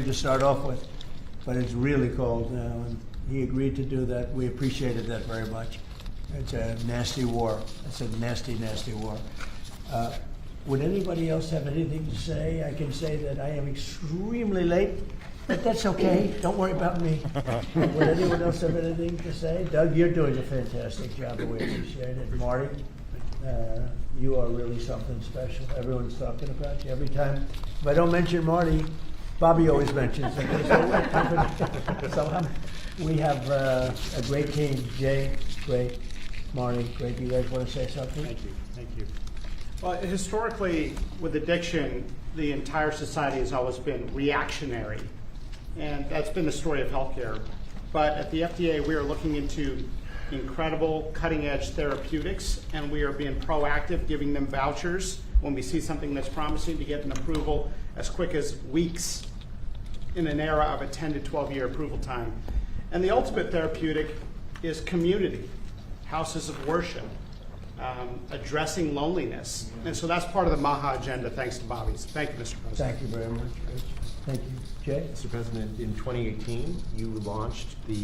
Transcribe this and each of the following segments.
to start off with, but it's really cold now, and he agreed to do that. We appreciated that very much. It's a nasty war. It's a nasty, nasty war. Would anybody else have anything to say? I can say that I am extremely late, but that's okay. Don't worry about me. Would anyone else have anything to say? Doug, you're doing a fantastic job, and we appreciate it. Marty, you are really something special. Everyone's talking about you every time. If I don't mention Marty, Bobby always mentions him. So we have a great team. Jay, great. Marty, great. You guys want to say something? Thank you. Thank you. Well, historically, with addiction, the entire society has always been reactionary, and that's been the story of healthcare. But at the FDA, we are looking into incredible cutting-edge therapeutics, and we are being proactive, giving them vouchers when we see something that's promising to get an approval as quick as weeks in an era of a 10 to 12-year approval time. And the ultimate therapeutic is community, houses of worship, addressing loneliness. And so that's part of the MAHA agenda, thanks to Bobby's. Thank you, Mr. President. Thank you very much, Rich. Thank you. Jay? Mr. President, in 2018, you launched the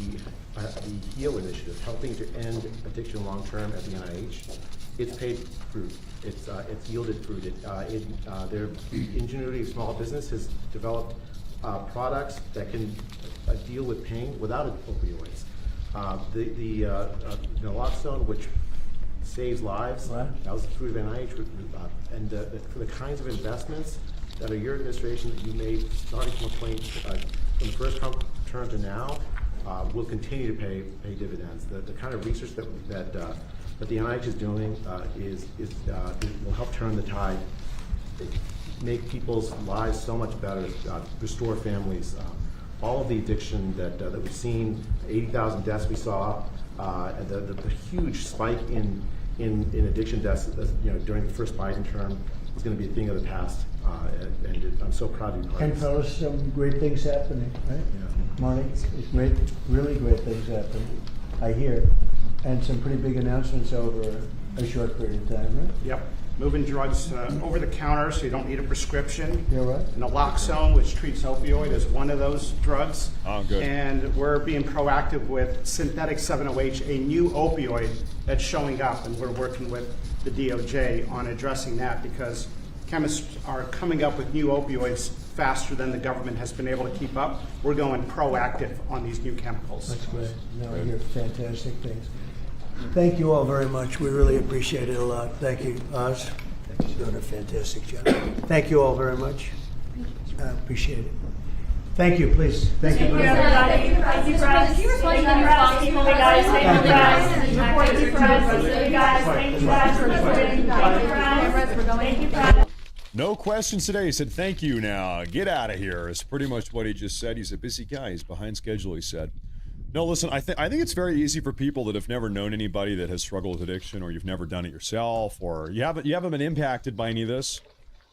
HEAL initiative, helping to end addiction long-term at the NIH. It's paid fruit. It's yielded fruit. Their ingenuity of small business has developed products that can deal with pain without opioids. The naloxone, which saves lives, right. That was the fruit of NIH, and for the kinds of investments that are your administration that you made starting from the first Trump term to now, will continue to pay dividends. The kind of research that the NIH is doing will help turn the tide, make people's lives so much better, restore families. All of the addiction that we've seen, 80,000 deaths we saw, the huge spike in addiction deaths, during the first Biden term is going to be a thing of the past, and I'm so proud of you. And fellas, some great things happening, right? Yeah. Marty, it's great, really great things happening, I hear, and some pretty big announcements over a short period of time, right? Yep. Moving drugs over the counter so you don't need a prescription. You're right. Naloxone, which treats opioid, is one of those drugs. Oh, good. And we're being proactive with synthetic 7-OH, a new opioid that's showing up, and we're working with the DOJ on addressing that because chemists are coming up with new opioids faster than the government has been able to keep up. We're going proactive on these new chemicals. That's great. No, I hear fantastic things. Thank you all very much. We really appreciate it a lot. Thank you, Oz. You're doing a fantastic job. Thank you all very much. I appreciate it. Thank you, please. Thank you. Thank you, Press. Thank you, Press. Thank you, Press. People, guys. Thank you, Press. Report you, Press. Thank you, guys. Thank you, guys, for reporting. Thank you, Press. Thank you, Press. No questions today. He said, thank you now. Get out of here. Is pretty much what he just said. He's a busy guy. He's behind schedule, he said. No, listen, I think it's very easy for people that have never known anybody that has struggled with addiction, or you've never done it yourself, or you haven't been impacted by any of this,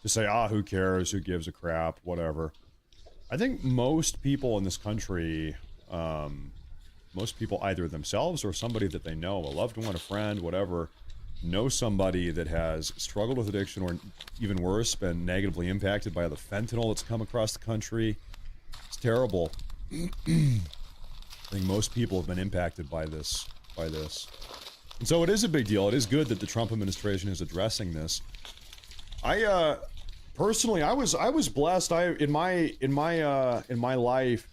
to say, who cares, who gives a crap, whatever. I think most people in this country, most people either themselves or somebody that they know, a loved one, a friend, whatever, know somebody that has struggled with addiction, or even worse, been negatively impacted by the fentanyl that's come across the country. It's terrible. I think most people have been impacted by this. And so it is a big deal. It is good that the Trump administration is addressing this. I personally, I was blessed. In my life,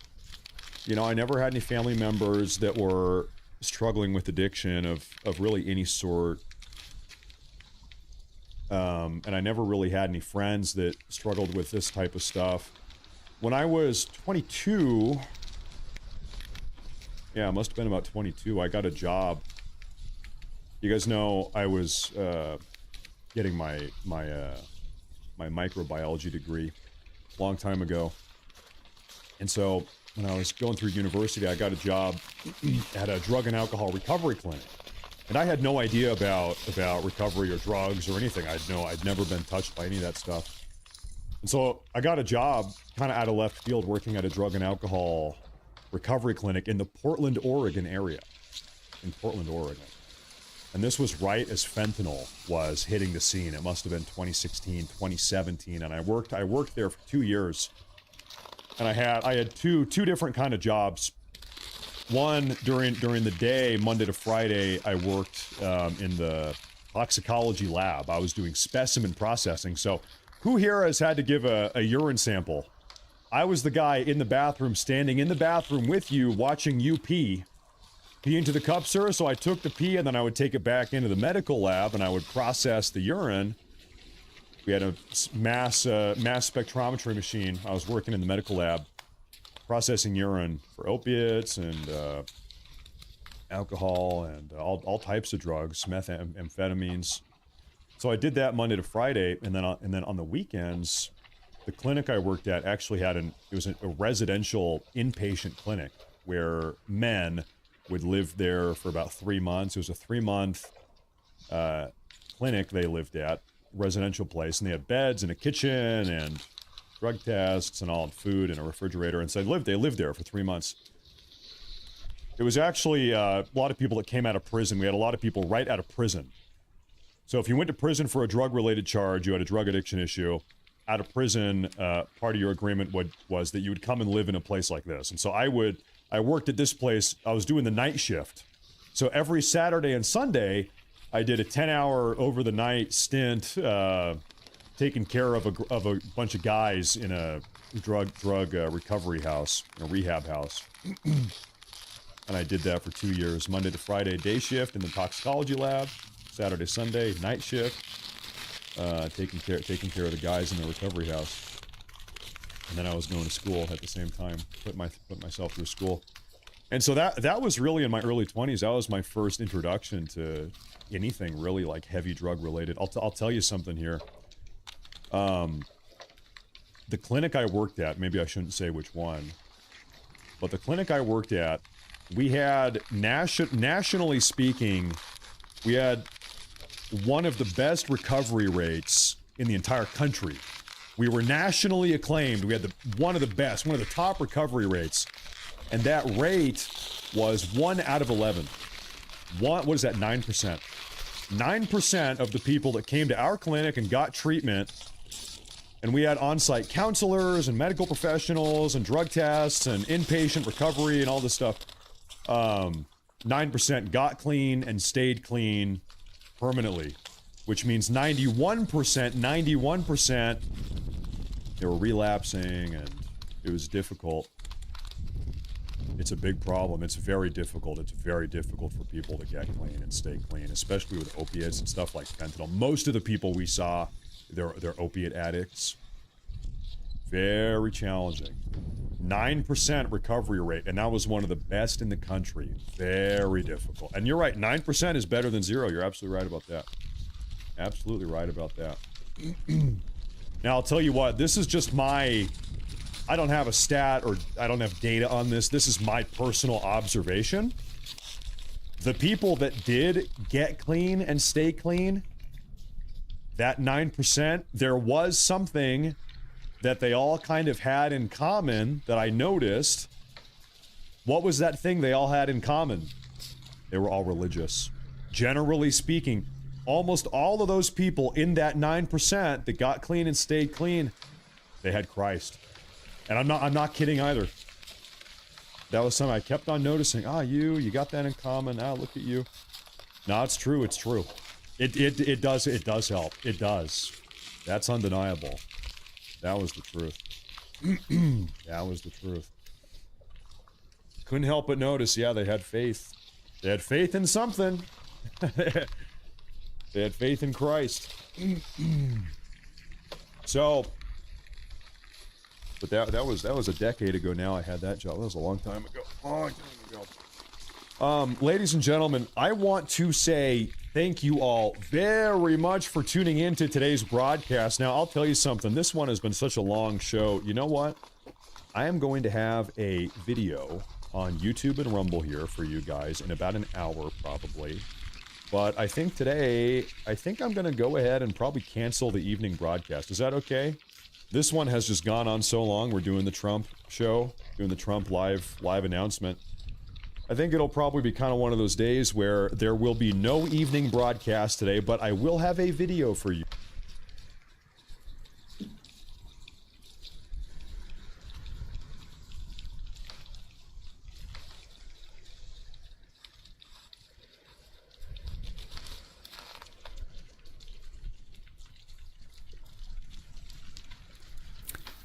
I never had any family members that were struggling with addiction of really any sort. And I never really had any friends that struggled with this type of stuff. When I was 22, yeah, it must have been about 22, I got a job. You guys know I was getting my microbiology degree a long time ago. And so when I was going through university, I got a job at a drug and alcohol recovery clinic. And I had no idea about recovery or drugs or anything. I'd never been touched by any of that stuff. And so I got a job kind of out of left field working at a drug and alcohol recovery clinic in the Portland, Oregon area. In Portland, Oregon. And this was right as fentanyl was hitting the scene. It must have been 2016, 2017. And I worked there for 2 years. and I had two different kind of jobs. One during the day, Monday to Friday, I worked in the toxicology lab. I was doing specimen processing. So, who here has had to give a urine sample? I was the guy in the bathroom, standing in the bathroom with you, watching you pee into the cup, sir. So I took the pee, and then I would take it back into the medical lab, and I would process the urine. We had a mass spectrometry machine. I was working in the medical lab, processing urine for opiates and alcohol and all types of drugs, methamphetamines. So I did that Monday to Friday, and then on the weekends, the clinic I worked at actually had it was a residential inpatient clinic where men would live there for about 3 months. It was a 3-month clinic they lived at, residential place, and they had beds and a kitchen and drug tests and all, and food and a refrigerator. And so they lived there for 3 months. It was actually a lot of people that came out of prison. We had a lot of people right out of prison. So if you went to prison for a drug-related charge, you had a drug addiction issue, out of prison, part of your agreement was that you would come and live in a place like this. And so I worked at this place. I was doing the night shift. So every Saturday and Sunday, I did a 10-hour over-the-night stint taking care of a bunch of guys in a drug recovery house, a rehab house. And I did that for 2 years, Monday to Friday, day shift in the toxicology lab, Saturday, Sunday, night shift, taking care of the guys in the recovery house. And then I was going to school at the same time, put myself through school. And so that was really in my early 20s. That was my first introduction to anything really like heavy drug related. I'll tell you something here. The clinic I worked at, maybe I shouldn't say which one, but the clinic I worked at, we had, nationally speaking, we had one of the best recovery rates in the entire country. We were nationally acclaimed. We had one of the best, one of the top recovery rates. And that rate was 1 out of 11. What is that, 9%? 9% of the people that came to our clinic and got treatment, and we had on-site counselors and medical professionals and drug tests and inpatient recovery and all this stuff. 9% got clean and stayed clean permanently, which means 91%, they were relapsing, and it was difficult. It's a big problem. It's very difficult. It's very difficult for people to get clean and stay clean, especially with opiates and stuff like fentanyl. Most of the people we saw, they're opiate addicts. Very challenging. 9% recovery rate, and that was one of the best in the country. Very difficult. And you're right, 9% is better than 0. You're absolutely right about that. Absolutely right about that. Now, I'll tell you what, this is just my... I don't have a stat or I don't have data on this. This is my personal observation. The people that did get clean and stay clean, that 9%, there was something that they all kind of had in common that I noticed. What was that thing they all had in common? They were all religious. Generally speaking, almost all of those people in that 9% that got clean and stayed clean, they had Christ. And I'm not kidding either. That was something I kept on noticing. You got that in common. Look at you. No, it's true. It's true. It does help. It does. That's undeniable. That was the truth. That was the truth. Couldn't help but notice, yeah, they had faith. They had faith in something. They had faith in Christ. So, but that was a decade ago now. I had that job. That was a long time ago. Ladies and gentlemen, I want to say thank you all very much for tuning in to today's broadcast. Now, I'll tell you something. This one has been such a long show. You know what? I am going to have a video on YouTube and Rumble here for you guys in about an hour, probably. But I think today, I'm going to go ahead and probably cancel the evening broadcast. Is that okay? This one has just gone on so long. We're doing the Trump show, doing the Trump live announcement. I think it'll probably be kind of one of those days where there will be no evening broadcast today, but I will have a video for you.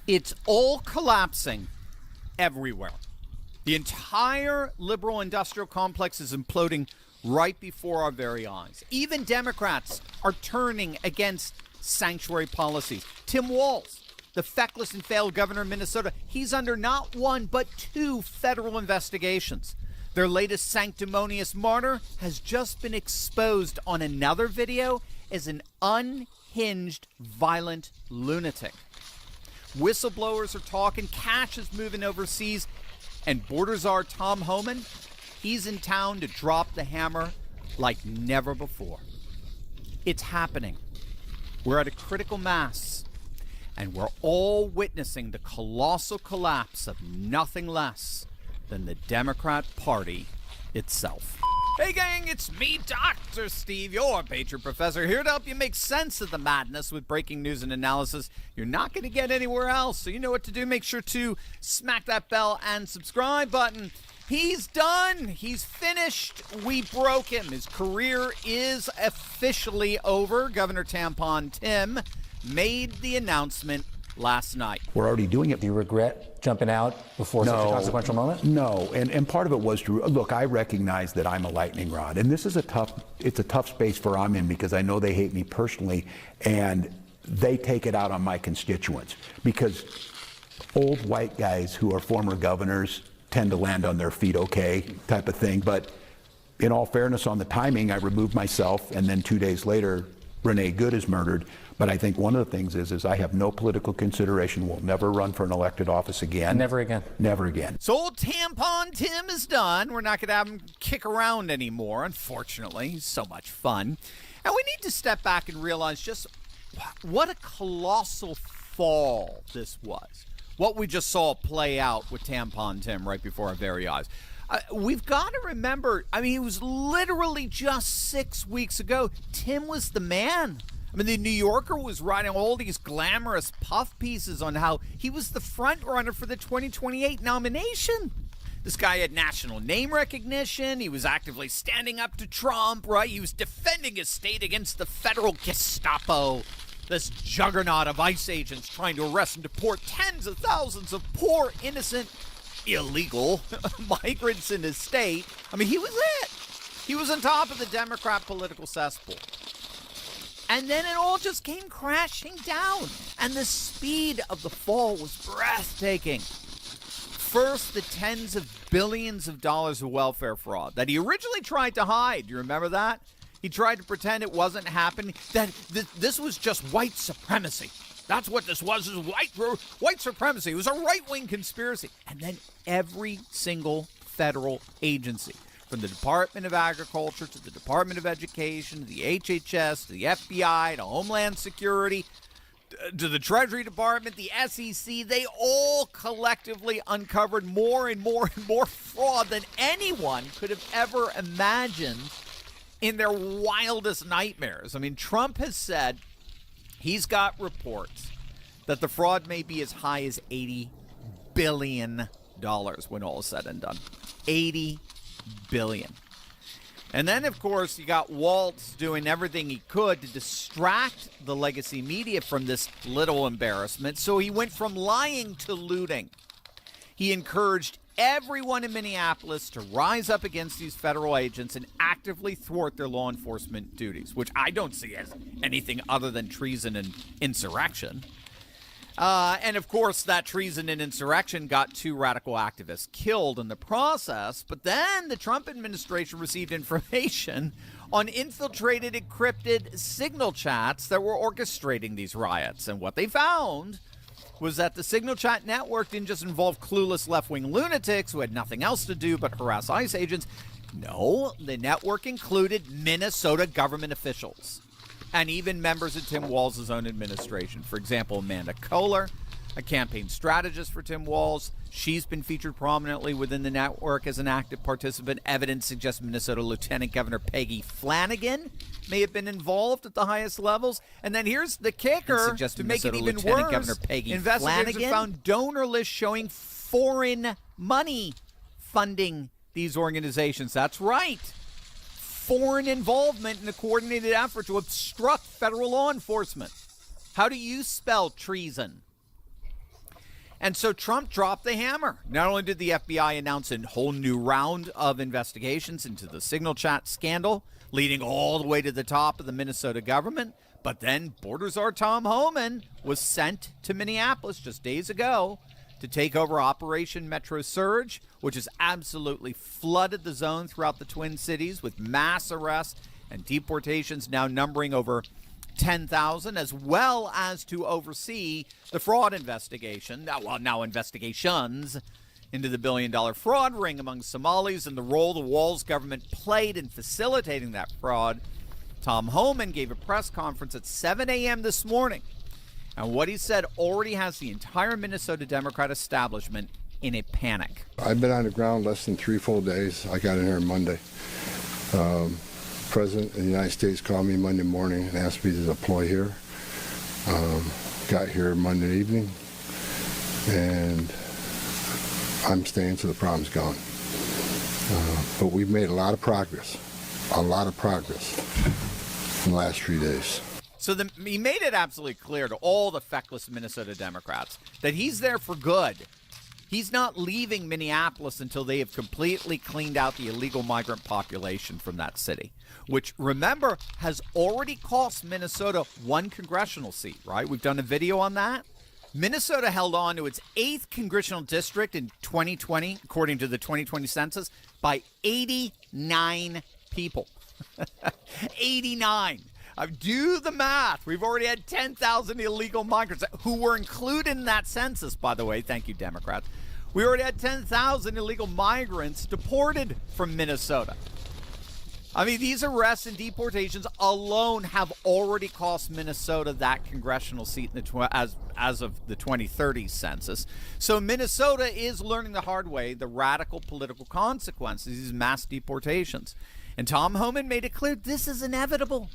It's all collapsing everywhere. The entire liberal industrial complex is imploding right before our very eyes. Even Democrats are turning against sanctuary policies. Tim Walz, the feckless and failed governor of Minnesota, he's under not one but 2 federal investigations. Their latest sanctimonious martyr has just been exposed on another video as an unhinged, violent lunatic. Whistleblowers are talking, cash is moving overseas, and border czar Tom Homan, he's in town to drop the hammer like never before. It's happening. We're at a critical mass, and we're all witnessing the colossal collapse of nothing less than the Democrat Party itself. Hey gang, it's me, Dr. Steve, your Patriot Professor, here to help you make sense of the madness with breaking news and analysis you're not going to get anywhere else. So you know what to do. Make sure to smack that bell and subscribe button. He's done. He's finished. We broke him. His career is officially over. Governor Tampon Tim made the announcement last night. We're already doing it. Do you regret jumping out before such a consequential moment? No, and part of it was to look. I recognize that I'm a lightning rod, and this is a tough space for I'm in because I know they hate me personally, and they take it out on my constituents because old white guys who are former governors tend to land on their feet okay type of thing. But in all fairness, on the timing, I removed myself, and then 2 days later, Renee Good is murdered. But I think one of the things is I have no political consideration. Will never run for an elected office again. Never again. Never again. So old Tampon Tim is done. We're not going to have him kick around anymore, unfortunately. He's so much fun. And we need to step back and realize just what a colossal fall this was. What we just saw play out with Tampon Tim right before our very eyes. We've got to remember, I mean, it was literally just 6 weeks ago. Tim was the man. I mean, the New Yorker was writing all these glamorous puff pieces on how he was the front runner for the 2028 nomination. This guy had national name recognition. He was actively standing up to Trump, right? He was defending his state against the federal Gestapo, this juggernaut of ICE agents trying to arrest and deport tens of thousands of poor, innocent, illegal migrants in his state. I mean, he was it. He was on top of the Democrat political cesspool. And then it all just came crashing down. And the speed of the fall was breathtaking. First, the tens of billions of dollars of welfare fraud that he originally tried to hide. You remember that? He tried to pretend it wasn't happening, that this was just white supremacy. That's what this was white supremacy. It was a right-wing conspiracy. And then every single federal agency, from the Department of Agriculture to the Department of Education, to the HHS, to the FBI, to Homeland Security, to the Treasury Department, the SEC, they all collectively uncovered more and more and more fraud than anyone could have ever imagined in their wildest nightmares. I mean, Trump has said he's got reports that the fraud may be as high as $80 billion when all is said and done. $80 billion. And then, of course, you got Waltz doing everything he could to distract the legacy media from this little embarrassment. So he went from lying to looting. He encouraged everyone in Minneapolis to rise up against these federal agents and actively thwart their law enforcement duties, which I don't see as anything other than treason and insurrection. And, of course, that treason and insurrection got 2 radical activists killed in the process. But then the Trump administration received information on infiltrated, encrypted signal chats that were orchestrating these riots. And what they found was that the signal chat network didn't just involve clueless left-wing lunatics who had nothing else to do but harass ICE agents. No, the network included Minnesota government officials and even members of Tim Walz's own administration. For example, Amanda Kohler, a campaign strategist for Tim Walz. She's been featured prominently within the network as an active participant. Evidence suggests Minnesota Lieutenant Governor Peggy Flanagan may have been involved at the highest levels. And then here's the kicker to make it even worse. Governor Peggy Investigators have found donor lists showing foreign money funding these organizations. That's right. Foreign involvement in a coordinated effort to obstruct federal law enforcement. How do you spell treason? And so Trump dropped the hammer. Not only did the FBI announce a whole new round of investigations into the Signal Chat scandal, leading all the way to the top of the Minnesota government, but then border czar Tom Homan was sent to Minneapolis just days ago to take over Operation Metro Surge, which has absolutely flooded the zone throughout the Twin Cities with mass arrests and deportations now numbering over 10,000, as well as to oversee the fraud investigation, now investigations into the billion-dollar fraud ring among Somalis and the role the Walz government played in facilitating that fraud. Tom Homan gave a press conference at 7 a.m. this morning, and what he said already has the entire Minnesota Democrat establishment in a panic. I've been on the ground less than 3 full days. I got in here Monday. President of the United States called me Monday morning and asked me to deploy here. Got here Monday evening, and I'm staying till the problem's gone. But we've made a lot of progress in the last 3 days. So he made it absolutely clear to all the feckless Minnesota Democrats that he's there for good. He's not leaving Minneapolis until they have completely cleaned out the illegal migrant population from that city, which, remember, has already cost Minnesota 1 congressional seat, right? We've done a video on that. Minnesota held on to its 8th congressional district in 2020, according to the 2020 census, by 89 people. 89. Do the math. We've already had 10,000 illegal migrants who were included in that census, by the way. Thank you, Democrats. We already had 10,000 illegal migrants deported from Minnesota. I mean, these arrests and deportations alone have already cost Minnesota that congressional seat in the as of the 2030 census. So Minnesota is learning the hard way the radical political consequences of these mass deportations. And Tom Homan made it clear this is inevitable.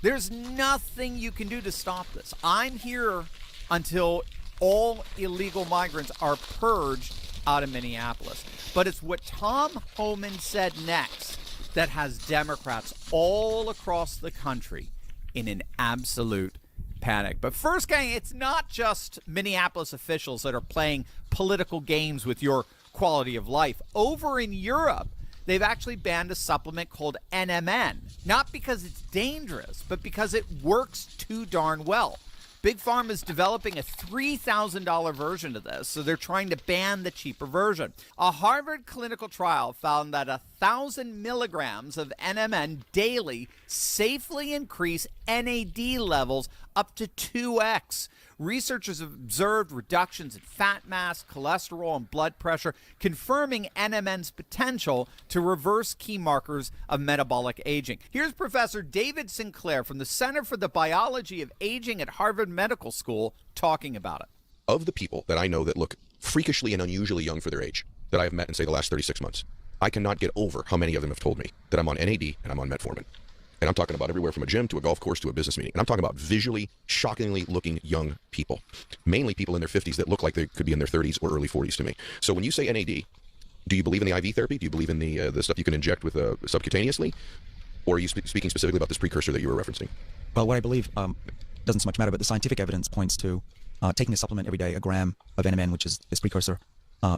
There's nothing you can do to stop this. I'm here until all illegal migrants are purged out of Minneapolis. But it's what Tom Homan said next that has Democrats all across the country in an absolute panic. But first, gang, it's not just Minneapolis officials that are playing political games with your quality of life. Over in Europe, they've actually banned a supplement called NMN, not because it's dangerous, but because it works too darn well. Big Pharma is developing a $3,000 version of this, so they're trying to ban the cheaper version. A Harvard clinical trial found that 1,000 milligrams of NMN daily safely increase NAD levels up to 2x. Researchers have observed reductions in fat mass, cholesterol, and blood pressure, confirming NMN's potential to reverse key markers of metabolic aging. Here's Professor David Sinclair from the Center for the Biology of Aging at Harvard Medical School talking about it. Of the people that I know that look freakishly and unusually young for their age that I've met in, say, the last 36 months, I cannot get over how many of them have told me that I'm on NAD and I'm on metformin. And I'm talking about everywhere from a gym to a golf course to a business meeting. And I'm talking about visually, shockingly looking young people, mainly people in their 50s that look like they could be in their 30s or early 40s to me. So when you say NAD, do you believe in the IV therapy? Do you believe in the stuff you can inject with subcutaneously? Or are you speaking specifically about this precursor that you were referencing? Well, what I believe doesn't so much matter, but the scientific evidence points to taking a supplement every day, a gram of NMN, which is this precursor,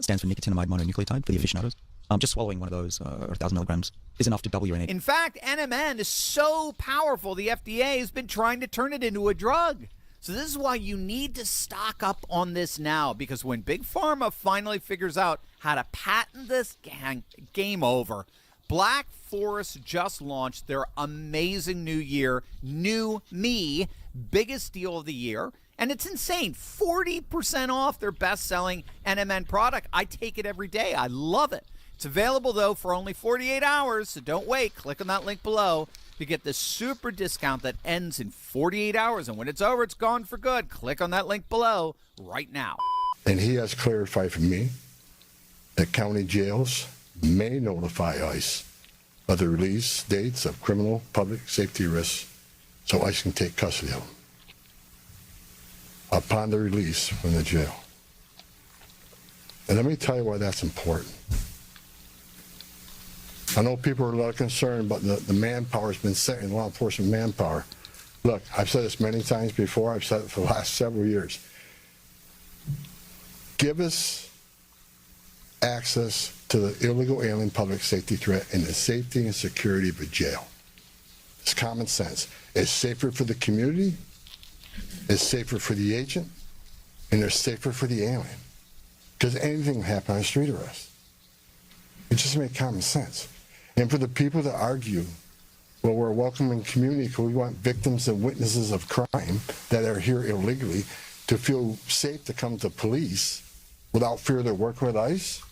stands for nicotinamide mononucleotide for the aficionados. Just swallowing one of those, or 1,000 milligrams, is enough to double your NAD. In fact, NMN is so powerful, the FDA has been trying to turn it into a drug. So this is why you need to stock up on this now, because when Big Pharma finally figures out how to patent this, game over. Black Forest just launched their amazing new year, New Me, biggest deal of the year. And it's insane, 40% off their best-selling NMN product. I take it every day. I love it. It's available, though, for only 48 hours, so don't wait. Click on that link below to get this super discount that ends in 48 hours. And when it's over, it's gone for good. Click on that link below right now. And he has clarified for me that county jails may notify ICE of the release dates of criminal public safety risks so ICE can take custody of them upon the release from the jail. And let me tell you why that's important. I know people are a lot concerned about the manpower has been sent in law enforcement manpower. Look, I've said this many times before. I've said it for the last several years. give us access to the illegal alien public safety threat and the safety and security of a jail. It's common sense. It's safer for the community, it's safer for the agent, and it's safer for the alien. Because anything can happen on a street arrest. It just makes common sense. And for the people that argue, well, we're a welcoming community because we want victims and witnesses of crime that are here illegally to feel safe to come to police without fear of their work with ICE,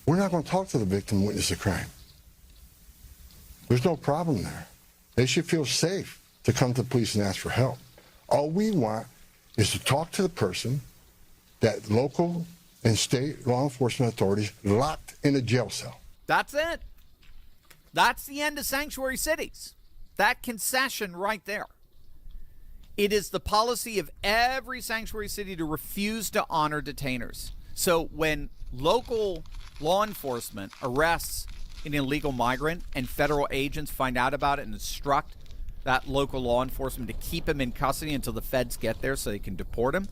we're not going to talk to the victim and witness of crime. There's no problem there. They should feel safe to come to police and ask for help. All we want is to talk to the person that local and state law enforcement authorities locked in a jail cell. That's it. That's the end of sanctuary cities. That concession right there. It is the policy of every sanctuary city to refuse to honor detainers. So when local law enforcement arrests an illegal migrant and federal agents find out about it and instruct that local law enforcement to keep him in custody until the feds get there so they can deport him,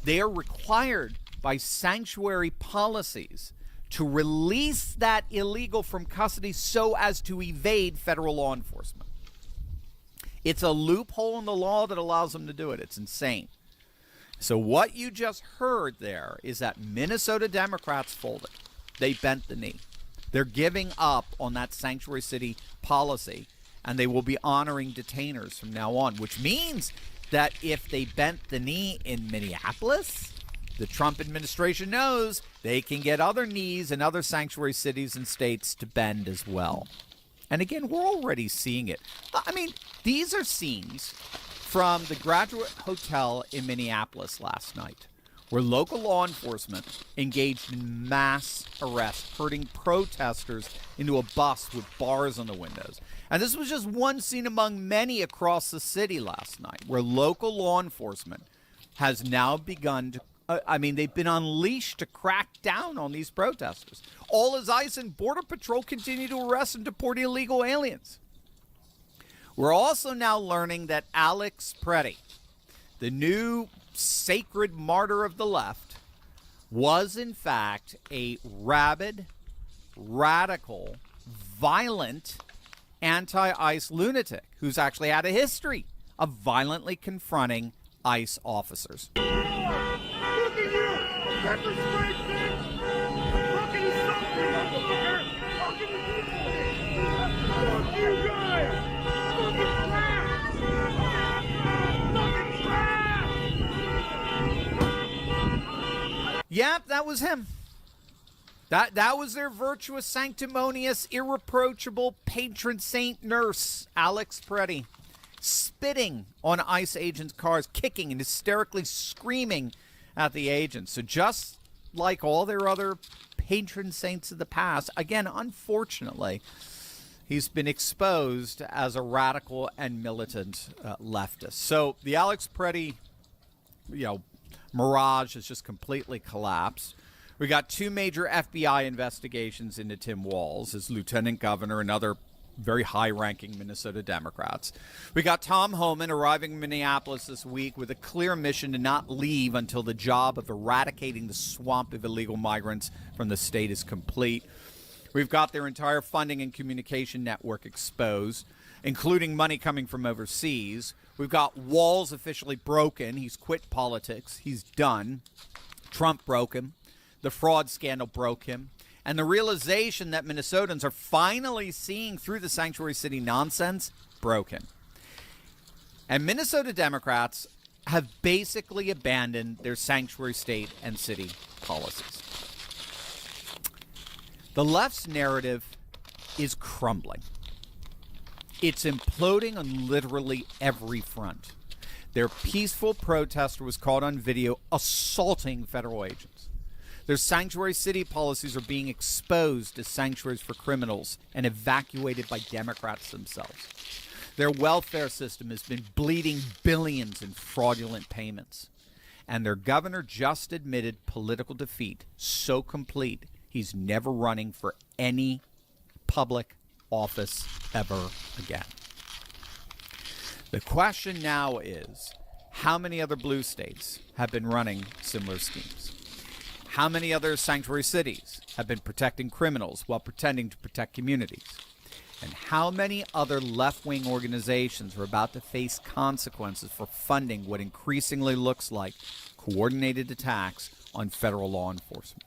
they are required by sanctuary policies to release that illegal from custody so as to evade federal law enforcement. It's a loophole in the law that allows them to do it. It's insane. So what you just heard there is that Minnesota Democrats folded. They bent the knee. They're giving up on that sanctuary city policy, and they will be honoring detainers from now on, which means that if they bent the knee in Minneapolis, the Trump administration knows they can get other knees in other sanctuary cities and states to bend as well. And again, we're already seeing it. I mean, these are scenes from the Graduate Hotel in Minneapolis last night, where local law enforcement engaged in mass arrest, herding protesters into a bus with bars on the windows. And this was just one scene among many across the city last night, where local law enforcement has now begun to they've been unleashed to crack down on these protesters. All as ICE and Border Patrol continue to arrest and deport illegal aliens. We're also now learning that Alex Preddy, the new sacred martyr of the left, was in fact a rabid, radical, violent, anti-ICE lunatic who's actually had a history of violently confronting ICE officers. Yep, that was him. That was their virtuous, sanctimonious, irreproachable patron saint nurse, Alex Preddy, spitting on ICE agents' cars, kicking and hysterically screaming at the agents. So just like all their other patron saints of the past, again, unfortunately, he's been exposed as a radical and militant leftist. So the Alex Preddy, mirage has just completely collapsed. We got two major FBI investigations into Tim Walz, his lieutenant governor, and other very high-ranking Minnesota Democrats. We got Tom Homan arriving in Minneapolis this week with a clear mission to not leave until the job of eradicating the swamp of illegal migrants from the state is complete. We've got their entire funding and communication network exposed, including money coming from overseas. We've got Walz officially broken. He's quit politics. He's done. Trump broke him. The fraud scandal broke him. And the realization that Minnesotans are finally seeing through the sanctuary city nonsense broke him. And Minnesota Democrats have basically abandoned their sanctuary state and city policies. The left's narrative is crumbling. It's imploding on literally every front. Their peaceful protester was caught on video assaulting federal agents. Their sanctuary city policies are being exposed as sanctuaries for criminals and evacuated by Democrats themselves. Their welfare system has been bleeding billions in fraudulent payments. And their governor just admitted political defeat so complete he's never running for any public office ever again. The question now is, How many other blue states have been running similar schemes? How many other sanctuary cities have been protecting criminals while pretending to protect communities? And how many other left-wing organizations are about to face consequences for funding what increasingly looks like coordinated attacks on federal law enforcement?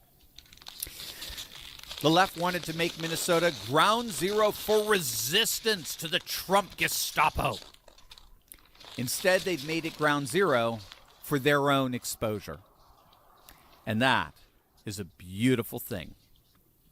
The left wanted to make Minnesota ground zero for resistance to the Trump Gestapo. Instead, they've made it ground zero for their own exposure. And that is a beautiful thing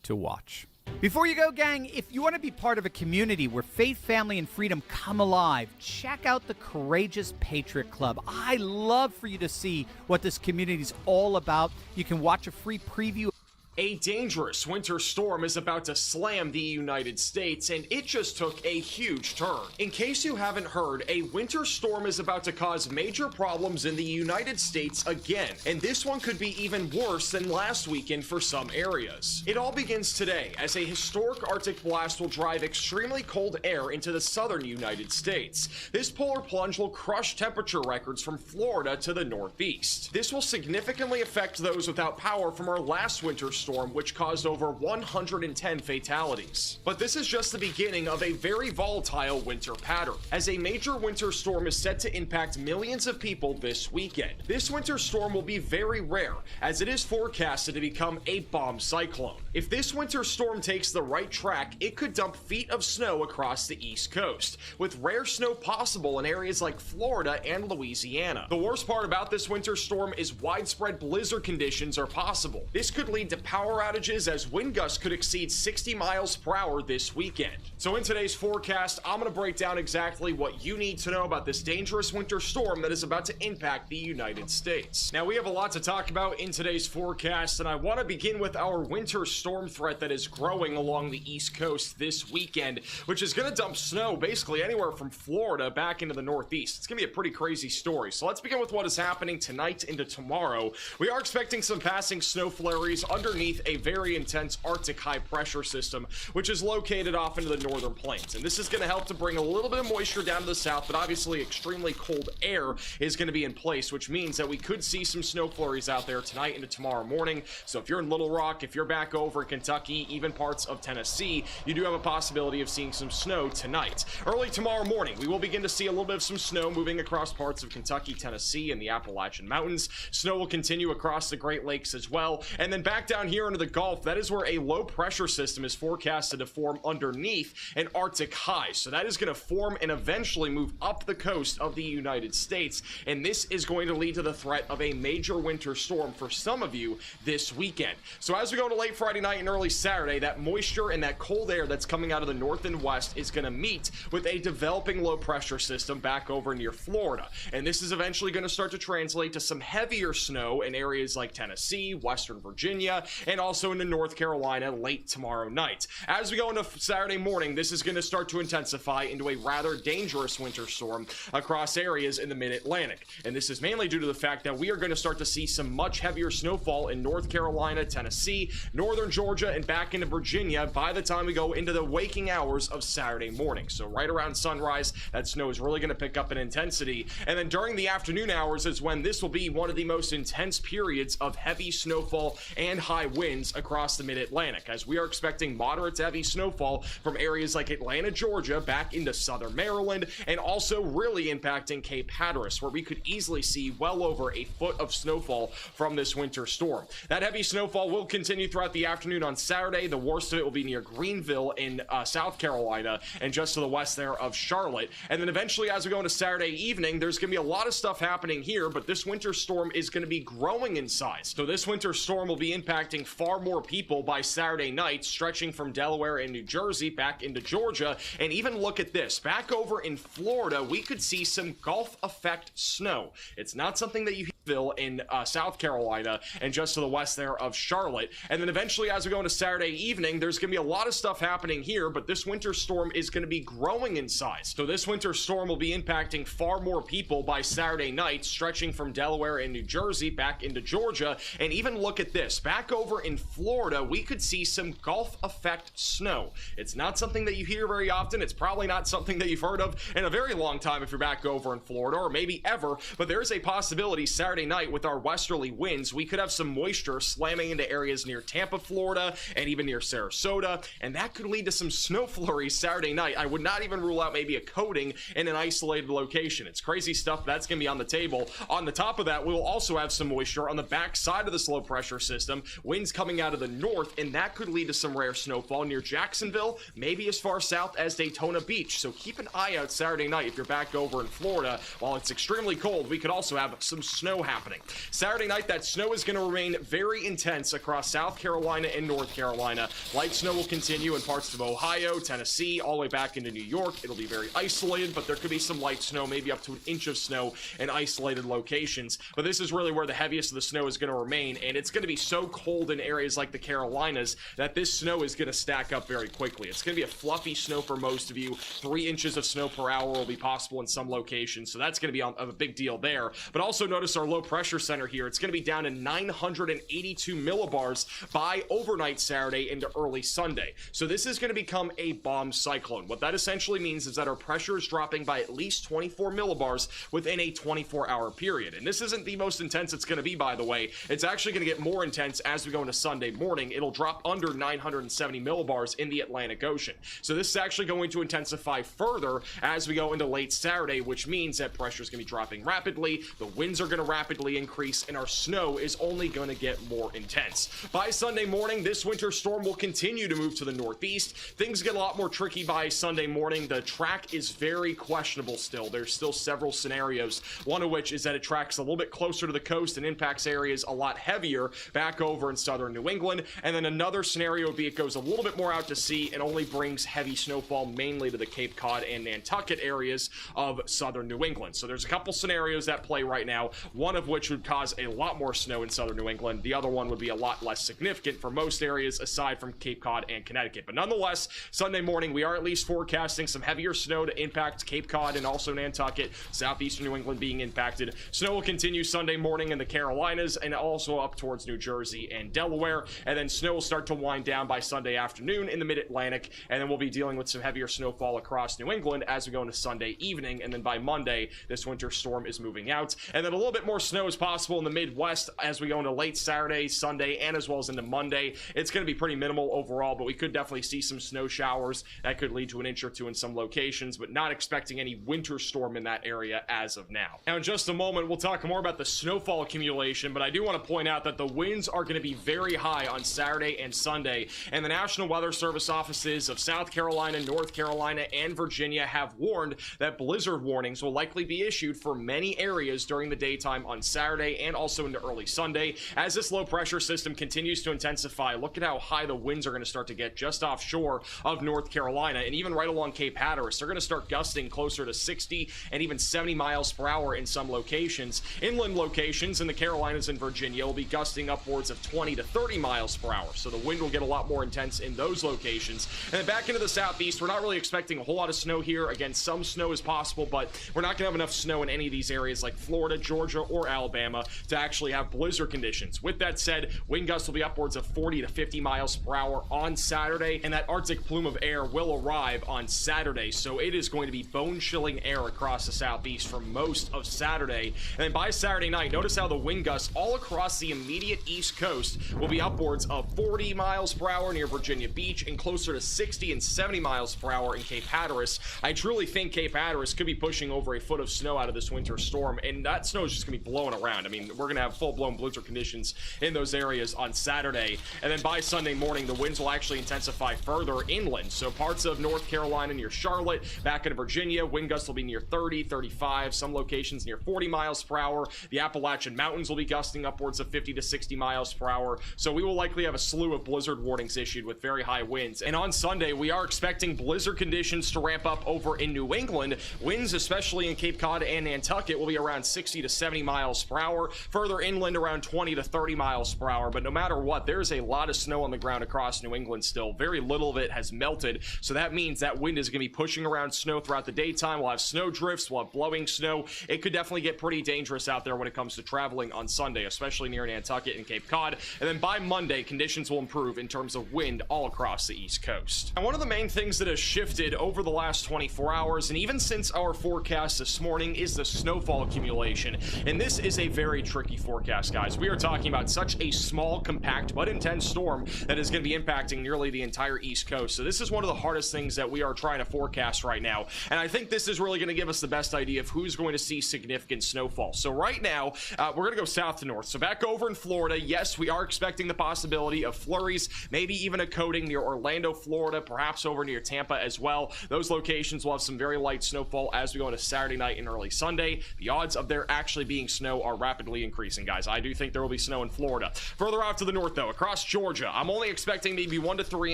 to watch. Before you go, gang, if you want to be part of a community where faith, family, and freedom come alive, check out the Courageous Patriot Club. I love for you to see what this community is all about. You can watch a free preview. A dangerous winter storm is about to slam the United States, and it just took a huge turn. In case you haven't heard, a winter storm is about to cause major problems in the United States again, and this one could be even worse than last weekend for some areas. It all begins today, as a historic Arctic blast will drive extremely cold air into the southern United States. This polar plunge will crush temperature records from Florida to the northeast. This will significantly affect those without power from our last winter storm, which caused over 110 fatalities. But this is just the beginning of a very volatile winter pattern, as a major winter storm is set to impact millions of people this weekend. This winter storm will be very rare, as it is forecasted to become a bomb cyclone. If this winter storm takes the right track, it could dump feet of snow across the East Coast, with rare snow possible in areas like Florida and Louisiana. The worst part about this winter storm is widespread blizzard conditions are possible. This could lead to power outages, as wind gusts could exceed 60 miles per hour this weekend. So in today's forecast, I'm going to break down exactly what you need to know about this dangerous winter storm that is about to impact the United States. Now, we have a lot to talk about in today's forecast, and I want to begin with our winter storm threat that is growing along the East Coast this weekend, which is going to dump snow basically anywhere from Florida back into the Northeast. It's going to be a pretty crazy story. So let's begin with what is happening tonight into tomorrow. We are expecting some passing snow flurries underneath a very intense Arctic high pressure system, which is located off into the northern plains. And this is going to help to bring a little bit of moisture down to the south, but obviously extremely cold air is going to be in place, which means that we could see some snow flurries out there tonight into tomorrow morning. So if you're in Little Rock, if you're back over in Kentucky, even parts of Tennessee, you do have a possibility of seeing some snow tonight. Early tomorrow morning, we will begin to see a little bit of some snow moving across parts of Kentucky, Tennessee, and the Appalachian Mountains. Snow will continue across the Great Lakes as well. And then back down here into the Gulf, that is where a low pressure system is forecasted to form underneath an Arctic high. So that is going to form and eventually move up the coast of the United States. And this is going to lead to the threat of a major winter storm for some of you this weekend. So as we go to late Friday night and early Saturday, that moisture and that cold air that's coming out of the north and west is going to meet with a developing low pressure system back over near Florida. And this is eventually going to start to translate to some heavier snow in areas like Tennessee, Western Virginia, and also into North Carolina late tomorrow night. As we go into Saturday morning, this is going to start to intensify into a rather dangerous winter storm across areas in the mid-Atlantic. And this is mainly due to the fact that we are going to start to see some much heavier snowfall in North Carolina, Tennessee, northern Georgia, and back into Virginia by the time we go into the waking hours of Saturday morning. So right around sunrise, that snow is really going to pick up in intensity. And then during the afternoon hours is when this will be one of the most intense periods of heavy snowfall and high winds across the mid-Atlantic, as we are expecting moderate to heavy snowfall from areas like Atlanta, Georgia, back into southern Maryland, and also really impacting Cape Hatteras, where we could easily see well over a foot of snowfall from this winter storm. That heavy snowfall will continue throughout the afternoon on Saturday. The worst of it will be near Greenville in South Carolina and just to the west there of Charlotte. And then eventually, as we go into Saturday evening, there's going to be a lot of stuff happening here, but this winter storm is going to be growing in size. So this winter storm will be impacting far more people by Saturday night, stretching from Delaware and New Jersey back into Georgia. And even look at this, back over in Florida, we could see some Gulf effect snow. It's not something that you in South Carolina and just to the west there of Charlotte. And then eventually, as we go into Saturday evening, there's going to be a lot of stuff happening here, but this winter storm is going to be growing in size. So this winter storm will be impacting far more people by Saturday night, stretching from Delaware and New Jersey back into Georgia. And even look at this, back over in Florida, we could see some Gulf effect snow. It's not something that you hear very often. It's probably not something that you've heard of in a very long time if you're back over in Florida, or maybe ever, but there is a possibility Saturday night with our westerly winds, we could have some moisture slamming into areas near Tampa, Florida, and even near Sarasota, and that could lead to some snow flurries Saturday night. I would not even rule out maybe a coating in an isolated location. It's crazy stuff. That's going to be on the table. On the top of that, we will also have some moisture on the back side of this low pressure system, winds coming out of the north, and that could lead to some rare snowfall near Jacksonville, maybe as far south as Daytona Beach. So keep an eye out Saturday night if you're back over in Florida. While it's extremely cold, we could also have some snow happening. Saturday night, that snow is going to remain very intense across South Carolina and North Carolina. Light snow will continue in parts of Ohio, Tennessee, all the way back into New York. It'll be very isolated, but there could be some light snow, maybe up to an inch of snow in isolated locations. But this is really where the heaviest of the snow is going to remain, and it's going to be so cold in areas like the Carolinas that this snow is going to stack up very quickly. It's going to be a fluffy snow for most of you. 3 inches of snow per hour will be possible in some locations, so that's going to be a big deal there. But also notice our low pressure center here. It's going to be down to 982 millibars by overnight Saturday into early Sunday. So this is going to become a bomb cyclone. What that essentially means is that our pressure is dropping by at least 24 millibars within a 24-hour period. And this isn't the most intense it's going to be, by the way. It's actually going to get more intense as we go into Sunday morning. It'll drop under 970 millibars in the Atlantic Ocean. So this is actually going to intensify further as we go into late Saturday, which means that pressure is going to be dropping rapidly, the winds are going to rapidly increase, and our snow is only going to get more intense. By Sunday morning, this winter storm will continue to move to the northeast. Things get a lot more tricky by Sunday morning. The track is very questionable still. There's still several scenarios, one of which is that it tracks a little bit closer to the coast and impacts areas a lot heavier back over in southern New England. And then another scenario would be it goes a little bit more out to sea and only brings heavy snowfall mainly to the Cape Cod and Nantucket areas of southern New England. So there's a couple scenarios that play right now, one of which would cause a lot more snow in southern New England. The other one would be a lot less significant for most areas aside from Cape Cod and Connecticut. But nonetheless, Sunday morning, we are at least forecasting some heavier snow to impact Cape Cod and also Nantucket, southeastern New England being impacted. Snow will continue Sunday morning in the Carolinas and also up towards New Jersey and Delaware. And then snow will start to wind down by Sunday afternoon in the mid-Atlantic. And then we'll be dealing with some heavier snowfall across New England as we go into Sunday evening. And then by Monday, this winter storm is moving out. And then a little bit more snow is possible in the Midwest as we go into late Saturday, Sunday, and as well as into Monday. It's going to be pretty minimal overall, but we could definitely see some snow showers that could lead to an inch or two in some locations, but not expecting any winter storm in that area as of now. Now, in just a moment, we'll talk more about the snowfall accumulation, but I do want to point out that the winds are going to be very high on Saturday and Sunday, and the National Weather Service offices of South Carolina, North Carolina, and Virginia have warned that blizzard warnings will likely be issued for many areas during the daytime on Saturday and also into early Sunday. As this low pressure system continues to intensify, look at how high the winds are going to start to get just offshore of North Carolina and even right along Cape Hatteras. They're going to start gusting closer to 60 and even 70 miles per hour in some locations. Inland locations in the Carolinas and Virginia will be gusting upwards of 20 to 30 miles per hour. So the wind will get a lot more intense in those locations. And then back into the southeast, we're not really expecting a whole lot of snow here. Again, some snow is possible, but we're not going to have enough snow in any of these areas like Florida, Georgia, or Alabama to actually have blizzard conditions. With that said, wind gusts will be upwards of 40 to 50 miles per hour on Saturday, and that Arctic plume of air will arrive on Saturday. So it is going to be bone-chilling air across the southeast for most of Saturday. And then by Saturday night, notice how the wind gusts all across the immediate east coast will be upwards of 40 miles per hour near Virginia Beach and closer to 60 and 70 miles per hour in Cape Hatteras. I truly think Cape Hatteras could be pushing over a foot of snow out of this winter storm, and that snow is just going to be blowing around. I mean, we're going to have full-blown blizzard conditions in those areas on Saturday. And then by Sunday morning, the winds will actually intensify further inland. So parts of North Carolina near Charlotte, back into Virginia, wind gusts will be near 30, 35, some locations near 40 miles per hour. The Appalachian Mountains will be gusting upwards of 50 to 60 miles per hour. So we will likely have a slew of blizzard warnings issued with very high winds. And on Sunday, we are expecting blizzard conditions to ramp up over in New England. Winds, especially in Cape Cod and Nantucket, will be around 60 to 70 miles per hour. Further inland, around 20 to 30 miles per hour. But no matter what, there's a lot of snow on the ground across New England still. Very little of it has melted, so that means that wind is going to be pushing around snow throughout the daytime. We'll have snow drifts, we'll have blowing snow. It could definitely get pretty dangerous out there when it comes to traveling on Sunday, especially near Nantucket and Cape Cod. And then by Monday, conditions will improve in terms of wind all across the East Coast. And one of the main things that has shifted over the last 24 hours, and even since our forecast this morning, is the snowfall accumulation. And this is a very tricky forecast, guys. We are talking about such a small, compact, but intense storm that is going to be impacting nearly the entire East Coast. So this is one of the hardest things that we are trying to forecast right now. And I think this is really going to give us the best idea of who's going to see significant snowfall. So right now, we're going to go south to north. So back over in Florida, yes, we are expecting the possibility of flurries, maybe even a coating near Orlando, Florida, perhaps over near Tampa as well. Those locations will have some very light snowfall as we go into Saturday night and early Sunday. The odds of there actually being snow are rapidly increasing, guys. I do think there will be snow in Florida. Further out to the north, though, across Georgia, I'm only expecting maybe 1 to 3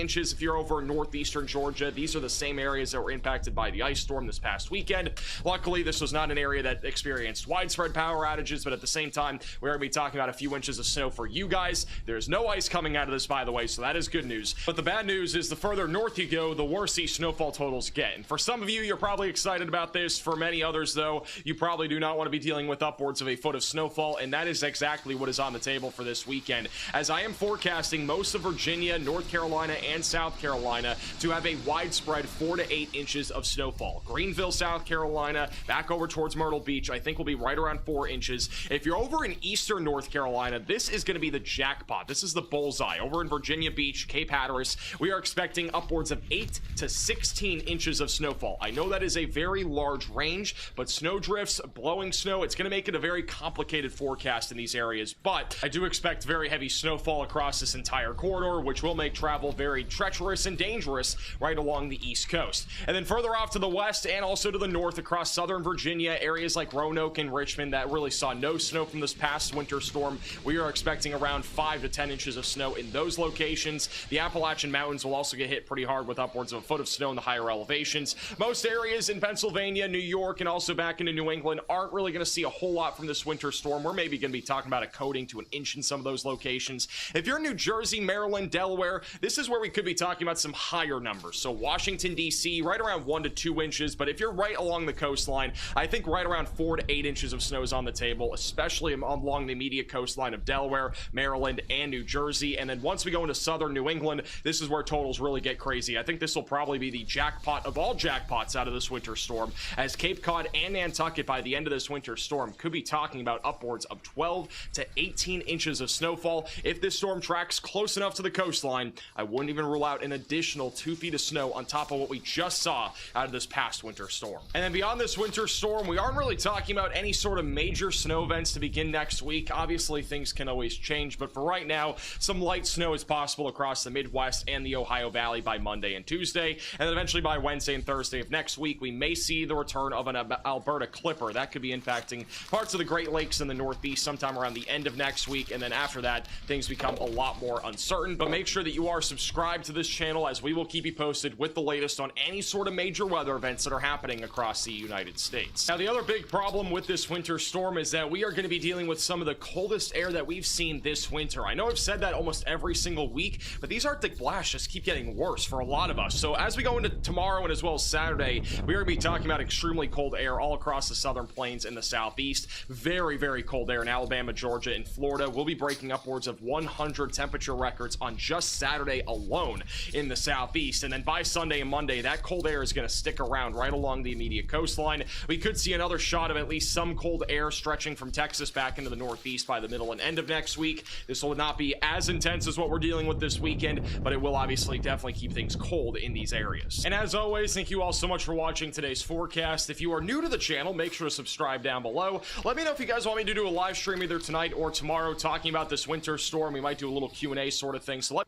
inches if you're over in northeastern Georgia. These are the same areas that were impacted by the ice storm this past weekend. Luckily, this was not an area that experienced widespread power outages, but at the same time, we're going to be talking about a few inches of snow for you guys. There's no ice coming out of this, by the way, so that is good news. But the bad news is the further north you go, the worse these snowfall totals get. And for some of you, you're probably excited about this. For many others, though, you probably do not want to be dealing with upwards of a foot of snowfall, and that is exactly what is on the table for this weekend, as I am forecasting most of Virginia, North Carolina, and South Carolina to have a widespread 4 to 8 inches of snowfall. Greenville, South Carolina, back over towards Myrtle Beach, I think will be right around 4 inches. If you're over in eastern North Carolina, this is going to be the jackpot. This is the bullseye. Over in Virginia Beach, Cape Hatteras, we are expecting upwards of 8 to 16 inches of snowfall. I know that is a very large range, but snow drifts, blowing snow, it's going to make it a very complicated forecast in these areas. But I do expect very heavy snowfall across this entire corridor, which will make travel very treacherous and dangerous right along the East Coast. And then further off to the west and also to the north across southern Virginia, areas like Roanoke and Richmond that really saw no snow from this past winter storm, we are expecting around 5 to 10 inches of snow in those locations. The Appalachian Mountains will also get hit pretty hard with upwards of a foot of snow in the higher elevations. Most areas in Pennsylvania, New York, and also back into New England aren't really going to see a whole lot from this winter storm. We're maybe going to be talking about a coating to an inch in some of those locations. If you're in New Jersey, Maryland, Delaware, this is where we could be talking about some higher numbers. So Washington, D.C., right around 1 to 2 inches. But if you're right along the coastline, I think right around 4 to 8 inches of snow is on the table, especially along the immediate coastline of Delaware, Maryland, and New Jersey. And then once we go into southern New England, this is where totals really get crazy. I think this will probably be the jackpot of all jackpots out of this winter storm, as Cape Cod and Nantucket by the end of this winter storm could be talking about upwards of 12 to 18 inches of snowfall. If this storm tracks close enough to the coastline, I wouldn't even rule out an additional 2 feet of snow on top of what we just saw out of this past winter storm. And then beyond this winter storm, we aren't really talking about any sort of major snow events to begin next week. Obviously, things can always change, but for right now, some light snow is possible across the Midwest and the Ohio Valley by Monday and Tuesday, and then eventually by Wednesday and Thursday of next week, we may see the return of an Alberta clipper. That could be impacting parts of the Great Lakes in the Northeast sometime around the end of next week, and then after that, things become a lot more uncertain. But make sure that you are subscribed to this channel, as we will keep you posted with the latest on any sort of major weather events that are happening across the United States. Now, the other big problem with this winter storm is that we are going to be dealing with some of the coldest air that we've seen this winter. I know I've said that almost every single week, but these Arctic blasts just keep getting worse for a lot of us. So as we go into tomorrow and as well as Saturday, we are going to be talking about extremely cold air all across the southern plains and the southeast. Very, very cold air in Alabama, Georgia, and Florida. We'll be breaking upwards of 100 temperature records on just Saturday alone in the southeast. And then by Sunday and Monday, that cold air is going to stick around right along the immediate coastline. We could see another shot of at least some cold air stretching from Texas back into the northeast by the middle and end of next week. This will not be as intense as what we're dealing with this weekend, but it will obviously definitely keep things cold in these areas. And as always, thank you all so much for watching today's forecast. If you are new to the channel, make sure to subscribe down below. Let me know if you guys want me to do a live stream either tonight or tomorrow talking about this winter storm. We might do a little Q&A sort of thing. So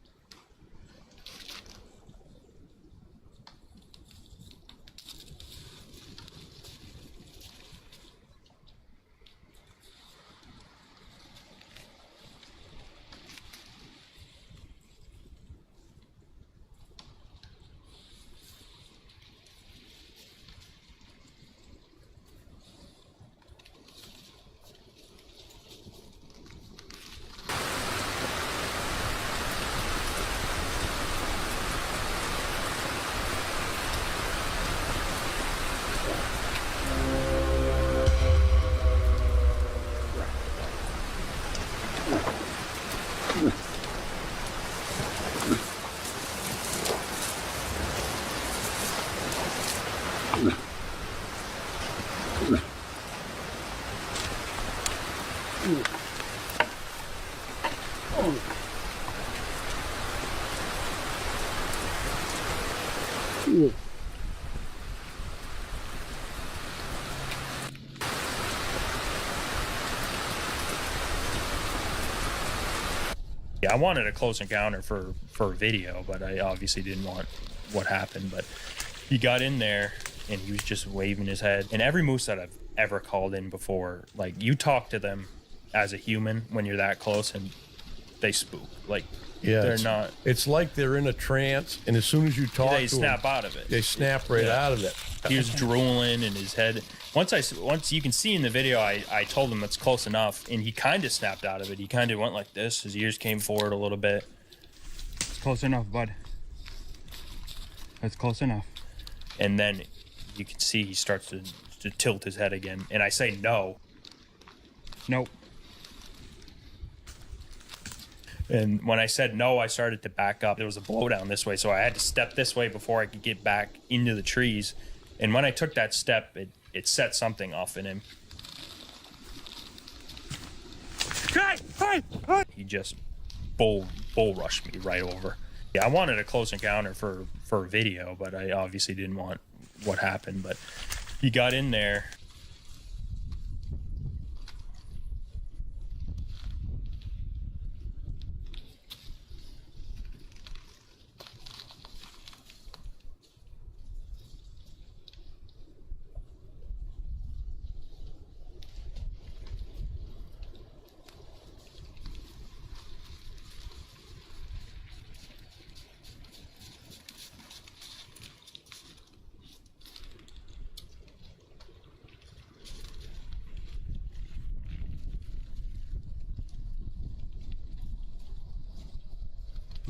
Yeah, I wanted a close encounter for video, but I obviously didn't want what happened. But he got in there and he was just waving his head. And every moose that I've ever called in before, like, you talk to them as a human when you're that close and they spook. Like, yeah, they're not. It's like they're in a trance, and as soon as you talk They to them, snap out of it. They snap right out of it. He was drooling in his head. Once you can see in the video, I told him it's close enough, and he kind of snapped out of it. He kind of went like this. His ears came forward a little bit. It's close enough, bud. That's close enough. And then you can see he starts to tilt his head again. And I say no. Nope. And when I said no, I started to back up. There was a blowdown this way, so I had to step this way before I could get back into the trees. And when I took that step, it set something off in him. He just bull rushed me right over. Yeah, I wanted a close encounter for video, but I obviously didn't want what happened. But he got in there.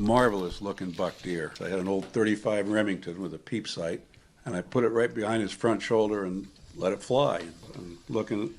Marvelous looking buck deer. I had an old 35 Remington with a peep sight, and I put it right behind his front shoulder and let it fly. And looking.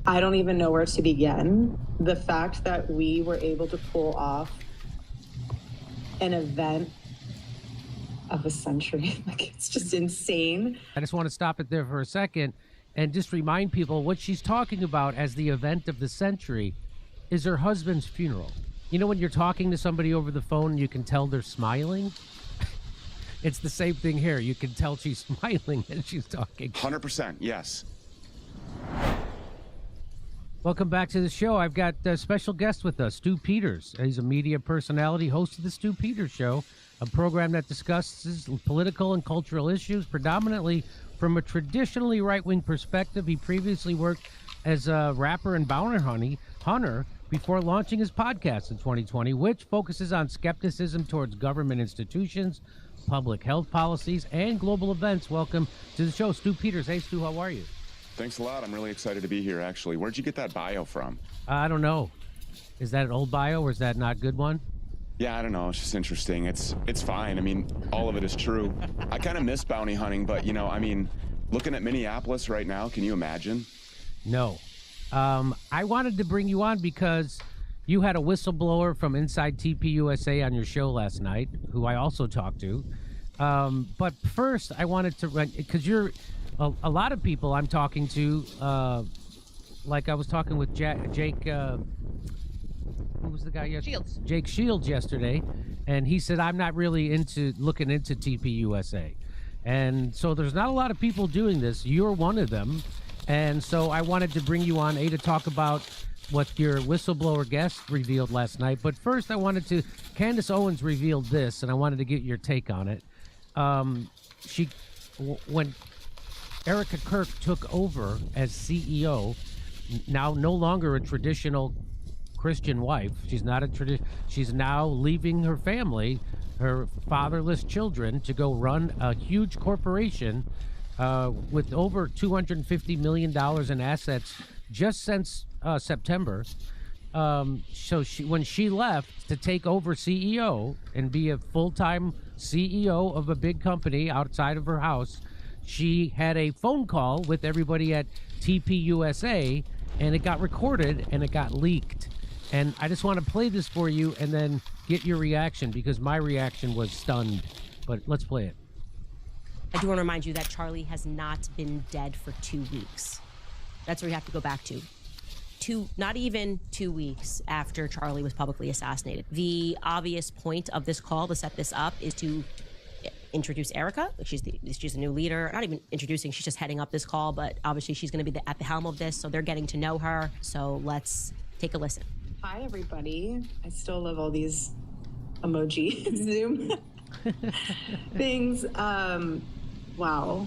I don't even know where to begin. The fact that we were able to pull off an event of a century, like, it's just insane. I just want to stop it there for a second and just remind people what she's talking about as the event of the century is her husband's funeral. You know when you're talking to somebody over the phone and you can tell they're smiling? It's the same thing here. You can tell she's smiling as she's talking. 100%, yes. Welcome back to the show. I've got a special guest with us, Stu Peters. He's a media personality, host of the Stu Peters Show, a program that discusses political and cultural issues, predominantly from a traditionally right-wing perspective. He previously worked as a rapper and bounty hunter before launching his podcast in 2020, which focuses on skepticism towards government institutions, public health policies, and global events. Welcome to the show, Stu Peters. Hey, Stu, how are you? Thanks a lot. I'm really excited to be here, actually. Where'd you get that bio from? I don't know. Is that an old bio or is that not a good one? Yeah, I don't know. It's just interesting. It's fine. I mean, all of it is true. I kind of miss bounty hunting, but, you know, I mean, looking at Minneapolis right now, can you imagine? No. I wanted to bring you on because you had a whistleblower from inside TPUSA on your show last night, who I also talked to. But first, I wanted to run, because you're... A lot of people I'm talking to, like I was talking with Jake, who was the guy yesterday? Shields. Jake Shields yesterday, and he said, I'm not really looking into TPUSA. And so there's not a lot of people doing this. You're one of them. And so I wanted to bring you on, to talk about what your whistleblower guest revealed last night. But first, Candace Owens revealed this, and I wanted to get your take on it. When Erica Kirk took over as CEO, now no longer a traditional Christian wife. She's not a she's now leaving her family, her fatherless children, to go run a huge corporation with over $250 million in assets just since September. So when she left to take over CEO and be a full-time CEO of a big company outside of her house, she had a phone call with everybody at TPUSA, and it got recorded and it got leaked. And I just want to play this for you and then get your reaction, because my reaction was stunned. But let's play it. I do want to remind you that Charlie has not been dead for 2 weeks. That's where we have to go back to. Not even 2 weeks after Charlie was publicly assassinated. The obvious point of this call to set this up is to introduce Erica. She's a new leader. Not even introducing, she's just heading up this call, but obviously she's going to be at the helm of this, so they're getting to know her. So let's take a listen. Hi, everybody. I still love all these emoji Zoom things. Wow.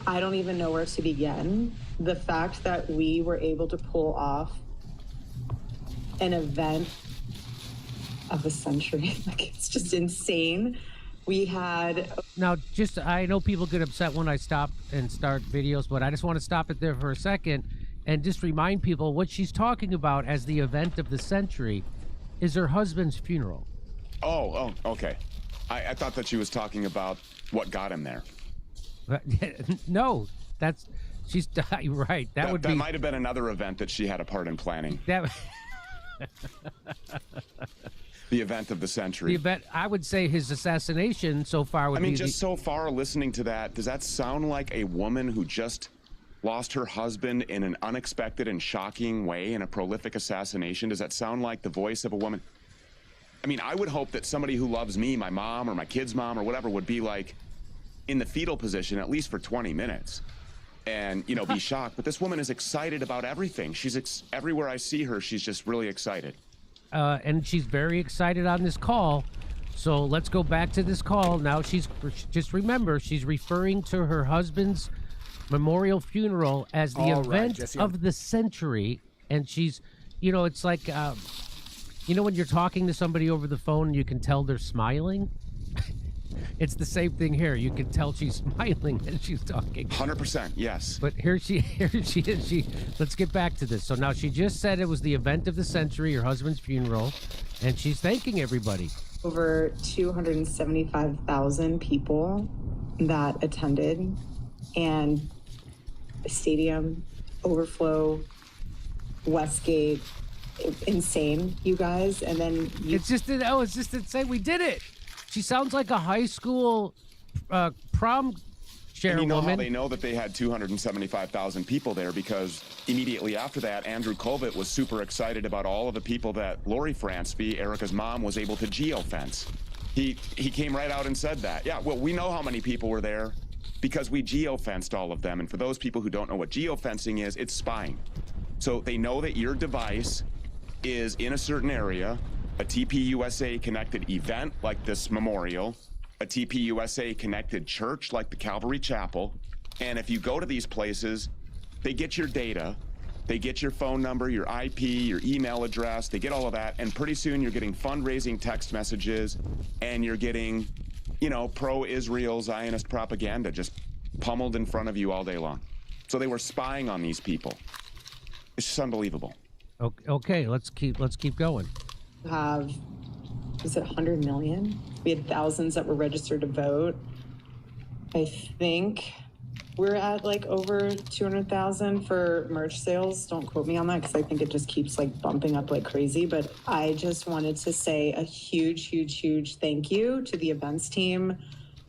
I don't even know where to begin. The fact that we were able to pull off an event of the century, like, it's just insane. We had... Now, I know people get upset when I stop and start videos, but I just want to stop it there for a second and just remind people what she's talking about as the event of the century is her husband's funeral. Oh, okay. I thought that she was talking about what got him there. No, she's right. That might have been another event that she had a part in planning. The event of the century. The event, I would say his assassination so far would be... so far listening to that, does that sound like a woman who just lost her husband in an unexpected and shocking way in a prolific assassination? Does that sound like the voice of a woman? I mean, I would hope that somebody who loves me, my mom or my kid's mom or whatever, would be like in the fetal position at least for 20 minutes and, be shocked. But this woman is excited about everything. Everywhere I see her, she's just really excited. And she's very excited on this call. So let's go back to this call. Now just remember, she's referring to her husband's memorial funeral as the event of the century. And she's, it's like, when you're talking to somebody over the phone and you can tell they're smiling. It's the same thing here. You can tell she's smiling as she's talking. 100%, yes. But here she is. Let's get back to this. So now she just said it was the event of the century, her husband's funeral, and she's thanking everybody. Over 275,000 people that attended, and the stadium, overflow, Westgate, insane, you guys. And then it's just insane. We did it. She sounds like a high school prom chairwoman. And you know how they know that they had 275,000 people there? Because immediately after that, Andrew Colvett was super excited about all of the people that Lori Fransby, Erica's mom, was able to geofence. He came right out and said that. Yeah, well, we know how many people were there because we geofenced all of them. And for those people who don't know what geofencing is, it's spying. So they know that your device is in a certain area, a TPUSA connected event like this memorial, a TPUSA connected church like the Calvary Chapel. And if you go to these places, they get your data, they get your phone number, your IP, your email address, they get all of that. And pretty soon you're getting fundraising text messages and you're getting, pro-Israel Zionist propaganda just pummeled in front of you all day long. So they were spying on these people. It's just unbelievable. Okay, let's keep going. Have, was it 100 million? We had thousands that were registered to vote. I think we're at like over 200,000 for merch sales. Don't quote me on that because I think it just keeps like bumping up like crazy. But I just wanted to say a huge, huge, huge thank you to the events team,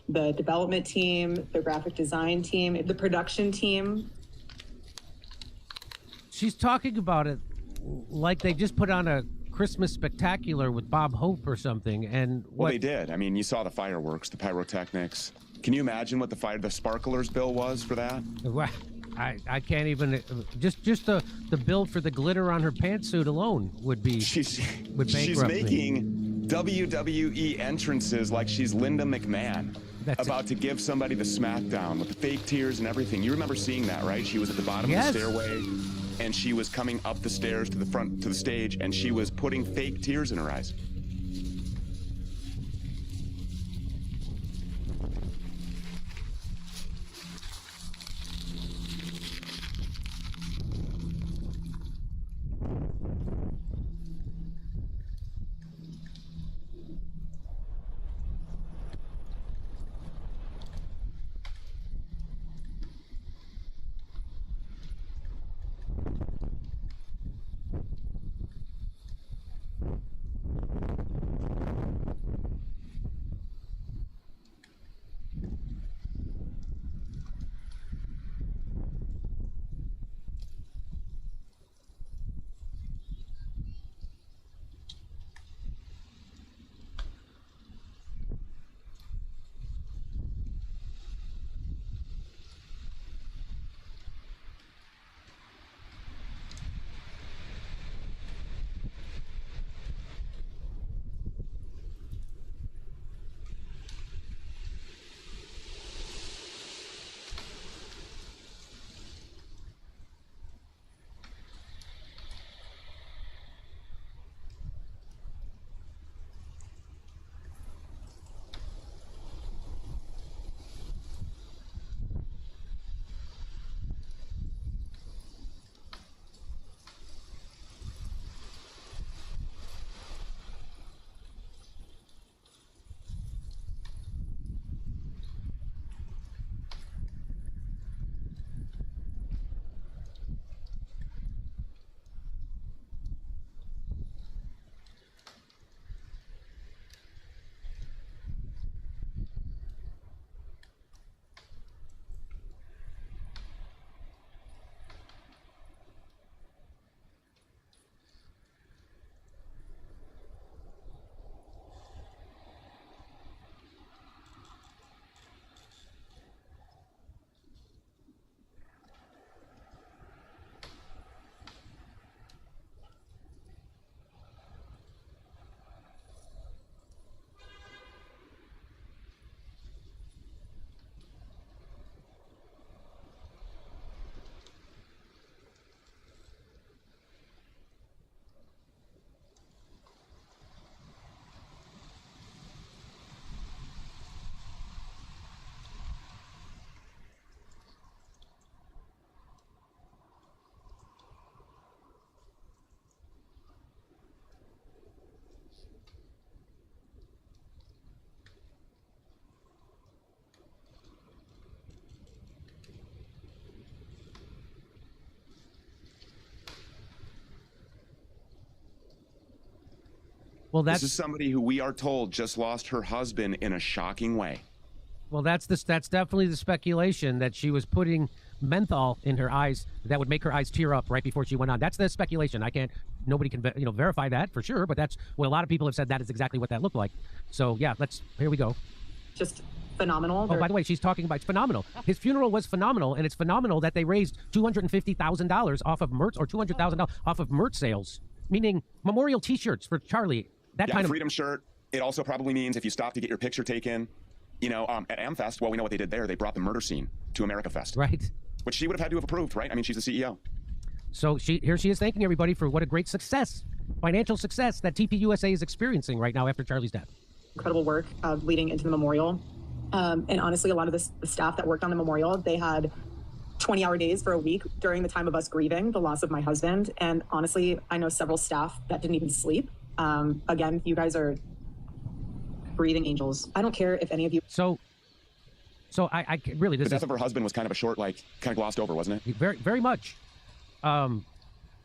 the development team, the graphic design team, the production team. She's talking about it like they just put on a Christmas spectacular with Bob Hope or something. And well, they did. I mean, you saw the fireworks, the pyrotechnics. Can you imagine what the sparklers bill was for that? I can't even. Just the bill for the glitter on her pantsuit alone would be. She's making WWE entrances like she's Linda McMahon. About to give somebody the smackdown with the fake tears and everything. You remember seeing that, right? She was at the bottom of the stairway. and she was coming up the stairs to the front, to the stage, and she was putting fake tears in her eyes. Well, this is somebody who we are told just lost her husband in a shocking way. Well, that's definitely the speculation that she was putting menthol in her eyes that would make her eyes tear up right before she went on. That's the speculation. Nobody can verify that for sure, but that's what a lot of people have said. That is exactly what that looked like. So yeah, here we go. Just phenomenal. Oh, by the way, she's talking about it's phenomenal. His funeral was phenomenal, and it's phenomenal that they raised $250,000 off of merch, or $200,000 off of merch sales, meaning memorial T-shirts for Charlie. That kind of freedom shirt. It also probably means if you stop to get your picture taken, at AmFest, well, we know what they did there. They brought the murder scene to America Fest. Right. Which she would have had to have approved, right? I mean, she's the CEO. So here she is thanking everybody for what a great success, financial success that TPUSA is experiencing right now after Charlie's death. Incredible work leading into the memorial. And honestly, a lot of the staff that worked on the memorial, they had 20-hour days for a week during the time of us grieving the loss of my husband. And honestly, I know several staff that didn't even sleep. Again, you guys are breathing angels. I don't care if any of you. So I really, the death of her husband was kind of a short, kind of glossed over, wasn't it? Very, very much. And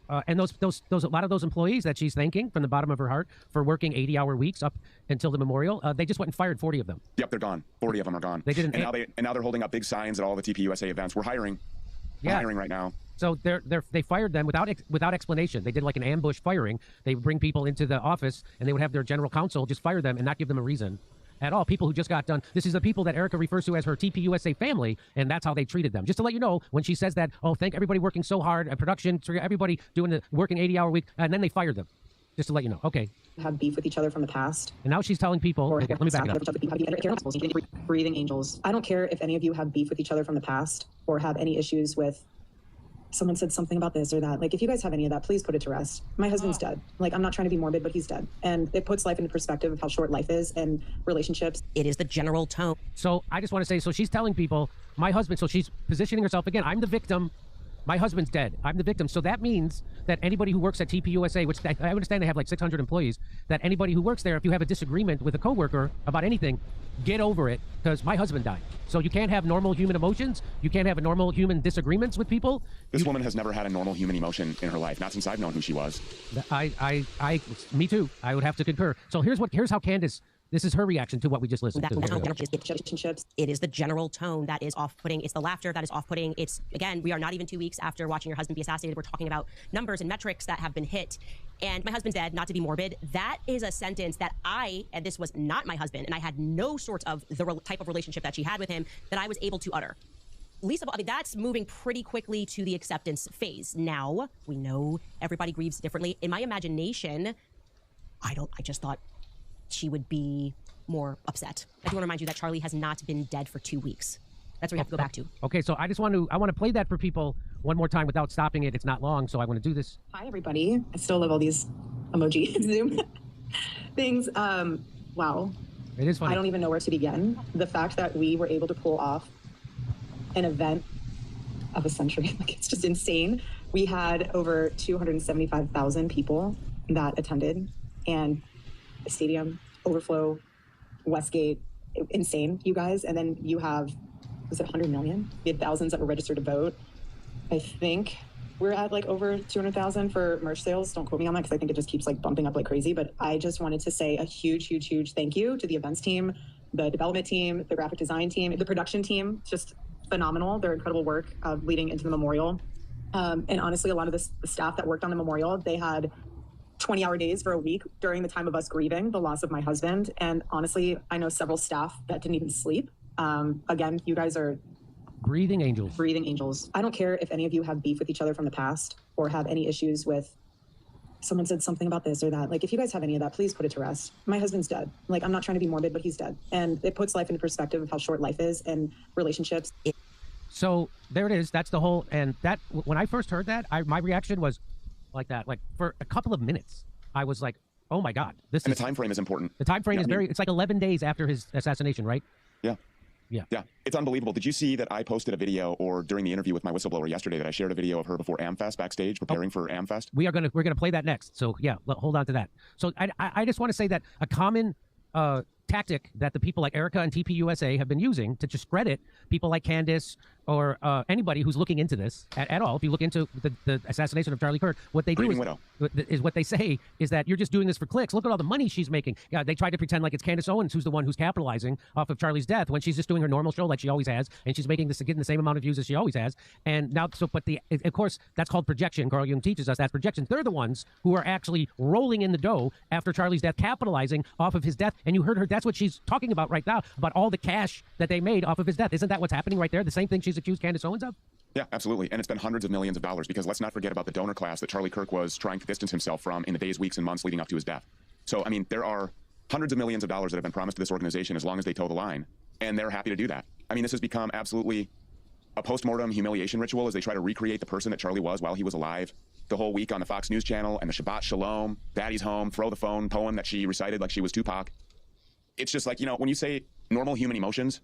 those a lot of those employees that she's thanking from the bottom of her heart for working 80-hour weeks up until the memorial, they just went and fired 40 of them. Yep, they're gone. 40 of them are gone. They didn't. And now they're holding up big signs at all the TPUSA events. We're hiring. We're hiring right now. So they fired them without explanation. They did like an ambush firing. They would bring people into the office and they would have their general counsel just fire them and not give them a reason at all. People who just got done. This is the people that Erica refers to as her TPUSA family, and that's how they treated them. Just to let you know, when she says that, thank everybody working so hard at production, everybody working 80-hour week, and then they fired them. Just to let you know. Okay. Have beef with each other from the past. And now she's telling people. Let me back it up. Breathing angels. I don't care if any of you have beef with each other from the past or have any issues with someone said something about this or that. Like, if you guys have any of that, please put it to rest. My husband's dead. Like, I'm not trying to be morbid, but he's dead. And it puts life into perspective of how short life is and relationships. It is the general tone. So I just want to say, so she's telling people, my husband, so she's positioning herself again. I'm the victim. My husband's dead. I'm the victim. So that means that anybody who works at TPUSA, which I understand they have like 600 employees, that anybody who works there, if you have a disagreement with a coworker about anything, get over it, because my husband died. So you can't have normal human emotions. You can't have normal human disagreements with people. This woman has never had a normal human emotion in her life, not since I've known who she was. Me too. I would have to concur. So here's how Candace, this is her reaction to what we just listened to. Relationships. It is the general tone that is off-putting. It's the laughter that is off-putting. It's, again, we are not even 2 weeks after watching your husband be assassinated. We're talking about numbers and metrics that have been hit. And my husband's dead, not to be morbid. That is a sentence that and this was not my husband, and I had no sort of the type of relationship that she had with him, that I was able to utter. Least of all, I mean, that's moving pretty quickly to the acceptance phase. Now, we know everybody grieves differently. In my imagination, I just thought she would be more upset. I do want to remind you that Charlie has not been dead for 2 weeks. That's what we have to go back to. Okay, so I want to play that for people one more time without stopping it. It's not long, so I want to do this. Hi, everybody. I still love all these emoji Zoom things. Wow. It is funny. I don't even know where to begin. The fact that we were able to pull off an event of a century, like, it's just insane. We had over 275,000 people that attended, and the stadium, overflow, Westgate, insane, you guys. And then you have, was it 100 million? We had thousands that were registered to vote. I think we're at like over 200,000 for merch sales. Don't quote me on that, because I think it just keeps like bumping up like crazy. But I just wanted to say a huge, huge, huge thank you to the events team, the development team, the graphic design team, the production team. Just phenomenal. Their incredible work leading into the memorial. And honestly, a lot of the staff that worked on the memorial, they had 20-hour days for a week during the time of us grieving the loss of my husband. And honestly, I know several staff that didn't even sleep. Again, you guys are breathing angels. Breathing angels. I don't care if any of you have beef with each other from the past or have any issues with someone said something about this or that. Like, if you guys have any of that, please put it to rest. My husband's dead. Like, I'm not trying to be morbid, but he's dead. And it puts life into perspective of how short life is and relationships. So there it is. That's the whole, and that, when I first heard that, my reaction was like that. Like, for a couple of minutes, I was like, oh my God. The time frame is important. The time frame is it's like 11 days after his assassination, right? Yeah. Yeah. Yeah. It's unbelievable. Did you see that I posted a video, or during the interview with my whistleblower yesterday, that I shared a video of her before AmFest backstage preparing for AmFest? We're gonna play that next. So yeah, hold on to that. So I just want to say that a common tactic that the people like Erica and TPUSA have been using to discredit people like Candace or anybody who's looking into this at all. If you look into the assassination of Charlie Kirk, what they do is what they say is that you're just doing this for clicks. Look at all the money she's making. Yeah, they try to pretend like it's Candace Owens who's the one who's capitalizing off of Charlie's death, when she's just doing her normal show like she always has, and she's getting the same amount of views as she always has. And now, of course, that's called projection. Carl Jung teaches us that's projection. They're the ones who are actually rolling in the dough after Charlie's death, capitalizing off of his death. And you heard her. That's what she's talking about right now, about all the cash that they made off of his death. Isn't that what's happening right there? The same thing she's accused Candace Owens of? Yeah, absolutely. And it's been hundreds of millions of dollars, because let's not forget about the donor class that Charlie Kirk was trying to distance himself from in the days, weeks, and months leading up to his death. So, I mean, there are hundreds of millions of dollars that have been promised to this organization as long as they toe the line, and they're happy to do that. I mean, this has become absolutely a postmortem humiliation ritual as they try to recreate the person that Charlie was while he was alive. The whole week on the Fox News channel, and the Shabbat Shalom, Daddy's Home, Throw the Phone poem that she recited like she was Tupac. It's just like, when you say normal human emotions,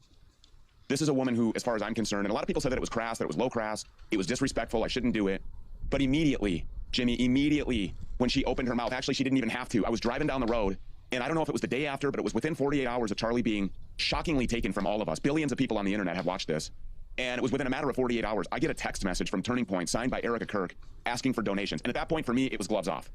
this is a woman who, as far as I'm concerned, and a lot of people said that it was crass, that it was low crass, it was disrespectful, I shouldn't do it. But immediately, Jimmy, when she opened her mouth, actually she didn't even have to. I was driving down the road, and I don't know if it was the day after, but it was within 48 hours of Charlie being shockingly taken from all of us. Billions of people on the internet have watched this. And it was within a matter of 48 hours, I get a text message from Turning Point signed by Erica Kirk asking for donations. And at that point, for me, it was gloves off.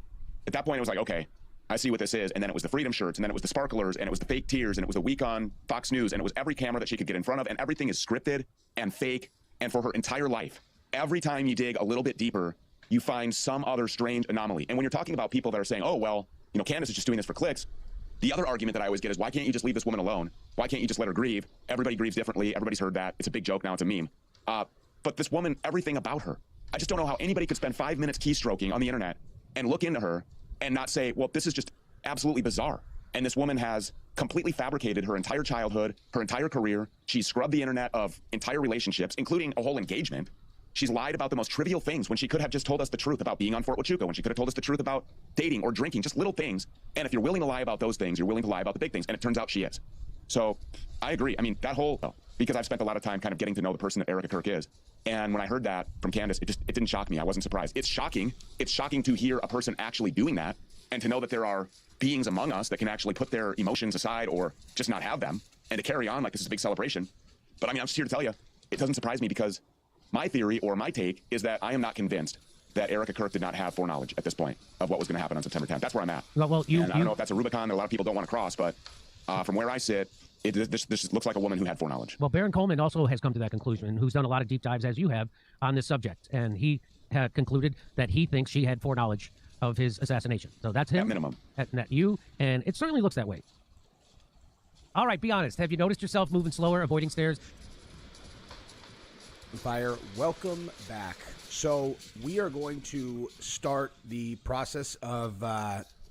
At that point, it was like, okay, I see what this is. And then it was the Freedom shirts, and then it was the sparklers, and it was the fake tears, and it was the week on Fox News, and it was every camera that she could get in front of, and everything is scripted and fake. And for her entire life, every time you dig a little bit deeper, you find some other strange anomaly. And when you're talking about people that are saying, oh, well, Candace is just doing this for clicks, the other argument that I always get is, why can't you just leave this woman alone? Why can't you just let her grieve? Everybody grieves differently. Everybody's heard that. It's a big joke now. It's a meme. But this woman, everything about her, I just don't know how anybody could spend 5 minutes keystroking on the internet and look into her and not say, well, this is just absolutely bizarre. And this woman has completely fabricated her entire childhood, her entire career. She's scrubbed the internet of entire relationships, including a whole engagement. She's lied about the most trivial things when she could have just told us the truth about being on Fort Huachuca, when she could have told us the truth about dating or drinking, just little things. And if you're willing to lie about those things, you're willing to lie about the big things. And it turns out she is. So I agree. I mean, that whole, because I've spent a lot of time kind of getting to know the person that Erica Kirk is. And when I heard that from Candace, it didn't shock me. I wasn't surprised. It's shocking. It's shocking to hear a person actually doing that and to know that there are beings among us that can actually put their emotions aside or just not have them and to carry on like this is a big celebration. But I mean, I'm just here to tell you, it doesn't surprise me because my theory or my take is that I am not convinced that Erica Kirk did not have foreknowledge at this point of what was going to happen on September 10th. That's where I'm at. Well, I don't know if that's a Rubicon that a lot of people don't want to cross, but from where I sit, this looks like a woman who had foreknowledge. Well, Baron Coleman also has come to that conclusion, and who's done a lot of deep dives, as you have, on this subject. And he had concluded that he thinks she had foreknowledge of his assassination. So that's him. At minimum. That you, and it certainly looks that way. All right, be honest. Have you noticed yourself moving slower, avoiding stairs? Fire, welcome back. So we are going to start the process of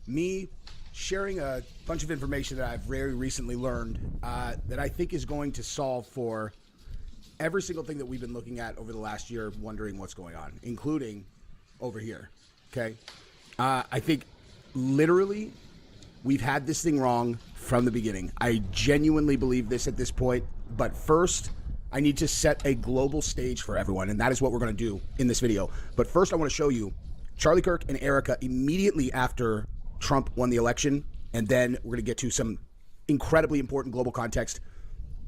me sharing a bunch of information that I've very recently learned that I think is going to solve for every single thing that we've been looking at over the last year, wondering what's going on, including over here. Okay. I think literally we've had this thing wrong from the beginning. I genuinely believe this at this point. But first, I need to set a global stage for everyone, and that is what we're going to do in this video. But first, I want to show you Charlie Kirk and Erica immediately after Trump won the election, and then we're going to get to some incredibly important global context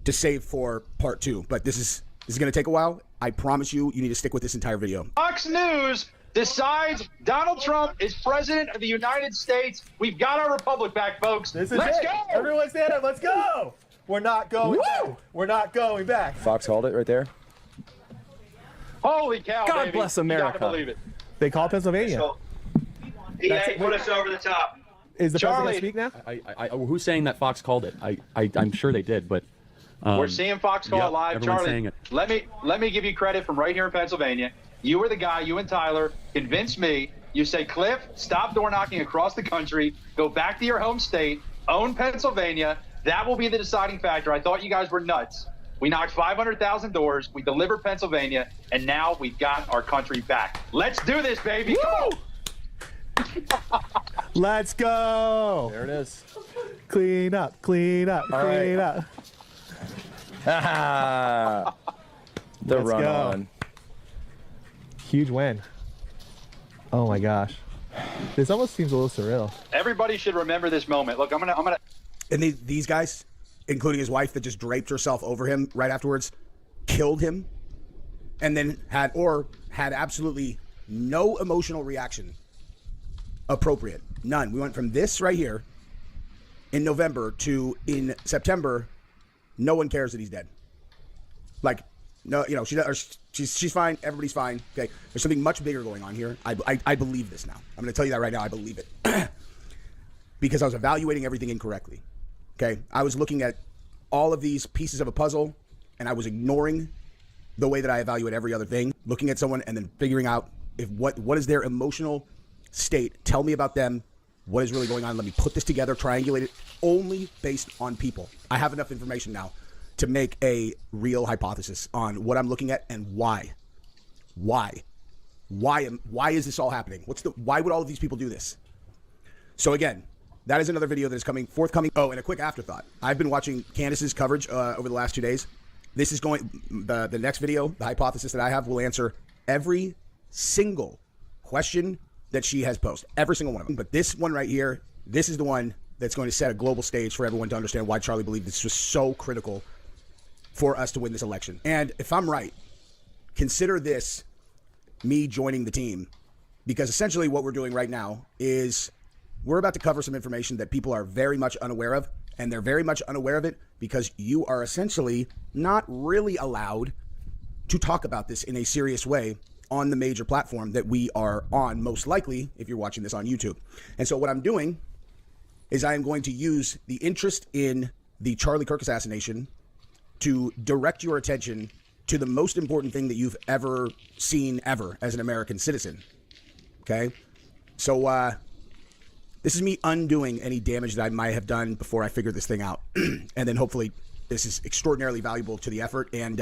to save for part two. But this is going to take a while. I promise you, you need to stick with this entire video. Fox News decides Donald Trump is president of the United States. We've got our republic back, folks. This is Let's it. go. Everyone stand up. Let's go. We're not going back. We're not going back. Fox called it right there. Holy cow, God baby. bless You America. gotta believe it. They call Pennsylvania. PA, put us over the top. Is the Charlie, president speak now? Who's saying that Fox called it? I'm sure they did, but we're seeing Fox call yeah, it live. everyone's Charlie, saying it. let me give you credit from right here in Pennsylvania. You were the guy, you and Tyler, convinced me. You say, Cliff, stop door knocking across the country, go back to your home state, own Pennsylvania. That will be the deciding factor. I thought you guys were nuts. We knocked 500,000 doors. We delivered Pennsylvania, and now we've got our country back. Let's do this, baby. Let's go. There it is. Clean up, clean up, All clean right. up. The Let's run go. on. Huge win. Oh my gosh. This almost seems a little surreal. Everybody should remember this moment. Look, I'm gonna. And these guys, including his wife that just draped herself over him right afterwards, killed him, and then had absolutely no emotional reaction. Appropriate. None. We went from this right here in November to in September, no one cares that he's dead. Like, no, you know, she's fine. Everybody's fine. Okay. There's something much bigger going on here. I believe this now. I'm going to tell you that right now. I believe it. Because I was evaluating everything incorrectly. Okay. I was looking at all of these pieces of a puzzle and I was ignoring the way that I evaluate every other thing, looking at someone and then figuring out if what is their emotional state. Tell me about them. What is really going on? Let me put this together, triangulate it only based on people. I have enough information now to make a real hypothesis on what I'm looking at and why. Why is this all happening? Why would all of these people do this? So again, that is another video that is forthcoming. Oh, and a quick afterthought. I've been watching Candace's coverage over the last 2 days. This is the next video, the hypothesis that I have will answer every single question that she has posed. Every single one of them. But this one right here, this is the one that's going to set a global stage for everyone to understand why Charlie believed this was so critical for us to win this election. And if I'm right, consider this me joining the team, because essentially what we're doing right now is we're about to cover some information that people are very much unaware of, and they're very much unaware of it because you are essentially not really allowed to talk about this in a serious way on the major platform that we are on, most likely if you're watching this on YouTube. And so what I'm doing is I am going to use the interest in the Charlie Kirk assassination to direct your attention to the most important thing that you've ever seen ever as an American citizen. Okay? So this is me undoing any damage that I might have done before I figured this thing out. And then hopefully this is extraordinarily valuable to the effort, and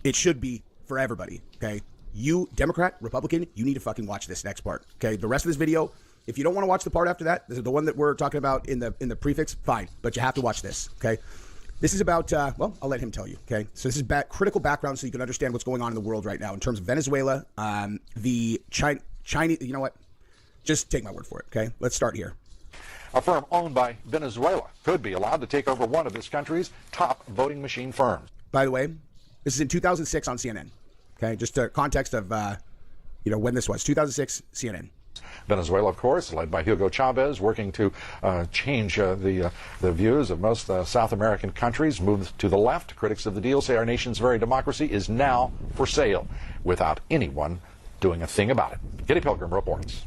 it should be for everybody. Okay? You, Democrat, Republican, you need to fucking watch this next part. Okay, the rest of this video, if you don't want to watch the part after that, the one that we're talking about in the prefix, fine, but you have to watch this. Okay, this is about. Well, I'll let him tell you. Okay, so this is critical background so you can understand what's going on in the world right now in terms of Venezuela, the Chinese. You know what? Just take my word for it. Okay, let's start here. A firm owned by Venezuela could be allowed to take over one of this country's top voting machine firms. By the way, this is in 2006 on CNN. Okay, just a context of, when this was. 2006, CNN. Venezuela, of course, led by Hugo Chavez, working to change the views of most South American countries, move to the left. Critics of the deal say our nation's very democracy is now for sale, without anyone doing a thing about it. Kitty Pilgrim reports.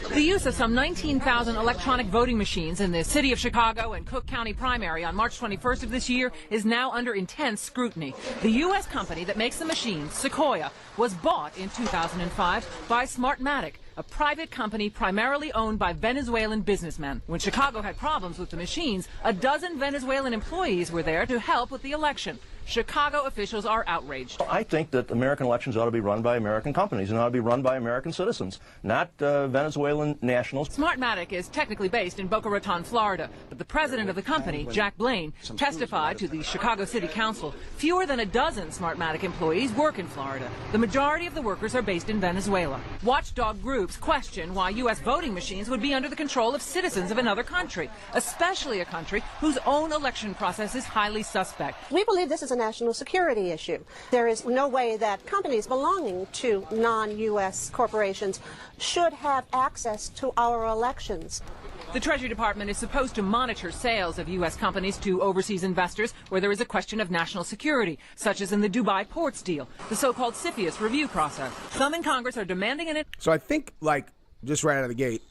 The use of some 19,000 electronic voting machines in the city of Chicago and Cook County primary on March 21st of this year is now under intense scrutiny. The U.S. company that makes the machines, Sequoia, was bought in 2005 by Smartmatic, a private company primarily owned by Venezuelan businessmen. When Chicago had problems with the machines, a dozen Venezuelan employees were there to help with the election. Chicago officials are outraged. I think that American elections ought to be run by American companies and ought to be run by American citizens, not Venezuelan nationals. Smartmatic is technically based in Boca Raton, Florida, but the president of the company, Jack Blaine, testified to the Chicago City Council. Fewer than a dozen Smartmatic employees work in Florida. The majority of the workers are based in Venezuela. Watchdog groups question why U.S. voting machines would be under the control of citizens of another country, especially a country whose own election process is highly suspect. We believe this is a national security issue. There is no way that companies belonging to non-U.S. corporations should have access to our elections. The Treasury Department is supposed to monitor sales of U.S. companies to overseas investors where there is a question of national security, such as in the Dubai ports deal, the so-called CFIUS review process. Some in Congress are demanding an... So I think, just right out of the gate,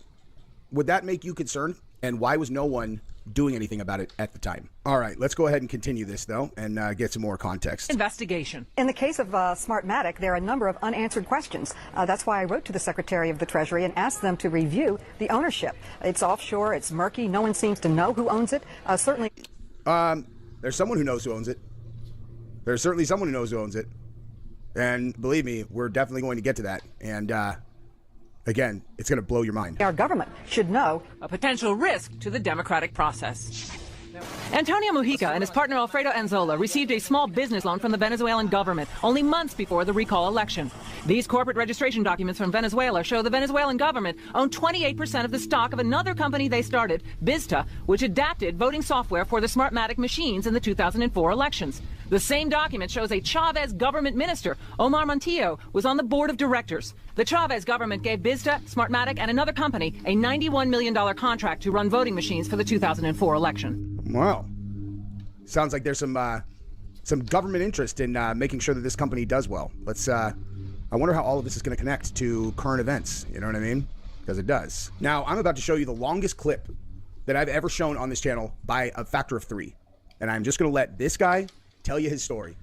would that make you concerned? And why was no one doing anything about it at the time? All right, let's go ahead and continue this, though, and get some more context. Investigation. In the case of Smartmatic, there are a number of unanswered questions. That's why I wrote to the Secretary of the Treasury and asked them to review the ownership. It's offshore, it's murky, no one seems to know who owns it. Certainly... There's someone who knows who owns it. There's certainly someone who knows who owns it. And believe me, we're definitely going to get to that. And, again, it's going to blow your mind. Our government should know a potential risk to the democratic process. Antonio Mujica and his partner Alfredo Anzola received a small business loan from the Venezuelan government only months before the recall election. These corporate registration documents from Venezuela show the Venezuelan government owned 28% of the stock of another company they started, Bizta, which adapted voting software for the Smartmatic machines in the 2004 elections. The same document shows a Chavez government minister, Omar Montillo, was on the board of directors. The Chavez government gave Bizta, Smartmatic, and another company a $91 million contract to run voting machines for the 2004 election. Wow. Sounds like there's some government interest in making sure that this company does well. I wonder how all of this is going to connect to current events. You know what I mean? Because it does. Now, I'm about to show you the longest clip that I've ever shown on this channel by a factor of 3. And I'm just going to let this guy tell you his story.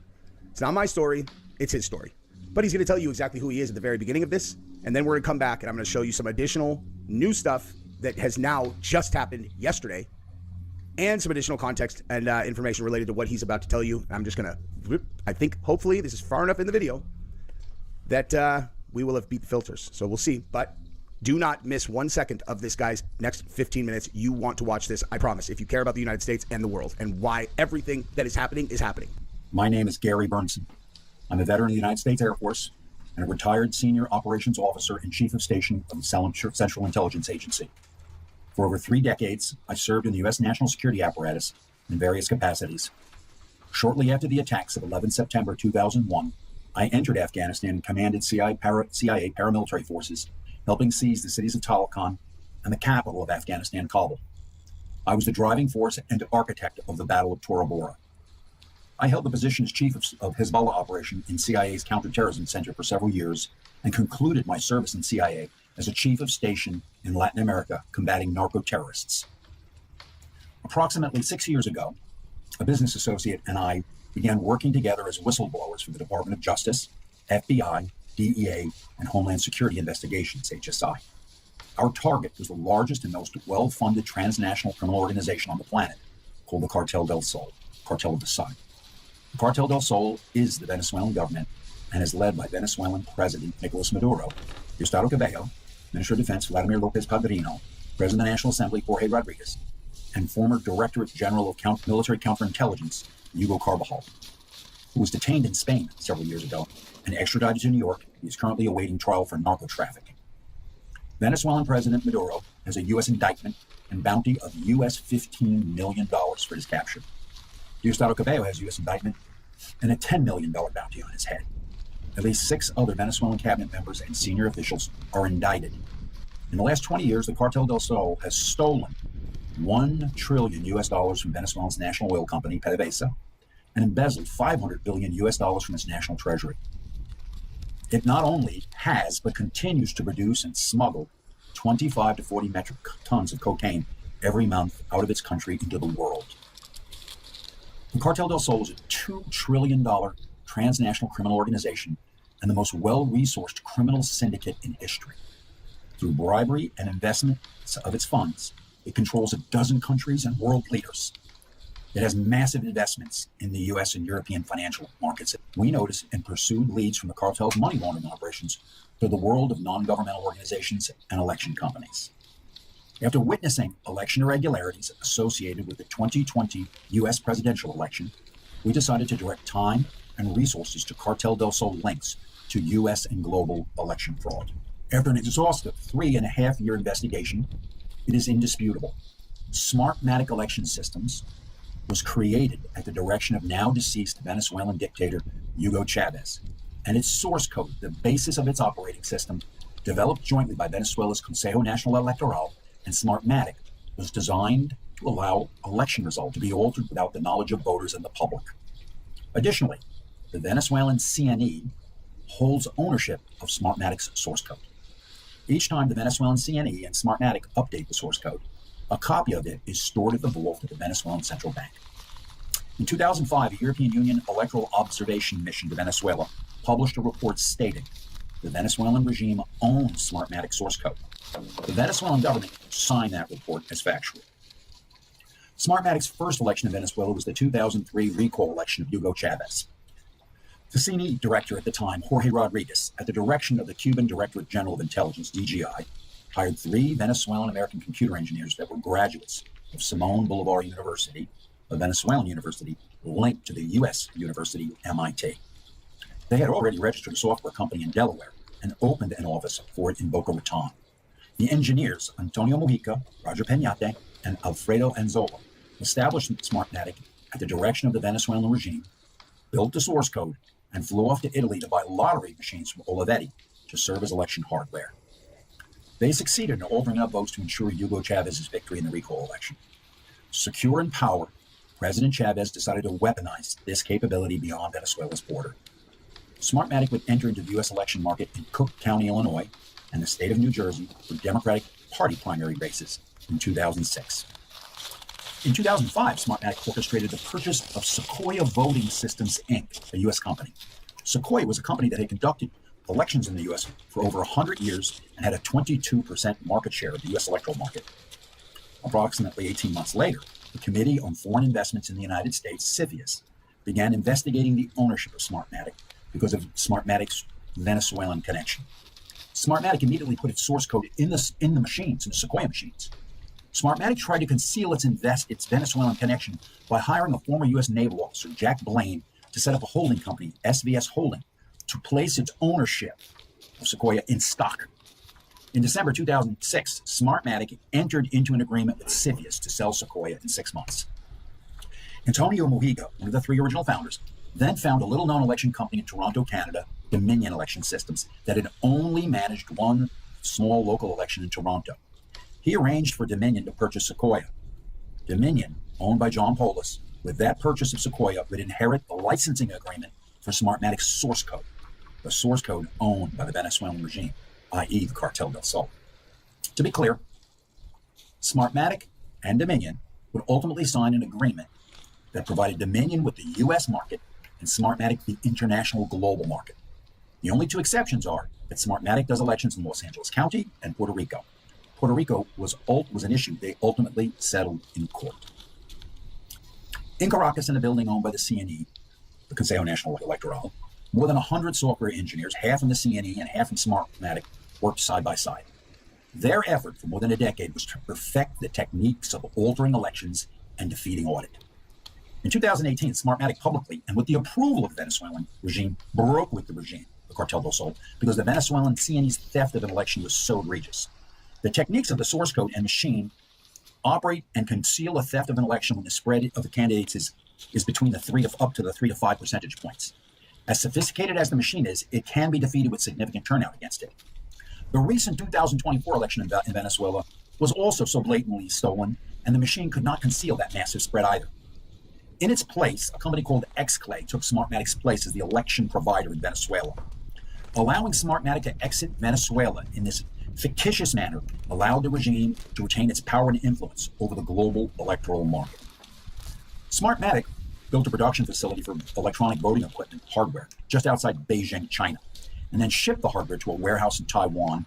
It's not my story, it's his story. But he's going to tell you exactly who he is at the very beginning of this, and then we're going to come back and I'm going to show you some additional new stuff that has now just happened yesterday, and some additional context and information related to what he's about to tell you. I'm just going to, I think, hopefully, this is far enough in the video that we will have beat the filters. So we'll see, but do not miss 1 second of this guy's next 15 minutes. You want to watch this, I promise, if you care about the United States and the world and why everything that is happening is happening. My name is Gary Burnson. I'm a veteran of the United States Air Force and a retired senior operations officer and chief of station of the Central Intelligence Agency. For over 3 decades, I served in the U.S. national security apparatus in various capacities. Shortly after the attacks of 11 September 2001, I entered Afghanistan and commanded CIA paramilitary forces, helping seize the cities of Talokan and the capital of Afghanistan, Kabul. I was the driving force and architect of the Battle of Tora Bora. I held the position as chief of Hezbollah operation in CIA's counterterrorism center for several years and concluded my service in CIA as a chief of station in Latin America combating narco-terrorists. Approximately 6 years ago, a business associate and I began working together as whistleblowers for the Department of Justice, FBI, DEA, and Homeland Security Investigations, HSI. Our target was the largest and most well-funded transnational criminal organization on the planet, called the Cartel del Sol, Cartel of the Sun. The Cartel del Sol is the Venezuelan government and is led by Venezuelan President Nicolas Maduro, Diosdado Cabello, Minister of Defense Vladimir Lopez Padrino, President of the National Assembly Jorge Rodriguez, and former Director General of Military Counterintelligence Hugo Carbajal, who was detained in Spain several years ago and extradited to New York. He is currently awaiting trial for narco trafficking. Venezuelan President Maduro has a U.S. indictment and bounty of U.S. $15 million for his capture. Diosdado Cabello has U.S. indictment and a $10 million bounty on his head. At least 6 other Venezuelan cabinet members and senior officials are indicted. In the last 20 years, the Cartel del Sol has stolen $1 trillion U.S. from Venezuela's national oil company, PDVSA, and embezzled $500 billion U.S. from its national treasury. It not only has, but continues to produce and smuggle 25 to 40 metric tons of cocaine every month out of its country into the world. The Cartel del Sol is a $2 trillion transnational criminal organization and the most well-resourced criminal syndicate in history. Through bribery and investment of its funds, it controls 12 countries and world leaders. It has massive investments in the U.S. and European financial markets. We noticed and pursued leads from the cartel's money laundering operations to the world of non-governmental organizations and election companies. After witnessing election irregularities associated with the 2020 U.S. presidential election, we decided to direct time and resources to Cartel del Sol links to U.S. and global election fraud. After an exhaustive 3.5-year investigation, it is indisputable. Smartmatic Election Systems was created at the direction of now deceased Venezuelan dictator Hugo Chavez, and its source code, the basis of its operating system, developed jointly by Venezuela's Consejo Nacional Electoral and Smartmatic, was designed to allow election results to be altered without the knowledge of voters and the public. Additionally, the Venezuelan CNE holds ownership of Smartmatic's source code. Each time the Venezuelan CNE and Smartmatic update the source code, a copy of it is stored at the vault of the Venezuelan Central Bank. In 2005, a European Union electoral observation mission to Venezuela published a report stating the Venezuelan regime owns Smartmatic source code. The Venezuelan government signed that report as factual. Smartmatic's first election in Venezuela was the 2003 recall election of Hugo Chavez. The CNE director at the time, Jorge Rodriguez, at the direction of the Cuban Directorate General of Intelligence, DGI, hired 3 Venezuelan-American computer engineers that were graduates of Simón Bolívar University, a Venezuelan university linked to the U.S. university MIT. They had already registered a software company in Delaware and opened an office for it in Boca Raton. The engineers, Antonio Mujica, Roger Peñate, and Alfredo Anzola, established Smartmatic at the direction of the Venezuelan regime, built the source code, and flew off to Italy to buy lottery machines from Olivetti to serve as election hardware. They succeeded in altering enough votes to ensure Hugo Chavez's victory in the recall election. Secure in power, President Chavez decided to weaponize this capability beyond Venezuela's border. Smartmatic would enter into the U.S. election market in Cook County, Illinois, and the state of New Jersey for Democratic Party primary races in 2006. In 2005, Smartmatic orchestrated the purchase of Sequoia Voting Systems, Inc., a U.S. company. Sequoia was a company that had conducted elections in the U.S. for over 100 years and had a 22% market share of the U.S. electoral market. Approximately 18 months later, the Committee on Foreign Investments in the United States, CFIUS, began investigating the ownership of Smartmatic because of Smartmatic's Venezuelan connection. Smartmatic immediately put its source code in the machines, in the Sequoia machines. Smartmatic tried to conceal its Venezuelan connection by hiring a former U.S. naval officer, Jack Blaine, to set up a holding company, SVS Holding, to place its ownership of Sequoia in stock. In December 2006, Smartmatic entered into an agreement with CFIUS to sell Sequoia in 6 months. Antonio Mujica, one of the 3 original founders, then found a little-known election company in Toronto, Canada, Dominion Election Systems, that had only managed one small local election in Toronto. He arranged for Dominion to purchase Sequoia. Dominion, owned by John Polis, with that purchase of Sequoia, would inherit the licensing agreement for Smartmatic's source code, the source code owned by the Venezuelan regime, i.e. the Cartel del Sol. To be clear, Smartmatic and Dominion would ultimately sign an agreement that provided Dominion with the U.S. market and Smartmatic the international global market. The only 2 exceptions are that Smartmatic does elections in Los Angeles County and Puerto Rico. Puerto Rico was an issue they ultimately settled in court. In Caracas, in a building owned by the CNE, the Consejo Nacional Electoral, More than 100 software engineers, half in the CNE and half in Smartmatic, worked side by side. Their effort for more than a decade was to perfect the techniques of altering elections and defeating audit. In 2018, Smartmatic publicly, and with the approval of the Venezuelan regime, broke with the regime, the Cartel del Sol, because the Venezuelan CNE's theft of an election was so egregious. The techniques of the source code and machine operate and conceal a theft of an election when the spread of the candidates is between the 3 to 5 percentage points. As sophisticated as the machine is, it can be defeated with significant turnout against it. The recent 2024 election in Venezuela was also so blatantly stolen, and the machine could not conceal that massive spread either. In its place, a company called Xclay took Smartmatic's place as the election provider in Venezuela. Allowing Smartmatic to exit Venezuela in this fictitious manner allowed the regime to retain its power and influence over the global electoral market. Smartmatic built a production facility for electronic voting equipment hardware just outside Beijing, China, and then shipped the hardware to a warehouse in Taiwan.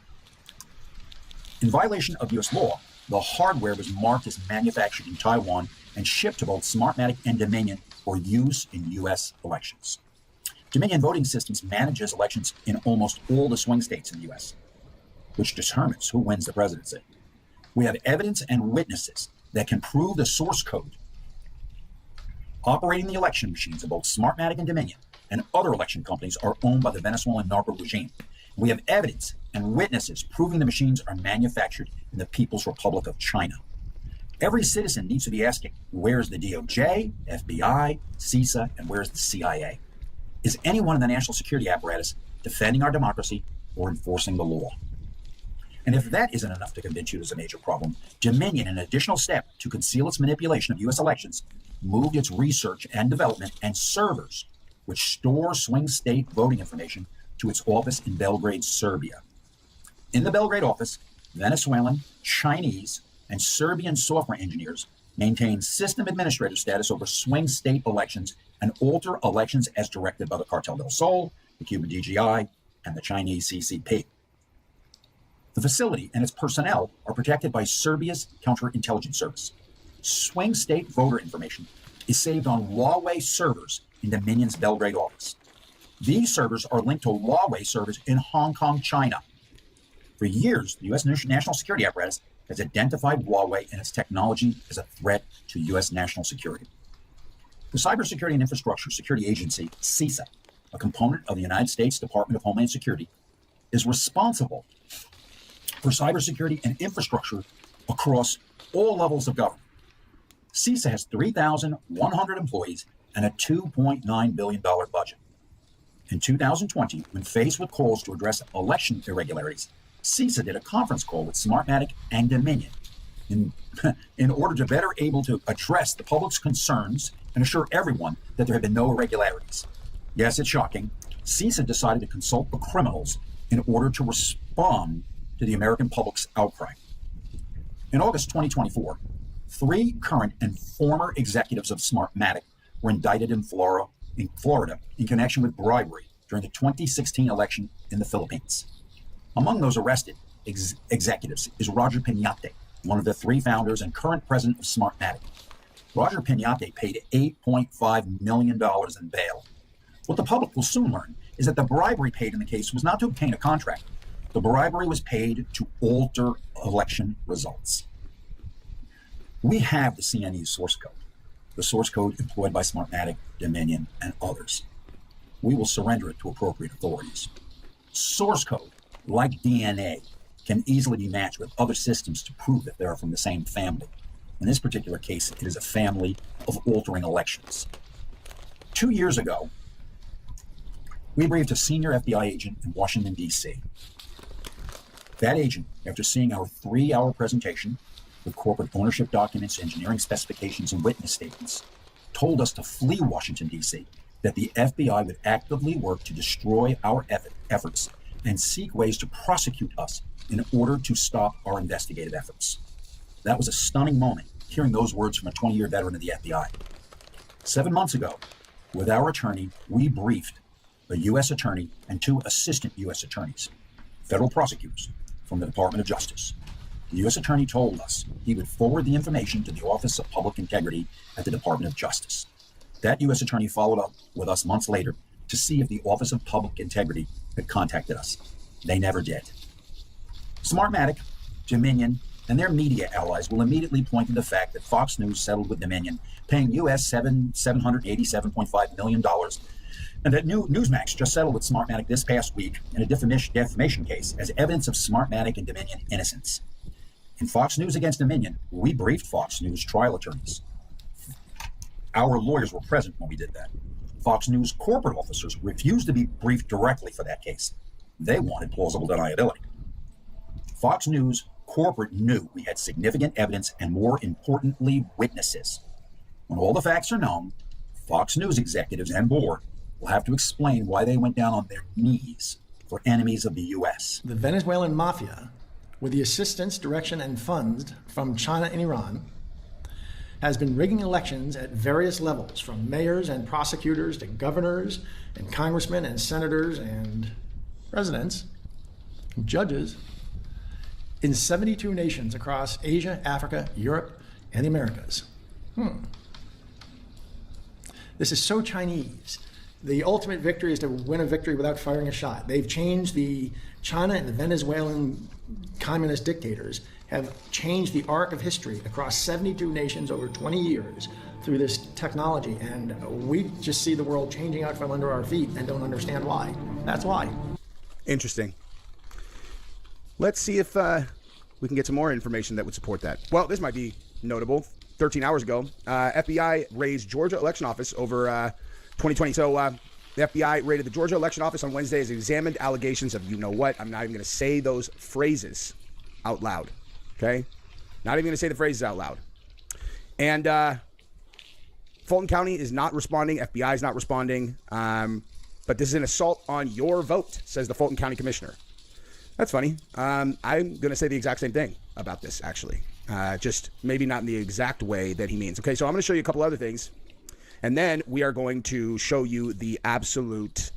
In violation of U.S. law, the hardware was marked as manufactured in Taiwan and shipped to both Smartmatic and Dominion for use in U.S. elections. Dominion Voting Systems manages elections in almost all the swing states in the U.S., which determines who wins the presidency. We have evidence and witnesses that can prove the source code operating the election machines of both Smartmatic and Dominion and other election companies are owned by the Venezuelan narco regime. We have evidence and witnesses proving the machines are manufactured in the People's Republic of China. Every citizen needs to be asking, where's the DOJ, FBI, CISA, and where's the CIA? Is anyone in the national security apparatus defending our democracy or enforcing the law? And if that isn't enough to convince you there's a major problem, Dominion, in an additional step to conceal its manipulation of U.S. elections, moved its research and development and servers, which store swing state voting information, to its office in Belgrade, Serbia. In the Belgrade office, Venezuelan, Chinese, and Serbian software engineers maintain system administrator status over swing state elections and alter elections as directed by the Cartel del Sol, the Cuban DGI, and the Chinese CCP. The facility and its personnel are protected by Serbia's counterintelligence service. Swing state voter information is saved on Huawei servers in Dominion's Belgrade office. These servers are linked to Huawei servers in Hong Kong, China. For years, the U.S. national security apparatus has identified Huawei and its technology as a threat to U.S. national security. The Cybersecurity and Infrastructure Security Agency, CISA, a component of the United States Department of Homeland Security, is responsible for cybersecurity and infrastructure across all levels of government. CISA has 3,100 employees and a $2.9 billion budget. In 2020, when faced with calls to address election irregularities, CISA did a conference call with Smartmatic and Dominion in order to better able to address the public's concerns and assure everyone that there had been no irregularities. Yes, it's shocking. CISA decided to consult the criminals in order to respond to the American public's outcry. In August 2024, 3 current and former executives of Smartmatic were indicted in Florida in connection with bribery during the 2016 election in the Philippines. Among those arrested executives is Roger Piñate, one of the 3 founders and current president of Smartmatic. Roger Piñate paid $8.5 million in bail. What the public will soon learn is that the bribery paid in the case was not to obtain a contract. The bribery was paid to alter election results. We have the CNE source code, the source code employed by Smartmatic, Dominion, and others. We will surrender it to appropriate authorities. Source code, like DNA, can easily be matched with other systems to prove that they are from the same family. In this particular case, it is a family of altering elections. 2 years ago, we briefed a senior FBI agent in Washington, D.C. That agent, after seeing our 3-hour presentation with corporate ownership documents, engineering specifications, and witness statements, told us to flee Washington, D.C., that the FBI would actively work to destroy our efforts and seek ways to prosecute us in order to stop our investigative efforts. That was a stunning moment, hearing those words from a 20-year veteran of the FBI. 7 months ago, with our attorney, we briefed a U.S. attorney and 2 assistant U.S. attorneys, federal prosecutors from the Department of Justice. The U.S. attorney told us he would forward the information to the Office of Public Integrity at the Department of Justice. That U.S. attorney followed up with us months later to see if the Office of Public Integrity had contacted us. They never did. Smartmatic, Dominion, and their media allies will immediately point to the fact that Fox News settled with Dominion, paying U.S. $787.5 million, and that Newsmax just settled with Smartmatic this past week in a defamation case as evidence of Smartmatic and Dominion innocence. In Fox News against Dominion, we briefed Fox News trial attorneys. Our lawyers were present when we did that. Fox News corporate officers refused to be briefed directly for that case. They wanted plausible deniability. Fox News corporate knew we had significant evidence and, more importantly, witnesses. When all the facts are known, Fox News executives and board will have to explain why they went down on their knees for enemies of the U.S. The Venezuelan mafia, with the assistance, direction, and funds from China and Iran, has been rigging elections at various levels, from mayors and prosecutors to governors and congressmen and senators and presidents, and judges, in 72 nations across Asia, Africa, Europe, and the Americas. This is so Chinese. The ultimate victory is to win a victory without firing a shot. They've changed China and the Venezuelan communist dictators have changed the arc of history across 72 nations over 20 years through this technology. And we just see the world changing out from under our feet and don't understand why. That's why. Interesting. Let's see if we can get some more information that would support that. Well, this might be notable. 13 hours ago, FBI raided Georgia election office over 2020. So the FBI raided the Georgia election office on Wednesday as it examined allegations of you-know-what. I'm not even going to say those phrases out loud. Okay? Not even going to say the phrases out loud. And Fulton County is not responding. FBI is not responding. But this is an assault on your vote, says the Fulton County Commissioner. That's funny. I'm going to say the exact same thing about this, actually. Just maybe not in the exact way that he means. Okay, so I'm going to show you a couple other things. And then we are going to show you the absolute,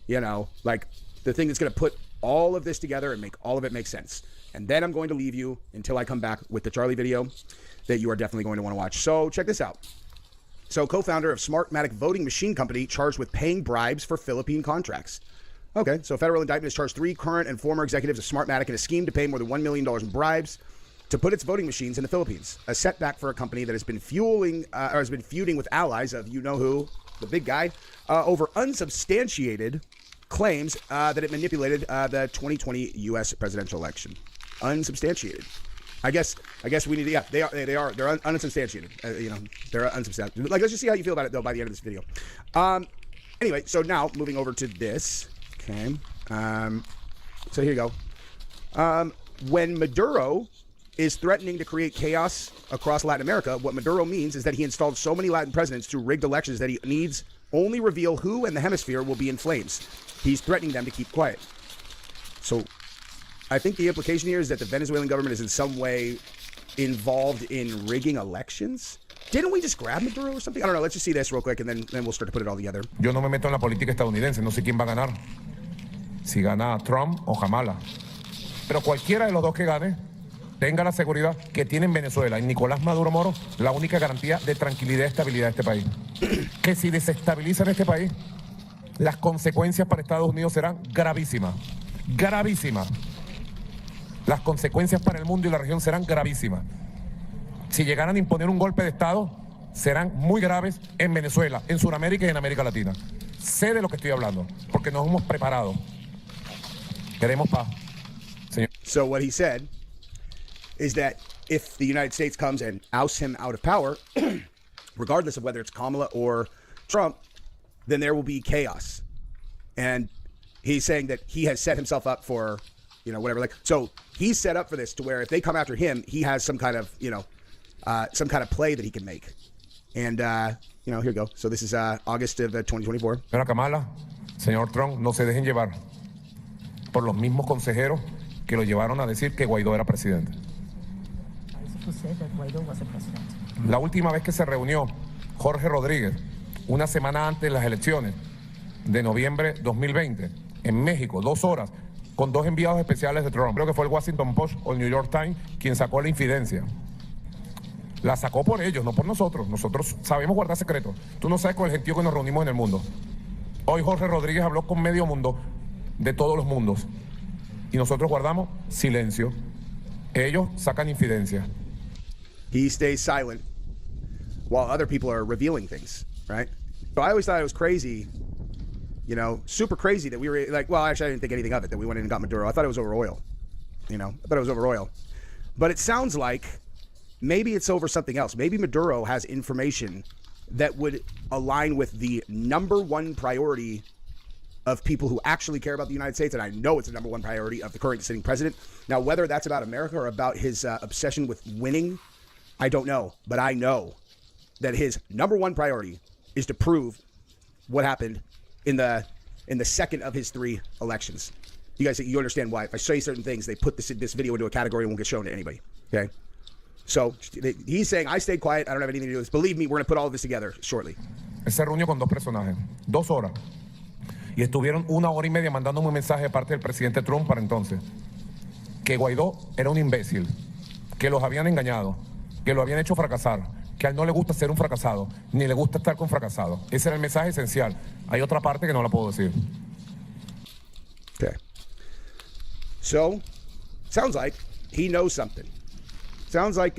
like the thing that's going to put all of this together and make all of it make sense. And then I'm going to leave you until I come back with the Charlie video that you are definitely going to want to watch. So check this out. So co-founder of Smartmatic voting machine company charged with paying bribes for Philippine contracts. Okay, so federal indictment has charged 3 current and former executives of Smartmatic in a scheme to pay more than $1 million in bribes to put its voting machines in the Philippines. A setback for a company that has been feuding with allies of you-know-who, the big guy, over unsubstantiated claims that it manipulated the 2020 U.S. presidential election. Unsubstantiated. I guess we need to, they're unsubstantiated. They're unsubstantiated. Like, let's just see how you feel about it, though, by the end of this video. Anyway, so now moving over to this. Okay. So here you go. When Maduro is threatening to create chaos across Latin America, what Maduro means is that he installed so many Latin presidents through rigged elections that he needs only reveal who in the hemisphere will be in flames. He's threatening them to keep quiet. So I think the implication here is that the Venezuelan government is in some way involved in rigging elections. Didn't we just grab Maduro or something? I don't know. Let's just see this real quick and then we'll start to put it all together. Yo no me meto en la política estadounidense. No sé quién va a ganar. Si gana Trump o Kamala. Pero cualquiera de los dos que gane, tenga la seguridad que tiene en Venezuela y Nicolás Maduro Moro la única garantía de tranquilidad y estabilidad de este país. Que si desestabilizan este país, las consecuencias para Estados Unidos serán gravísimas. Gravísimas. Las consecuencias para el mundo y la región serán gravísimas. Si llegaran a imponer un golpe de Estado, serán muy graves en Venezuela, en Sudamérica y en América Latina. Sé de lo que estoy hablando, porque nos hemos preparado. Queremos paz. Señor. So what he said is that if the United States comes and ousts him out of power, regardless of whether it's Kamala or Trump, then there will be chaos. And he's saying that he has set himself up for, whatever. Like, so he's set up for this to where if they come after him, he has some kind of, some kind of play that he can make. And, here you go. So this is August of 2024. Señora Kamala, señor Trump, no se dejen llevar por los mismos consejeros que lo llevaron a decir que Guaidó era presidente. La última vez que se reunió Jorge Rodríguez, una semana antes de las elecciones de noviembre 2020, en México, 2 horas, con 2 enviados especiales de Trump. Creo que fue el Washington Post o el New York Times quien sacó la infidencia. La sacó por ellos, no por nosotros. Nosotros sabemos guardar secretos. Tú no sabes con el gentío que nos reunimos en el mundo. Hoy Jorge Rodríguez habló con medio mundo, de todos los mundos. Y nosotros guardamos silencio. Ellos sacan infidencia. He stays silent while other people are revealing things, right? So I always thought it was crazy, you know, super crazy that we were like, well, actually, I didn't think anything of it, that we went in and got Maduro. I thought it was over oil, you know, I thought it was over oil. But it sounds like maybe it's over something else. Maybe Maduro has information that would align with the number one priority of people who actually care about the United States, and I know it's the number one priority of the current sitting president. Now, whether that's about America or about his obsession with winning, I don't know. But I know that his number one priority is to prove what happened in the second of his 3 elections. You guys, you understand why. If I say certain things, they put this video into a category and won't get shown to anybody. Okay? So he's saying, I stayed quiet, I don't have anything to do with this. Believe me, we're going to put all of this together shortly. Se reunió con 2 personajes, 2 horas. Y estuvieron 1 hora y media mandándome un mensaje de parte del presidente Trump para entonces. Que Guaidó era un imbécil, que los habían engañado, que lo habían hecho fracasar, que a él no le gusta ser un fracasado, ni le gusta estar con fracasados. Ese era el mensaje esencial. Hay otra parte que no la puedo decir. Okay. So, sounds like he knows something. Sounds like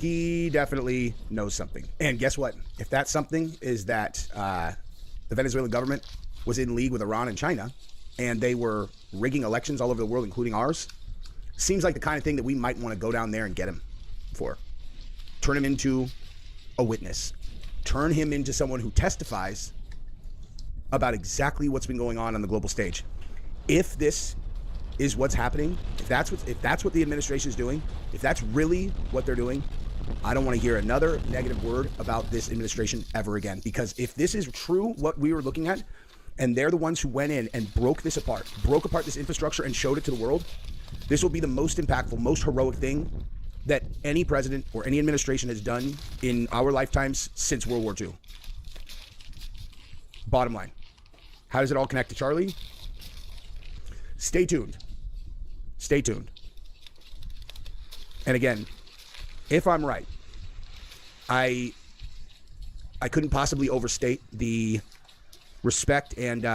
he definitely knows something. And guess what? If that something is that the Venezuelan government was in league with Iran and China, and they were rigging elections all over the world, including ours, seems like the kind of thing that we might want to go down there and get him for. Turn him into a witness. Turn him into someone who testifies about exactly what's been going on the global stage. If this is what's happening, if that's what the administration is doing, if that's really what they're doing, I don't want to hear another negative word about this administration ever again. Because if this is true, what we were looking at, and they're the ones who went in and broke apart this infrastructure and showed it to the world, this will be the most impactful, most heroic thing that any president or any administration has done in our lifetimes since World War II. Bottom line. How does it all connect to Charlie? Stay tuned. Stay tuned. And again, if I'm right, I couldn't possibly overstate the respect and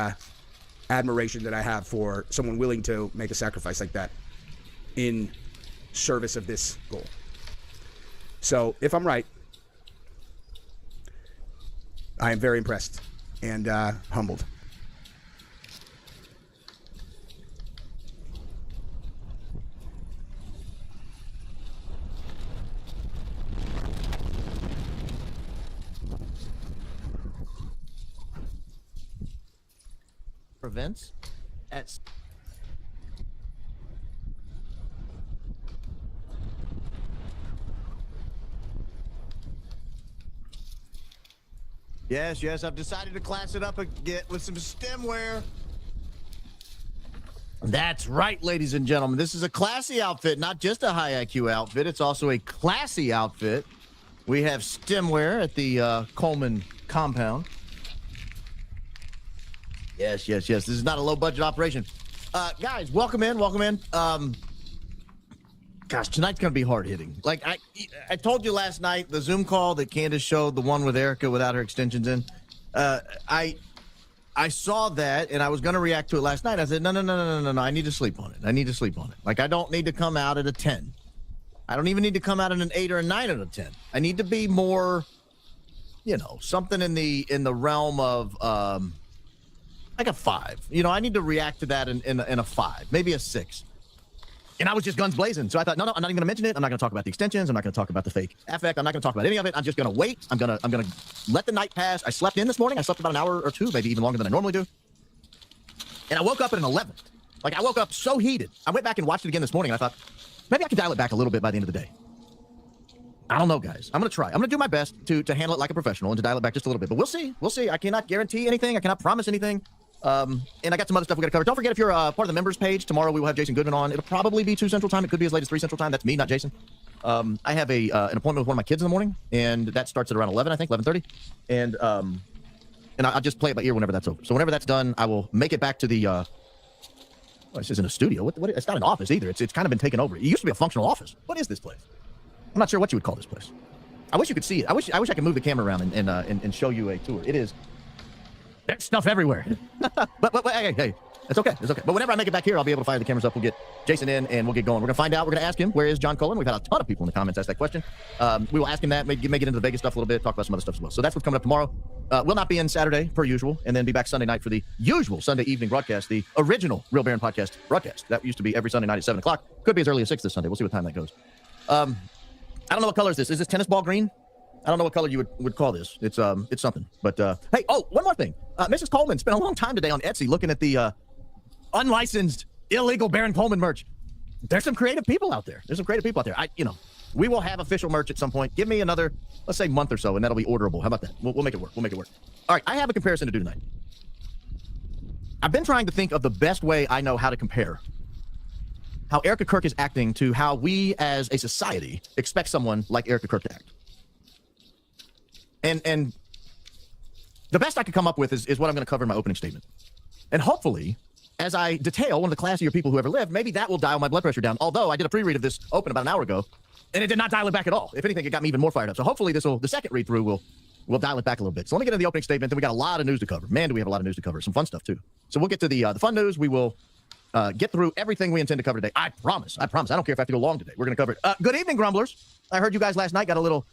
admiration that I have for someone willing to make a sacrifice like that in service of this goal. So if I'm right, I am very impressed and humbled. Events at Yes, I've decided to class it up again with some stemware. That's right, ladies and gentlemen. This is a classy outfit, not just a high IQ outfit. It's also a classy outfit. We have stemware at the Coleman compound. Yes. This is not a low-budget operation. Guys, welcome in. Gosh, tonight's going to be hard-hitting. Like, I told you last night, the Zoom call that Candace showed, the one with Erica without her extensions in, I saw that, and I was going to react to it last night. I said, no, I need to sleep on it. Like, I don't need to come out at a 10. I don't even need to come out at an 8 or a 9 out of 10. I need to be more, something in the realm of like a 5. I need to react to that in a 5, maybe a 6. And I was just guns blazing. So I thought, no, I'm not even going to mention it. I'm not going to talk about the extensions. I'm not going to talk about the fake affect. I'm not going to talk about any of it. I'm just going to wait. I'm going to let the night pass. I slept in this morning. I slept about an hour or 2, maybe even longer than I normally do. And I woke up at an 11. Like, I woke up so heated. I went back and watched it again this morning, and I thought, maybe I can dial it back a little bit by the end of the day. I don't know, guys. I'm going to try. I'm going to do my best to handle it like a professional and to dial it back just a little bit. But we'll see. I cannot guarantee anything. I cannot promise anything. And I got some other stuff we got to cover. Don't forget, if you're part of the members page, tomorrow we will have Jason Goodman on. It'll probably be 2 Central Time. It could be as late as 3 Central Time. That's me, not Jason. I have an appointment with one of my kids in the morning, and that starts at around 11, I think, 11:30. And I'll just play it by ear whenever that's over. So whenever that's done, I will make it back to the this isn't a studio. What? It's not an office either. It's kind of been taken over. It used to be a functional office. What is this place? I'm not sure what you would call this place. I wish you could see it. I wish I could move the camera around and show you a tour. It is There's stuff everywhere. but hey, it's okay. It's okay. But whenever I make it back here, I'll be able to fire the cameras up. We'll get Jason in, and we'll get going. We're going to find out. We're going to ask him, where is John Cullen? We've had a ton of people in the comments ask that question. We will ask him that, maybe get into the Vegas stuff a little bit, talk about some other stuff as well. So that's what's coming up tomorrow. We'll not be in Saturday, per usual, and then be back Sunday night for the usual Sunday evening broadcast, the original Real Baron podcast broadcast. That used to be every Sunday night at 7 o'clock. Could be as early as 6 this Sunday. We'll see what time that goes. I don't know what color is this. Is this tennis ball green? I don't know what color you would call this. It's something. But, hey, one more thing. Mrs. Coleman spent a long time today on Etsy looking at the unlicensed, illegal Baron Coleman merch. There's some creative people out there. We will have official merch at some point. Give me another, let's say, month or so, and that'll be orderable. How about that? We'll make it work. All right, I have a comparison to do tonight. I've been trying to think of the best way I know how to compare how Erica Kirk is acting to how we as a society expect someone like Erica Kirk to act. And the best I could come up with is what I'm going to cover in my opening statement. And hopefully, as I detail one of the classier people who ever lived, maybe that will dial my blood pressure down. Although I did a pre-read of this open about an hour ago, and it did not dial it back at all. If anything, it got me even more fired up. So hopefully the second read-through will dial it back a little bit. So let me get into the opening statement. Then we got a lot of news to cover. Man, do we have a lot of news to cover. Some fun stuff, too. So we'll get to the fun news. We will get through everything we intend to cover today. I promise. I don't care if I have to go long today. We're going to cover it. Good evening, Grumblers. I heard you guys last night got a little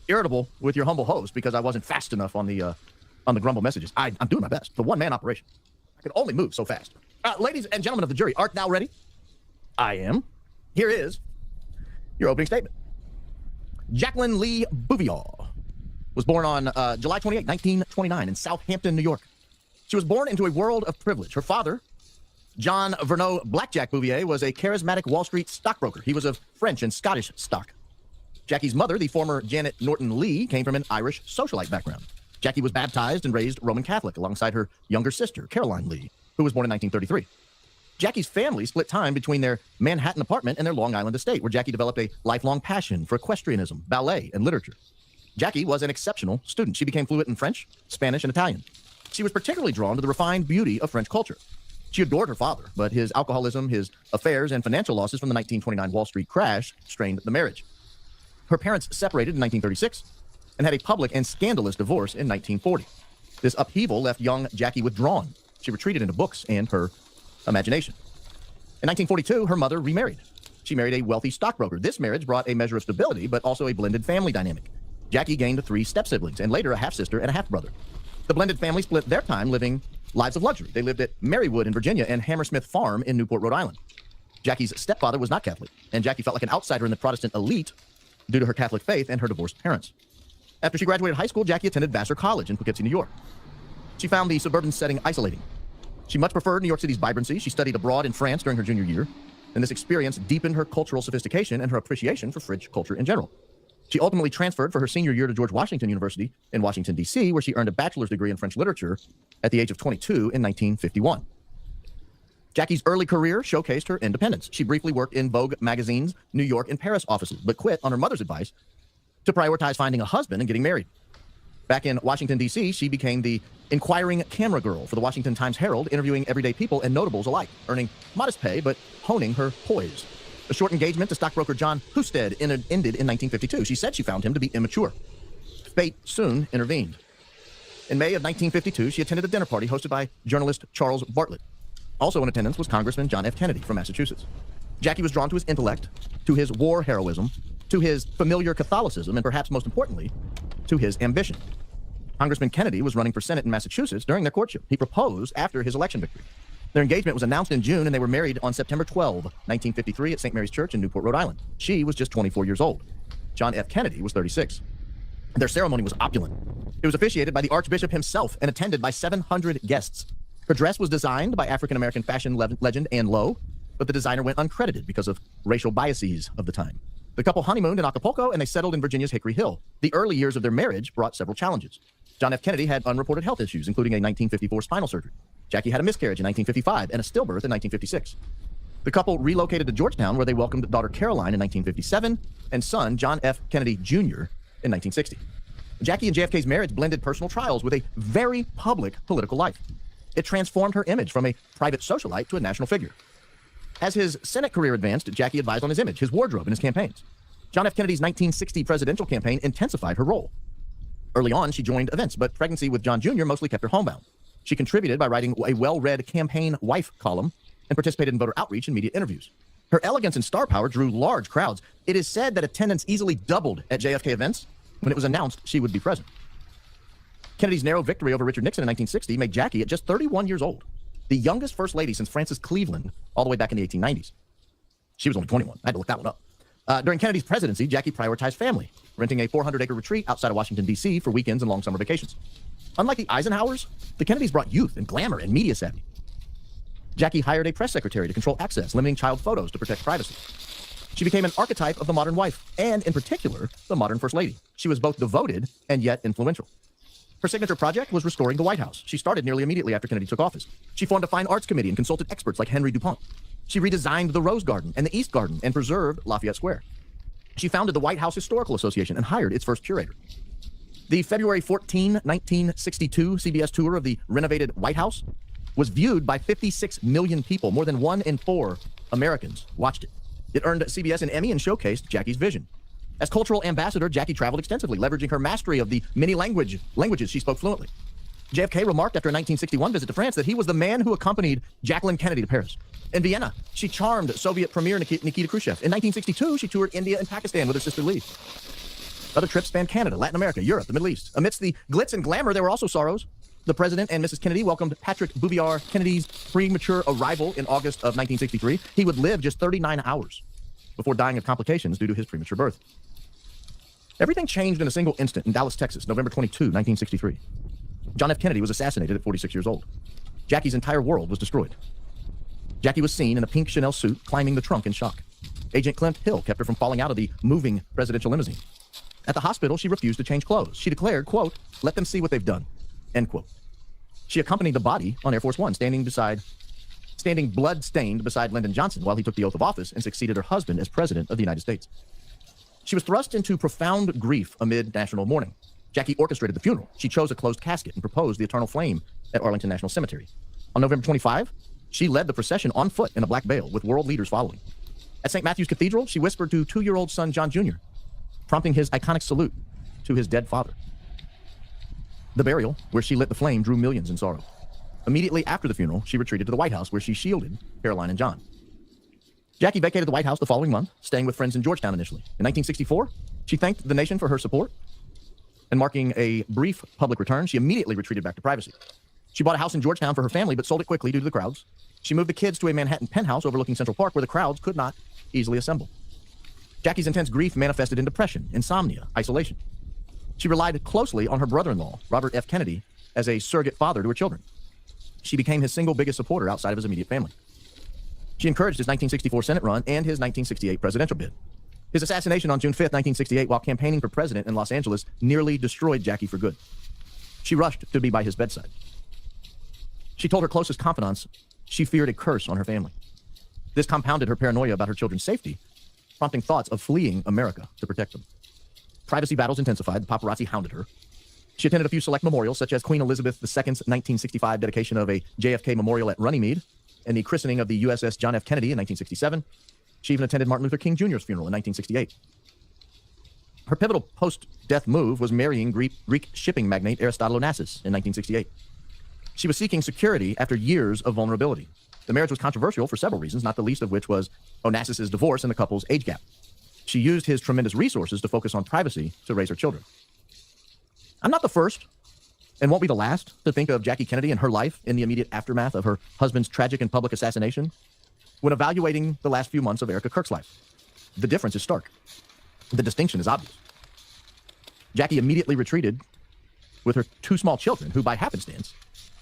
irritable with your humble host because I wasn't fast enough on the Grumble messages. I'm doing my best. The one-man operation. I can only move so fast. Ladies and gentlemen of the jury, art thou ready? I am. Here is your opening statement. Jacqueline Lee Bouvier was born on July 28, 1929 in Southampton, New York. She was born into a world of privilege. Her father, John Verneau Blackjack Bouvier, was a charismatic Wall Street stockbroker. He was of French and Scottish stock. Jackie's mother, the former Janet Norton Lee, came from an Irish socialite background. Jackie was baptized and raised Roman Catholic alongside her younger sister, Caroline Lee, who was born in 1933. Jackie's family split time between their Manhattan apartment and their Long Island estate, where Jackie developed a lifelong passion for equestrianism, ballet, and literature. Jackie was an exceptional student. She became fluent in French, Spanish, and Italian. She was particularly drawn to the refined beauty of French culture. She adored her father, but his alcoholism, his affairs, and financial losses from the 1929 Wall Street crash strained the marriage. Her parents separated in 1936 and had a public and scandalous divorce in 1940. This upheaval left young Jackie withdrawn. She retreated into books and her imagination. In 1942, her mother remarried. She married a wealthy stockbroker. This marriage brought a measure of stability, but also a blended family dynamic. Jackie gained 3 step-siblings and later a half-sister and a half-brother. The blended family split their time living lives of luxury. They lived at Marywood in Virginia and Hammersmith Farm in Newport, Rhode Island. Jackie's stepfather was not Catholic, and Jackie felt like an outsider in the Protestant elite due to her Catholic faith and her divorced parents. After she graduated high school, Jackie attended Vassar College in Poughkeepsie, New York. She found the suburban setting isolating. She much preferred New York City's vibrancy. She studied abroad in France during her junior year, and this experience deepened her cultural sophistication and her appreciation for French culture in general. She ultimately transferred for her senior year to George Washington University in Washington, D.C., where she earned a bachelor's degree in French literature at the age of 22 in 1951. Jackie's early career showcased her independence. She briefly worked in Vogue magazine's New York and Paris offices, but quit on her mother's advice to prioritize finding a husband and getting married. Back in Washington, D.C., she became the inquiring camera girl for the Washington Times-Herald, interviewing everyday people and notables alike, earning modest pay but honing her poise. A short engagement to stockbroker John Husted ended in 1952. She said she found him to be immature. Fate soon intervened. In May of 1952, she attended a dinner party hosted by journalist Charles Bartlett. Also in attendance was Congressman John F. Kennedy from Massachusetts. Jackie was drawn to his intellect, to his war heroism, to his familiar Catholicism, and perhaps most importantly, to his ambition. Congressman Kennedy was running for Senate in Massachusetts during their courtship. He proposed after his election victory. Their engagement was announced in June, and they were married on September 12, 1953 at St. Mary's Church in Newport, Rhode Island. She was just 24 years old. John F. Kennedy was 36. Their ceremony was opulent. It was officiated by the Archbishop himself and attended by 700 guests. Her dress was designed by African-American fashion legend Ann Lowe, but the designer went uncredited because of racial biases of the time. The couple honeymooned in Acapulco, and they settled in Virginia's Hickory Hill. The early years of their marriage brought several challenges. John F. Kennedy had unreported health issues, including a 1954 spinal surgery. Jackie had a miscarriage in 1955 and a stillbirth in 1956. The couple relocated to Georgetown, where they welcomed daughter Caroline in 1957 and son John F. Kennedy Jr. in 1960. Jackie and JFK's marriage blended personal trials with a very public political life. It transformed her image from a private socialite to a national figure. As his Senate career advanced, Jackie advised on his image, his wardrobe, and his campaigns. John F. Kennedy's 1960 presidential campaign intensified her role. Early on, she joined events, but pregnancy with John Jr. mostly kept her homebound. She contributed by writing a well-read campaign wife column and participated in voter outreach and media interviews. Her elegance and star power drew large crowds. It is said that attendance easily doubled at JFK events when it was announced she would be president. Kennedy's narrow victory over Richard Nixon in 1960 made Jackie, at just 31 years old, the youngest first lady since Frances Cleveland all the way back in the 1890s. She was only 21. I had to look that one up. During Kennedy's presidency, Jackie prioritized family, renting a 400-acre retreat outside of Washington, D.C. for weekends and long summer vacations. Unlike the Eisenhowers, the Kennedys brought youth and glamour and media savvy. Jackie hired a press secretary to control access, limiting child photos to protect privacy. She became an archetype of the modern wife, and in particular, the modern first lady. She was both devoted and yet influential. Her signature project was restoring the White House. She started nearly immediately after Kennedy took office. She formed a fine arts committee and consulted experts like Henry DuPont. She redesigned the Rose Garden and the East Garden and preserved Lafayette Square. She founded the White House Historical Association and hired its first curator. The February 14, 1962 CBS tour of the renovated White House was viewed by 56 million people. More than 1 in 4 Americans watched it. It earned CBS an Emmy and showcased Jackie's vision. As cultural ambassador, Jackie traveled extensively, leveraging her mastery of the many languages she spoke fluently. JFK remarked after a 1961 visit to France that he was the man who accompanied Jacqueline Kennedy to Paris. In Vienna, she charmed Soviet Premier Nikita Khrushchev. In 1962, she toured India and Pakistan with her sister Lee. Other trips spanned Canada, Latin America, Europe, the Middle East. Amidst the glitz and glamour, there were also sorrows. The President and Mrs. Kennedy welcomed Patrick Bouvier Kennedy's premature arrival in August of 1963. He would live just 39 hours before dying of complications due to his premature birth. Everything changed in a single instant in Dallas, Texas, November 22, 1963. John F. Kennedy was assassinated at 46 years old. Jackie's entire world was destroyed. Jackie was seen in a pink Chanel suit climbing the trunk in shock. Agent Clint Hill kept her from falling out of the moving presidential limousine. At the hospital, she refused to change clothes. She declared, quote, "Let them see what they've done," end quote. She accompanied the body on Air Force One, standing blood-stained beside Lyndon Johnson while he took the oath of office and succeeded her husband as President of the United States. She was thrust into profound grief amid national mourning. Jackie orchestrated the funeral. She chose a closed casket and proposed the eternal flame at Arlington National Cemetery. On November 25, she led the procession on foot in a black veil with world leaders following. At St. Matthew's Cathedral, she whispered to 2-year-old son John Jr., prompting his iconic salute to his dead father. The burial, where she lit the flame, drew millions in sorrow. Immediately after the funeral, she retreated to the White House, where she shielded Caroline and John. Jackie vacated the White House the following month, staying with friends in Georgetown initially. In 1964, she thanked the nation for her support, and marking a brief public return, she immediately retreated back to privacy. She bought a house in Georgetown for her family, but sold it quickly due to the crowds. She moved the kids to a Manhattan penthouse overlooking Central Park, where the crowds could not easily assemble. Jackie's intense grief manifested in depression, insomnia, isolation. She relied closely on her brother-in-law, Robert F. Kennedy, as a surrogate father to her children. She became his single biggest supporter outside of his immediate family. She encouraged his 1964 Senate run and his 1968 presidential bid. His assassination on June 5th, 1968, while campaigning for president in Los Angeles, nearly destroyed Jackie for good. She rushed to be by his bedside. She told her closest confidants she feared a curse on her family. This compounded her paranoia about her children's safety, prompting thoughts of fleeing America to protect them. Privacy battles intensified. The paparazzi hounded her. She attended a few select memorials, such as Queen Elizabeth II's 1965 dedication of a JFK memorial at Runnymede and the christening of the USS John F. Kennedy in 1967. She even attended Martin Luther King Jr.'s funeral in 1968. Her pivotal post-death move was marrying Greek shipping magnate Aristotle Onassis in 1968. She was seeking security after years of vulnerability. The marriage was controversial for several reasons, not the least of which was Onassis' divorce and the couple's age gap. She used his tremendous resources to focus on privacy to raise her children. I'm not the first, and won't be the last, to think of Jackie Kennedy and her life in the immediate aftermath of her husband's tragic and public assassination when evaluating the last few months of Erica Kirk's life. The difference is stark. The distinction is obvious. Jackie immediately retreated with her 2 small children, who by happenstance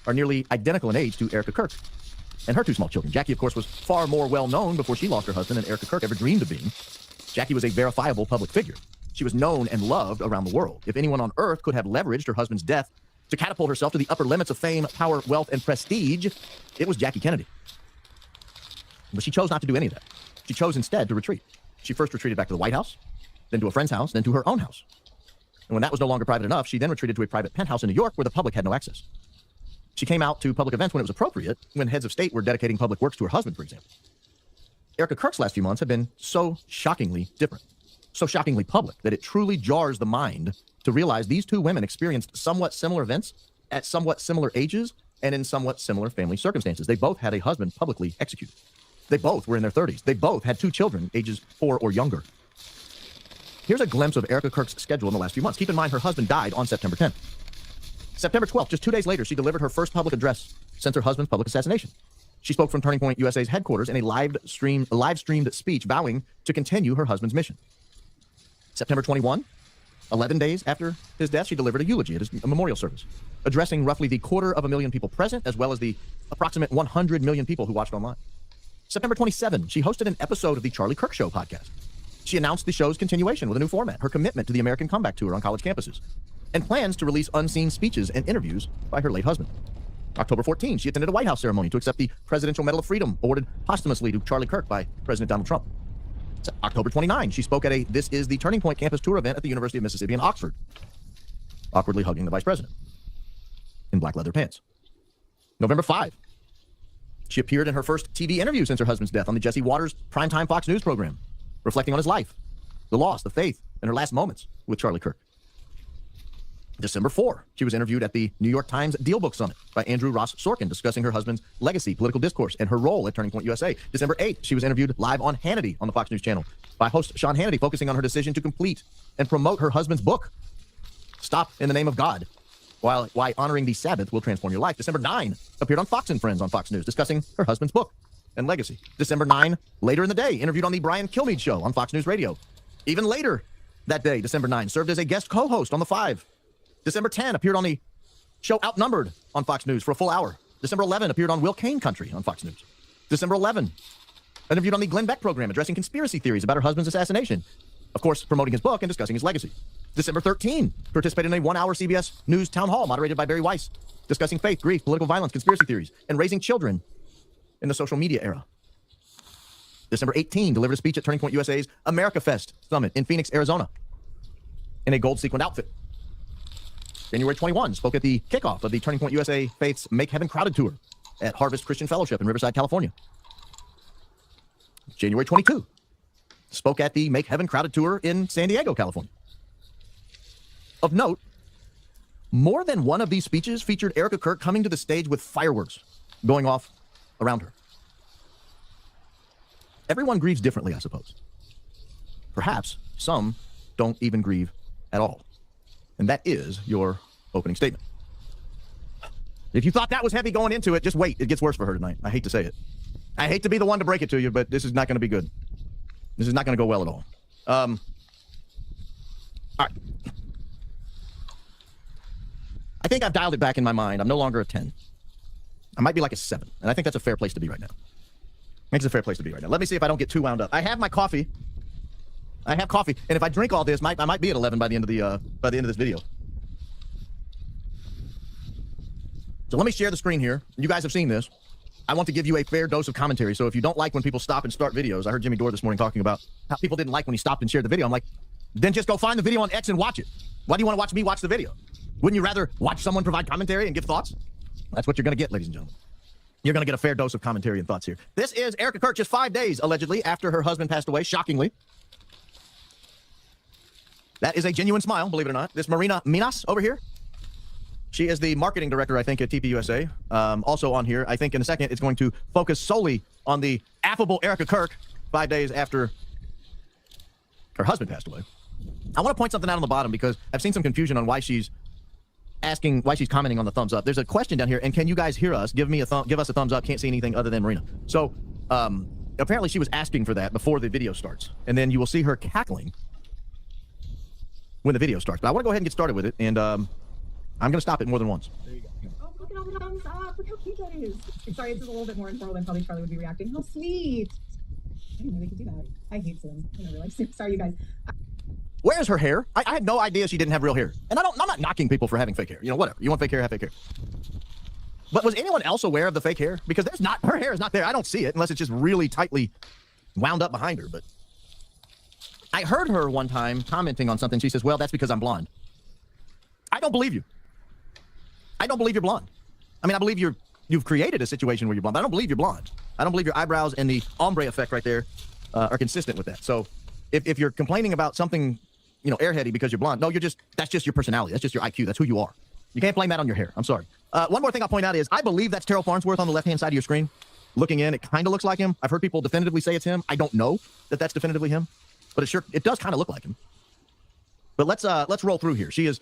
are nearly identical in age to Erica Kirk and her 2 small children. Jackie, of course, was far more well-known before she lost her husband than Erica Kirk ever dreamed of being. Jackie was a verifiable public figure. She was known and loved around the world. If anyone on earth could have leveraged her husband's death to catapult herself to the upper limits of fame, power, wealth, and prestige, it was Jackie Kennedy. But she chose not to do any of that. She chose instead to retreat. She first retreated back to the White House, then to a friend's house, then to her own house. And when that was no longer private enough, she then retreated to a private penthouse in New York where the public had no access. She came out to public events when it was appropriate, when heads of state were dedicating public works to her husband, for example. Erica Kirk's last few months have been so shockingly different, so shockingly public, that it truly jars the mind to realize these 2 women experienced somewhat similar events at somewhat similar ages and in somewhat similar family circumstances. They both had a husband publicly executed. They both were in their 30s. They both had 2 children, ages 4 or younger. Here's a glimpse of Erica Kirk's schedule in the last few months. Keep in mind, her husband died on September 10th. September 12th, just 2 days later, she delivered her first public address since her husband's public assassination. She spoke from Turning Point USA's headquarters in a live-streamed speech vowing to continue her husband's mission. September 21, 11 days after his death, she delivered a eulogy at a memorial service, addressing roughly the 250,000 people present, as well as the approximate 100 million people who watched online. September 27, she hosted an episode of the Charlie Kirk Show podcast. She announced the show's continuation with a new format, her commitment to the American Comeback Tour on college campuses, and plans to release unseen speeches and interviews by her late husband. October 14, she attended a White House ceremony to accept the Presidential Medal of Freedom awarded posthumously to Charlie Kirk by President Donald Trump. October 29, she spoke at a This Is the Turning Point campus tour event at the University of Mississippi in Oxford, awkwardly hugging the vice president in black leather pants. November 5, she appeared in her first TV interview since her husband's death on the Jesse Waters primetime Fox News program, reflecting on his life, the loss, the faith, and her last moments with Charlie Kirk. December 4, she was interviewed at the New York Times Deal Book Summit by Andrew Ross Sorkin, discussing her husband's legacy, political discourse, and her role at Turning Point USA. December 8, she was interviewed live on Hannity on the Fox News channel by host Sean Hannity, focusing on her decision to complete and promote her husband's book, Stop in the Name of God, Why Honoring the Sabbath Will Transform Your Life. December 9, appeared on Fox and Friends on Fox News, discussing her husband's book and legacy. December 9, later in the day, interviewed on the Brian Kilmeade Show on Fox News Radio. Even later that day, December 9, served as a guest co-host on The Five. December 10, appeared on the show Outnumbered on Fox News for a full hour. December 11, appeared on Will Kane Country on Fox News. December 11, interviewed on the Glenn Beck program, addressing conspiracy theories about her husband's assassination. Of course, promoting his book and discussing his legacy. December 13, participated in a 1-hour CBS News town hall moderated by Barry Weiss, discussing faith, grief, political violence, conspiracy theories, and raising children in the social media era. December 18, delivered a speech at Turning Point USA's America Fest Summit in Phoenix, Arizona, in a gold sequined outfit. January 21, spoke at the kickoff of the Turning Point USA Faith's Make Heaven Crowded tour at Harvest Christian Fellowship in Riverside, California. January 22, spoke at the Make Heaven Crowded tour in San Diego, California. Of note, more than one of these speeches featured Erica Kirk coming to the stage with fireworks going off around her. Everyone grieves differently, I suppose. Perhaps some don't even grieve at all. And that is your opening statement. If you thought that was heavy going into it, just wait. It gets worse for her tonight. I hate to say it. I hate to be the one to break it to you, but this is not going to be good. This is not going to go well at all. All right. I think I've dialed it back in my mind. I'm no longer a 10. I might be like a 7. And I think that's a fair place to be right now. I think it's a fair place to be right now. Let me see if I don't get too wound up. I have my coffee. I have coffee, and if I drink all this, I might be at 11 by the end of this video. So let me share the screen here. You guys have seen this. I want to give you a fair dose of commentary. So if you don't like when people stop and start videos, I heard Jimmy Dore this morning talking about how people didn't like when he stopped and shared the video. I'm like, then just go find the video on X and watch it. Why do you want to watch me watch the video? Wouldn't you rather watch someone provide commentary and give thoughts? That's what you're going to get, ladies and gentlemen. You're going to get a fair dose of commentary and thoughts here. This is Erica Kirk just 5 days, allegedly, after her husband passed away, shockingly. That is a genuine smile, believe it or not. This Marina Minas over here, she is the marketing director, I think, at TPUSA. Also on here, I think in a second, it's going to focus solely on the affable Erica Kirk 5 days after her husband passed away. I want to point something out on the bottom because I've seen some confusion on why she's commenting on the thumbs up. There's a question down here, and can you guys hear us? Give us a thumbs up. Can't see anything other than Marina. So apparently she was asking for that before the video starts, and then you will see her cackling when the video starts. But I want to go ahead and get started with it, and I'm going to stop it more than once. There you go. Oh, look at all the thumbs up. Look how cute that is. I'm sorry, it's just a little bit more informal than probably Charlie would be reacting. How sweet. I didn't know they could do that. I hate Sim. I never like Sim. Sorry, you guys. Where's her hair? I had no idea she didn't have real hair. And I'm not knocking people for having fake hair. You know, whatever. You want fake hair, have fake hair. But was anyone else aware of the fake hair? Because her hair is not there. I don't see it unless it's just really tightly wound up behind her. But I heard her one time commenting on something. She says, well, that's because I'm blonde. I don't believe you. I don't believe you're blonde. I mean, I believe you've created a situation where you're blonde, but I don't believe you're blonde. I don't believe your eyebrows and the ombre effect right there are consistent with that. So if you're complaining about something, airheady because you're blonde, no, that's just your personality. That's just your IQ. That's who you are. You can't blame that on your hair. I'm sorry. One more thing I'll point out is I believe that's Terrell Farnsworth on the left-hand side of your screen. Looking in, it kind of looks like him. I've heard people definitively say it's him. I don't know that that's definitively him, but it does kind of look like him. But let's roll through here. She is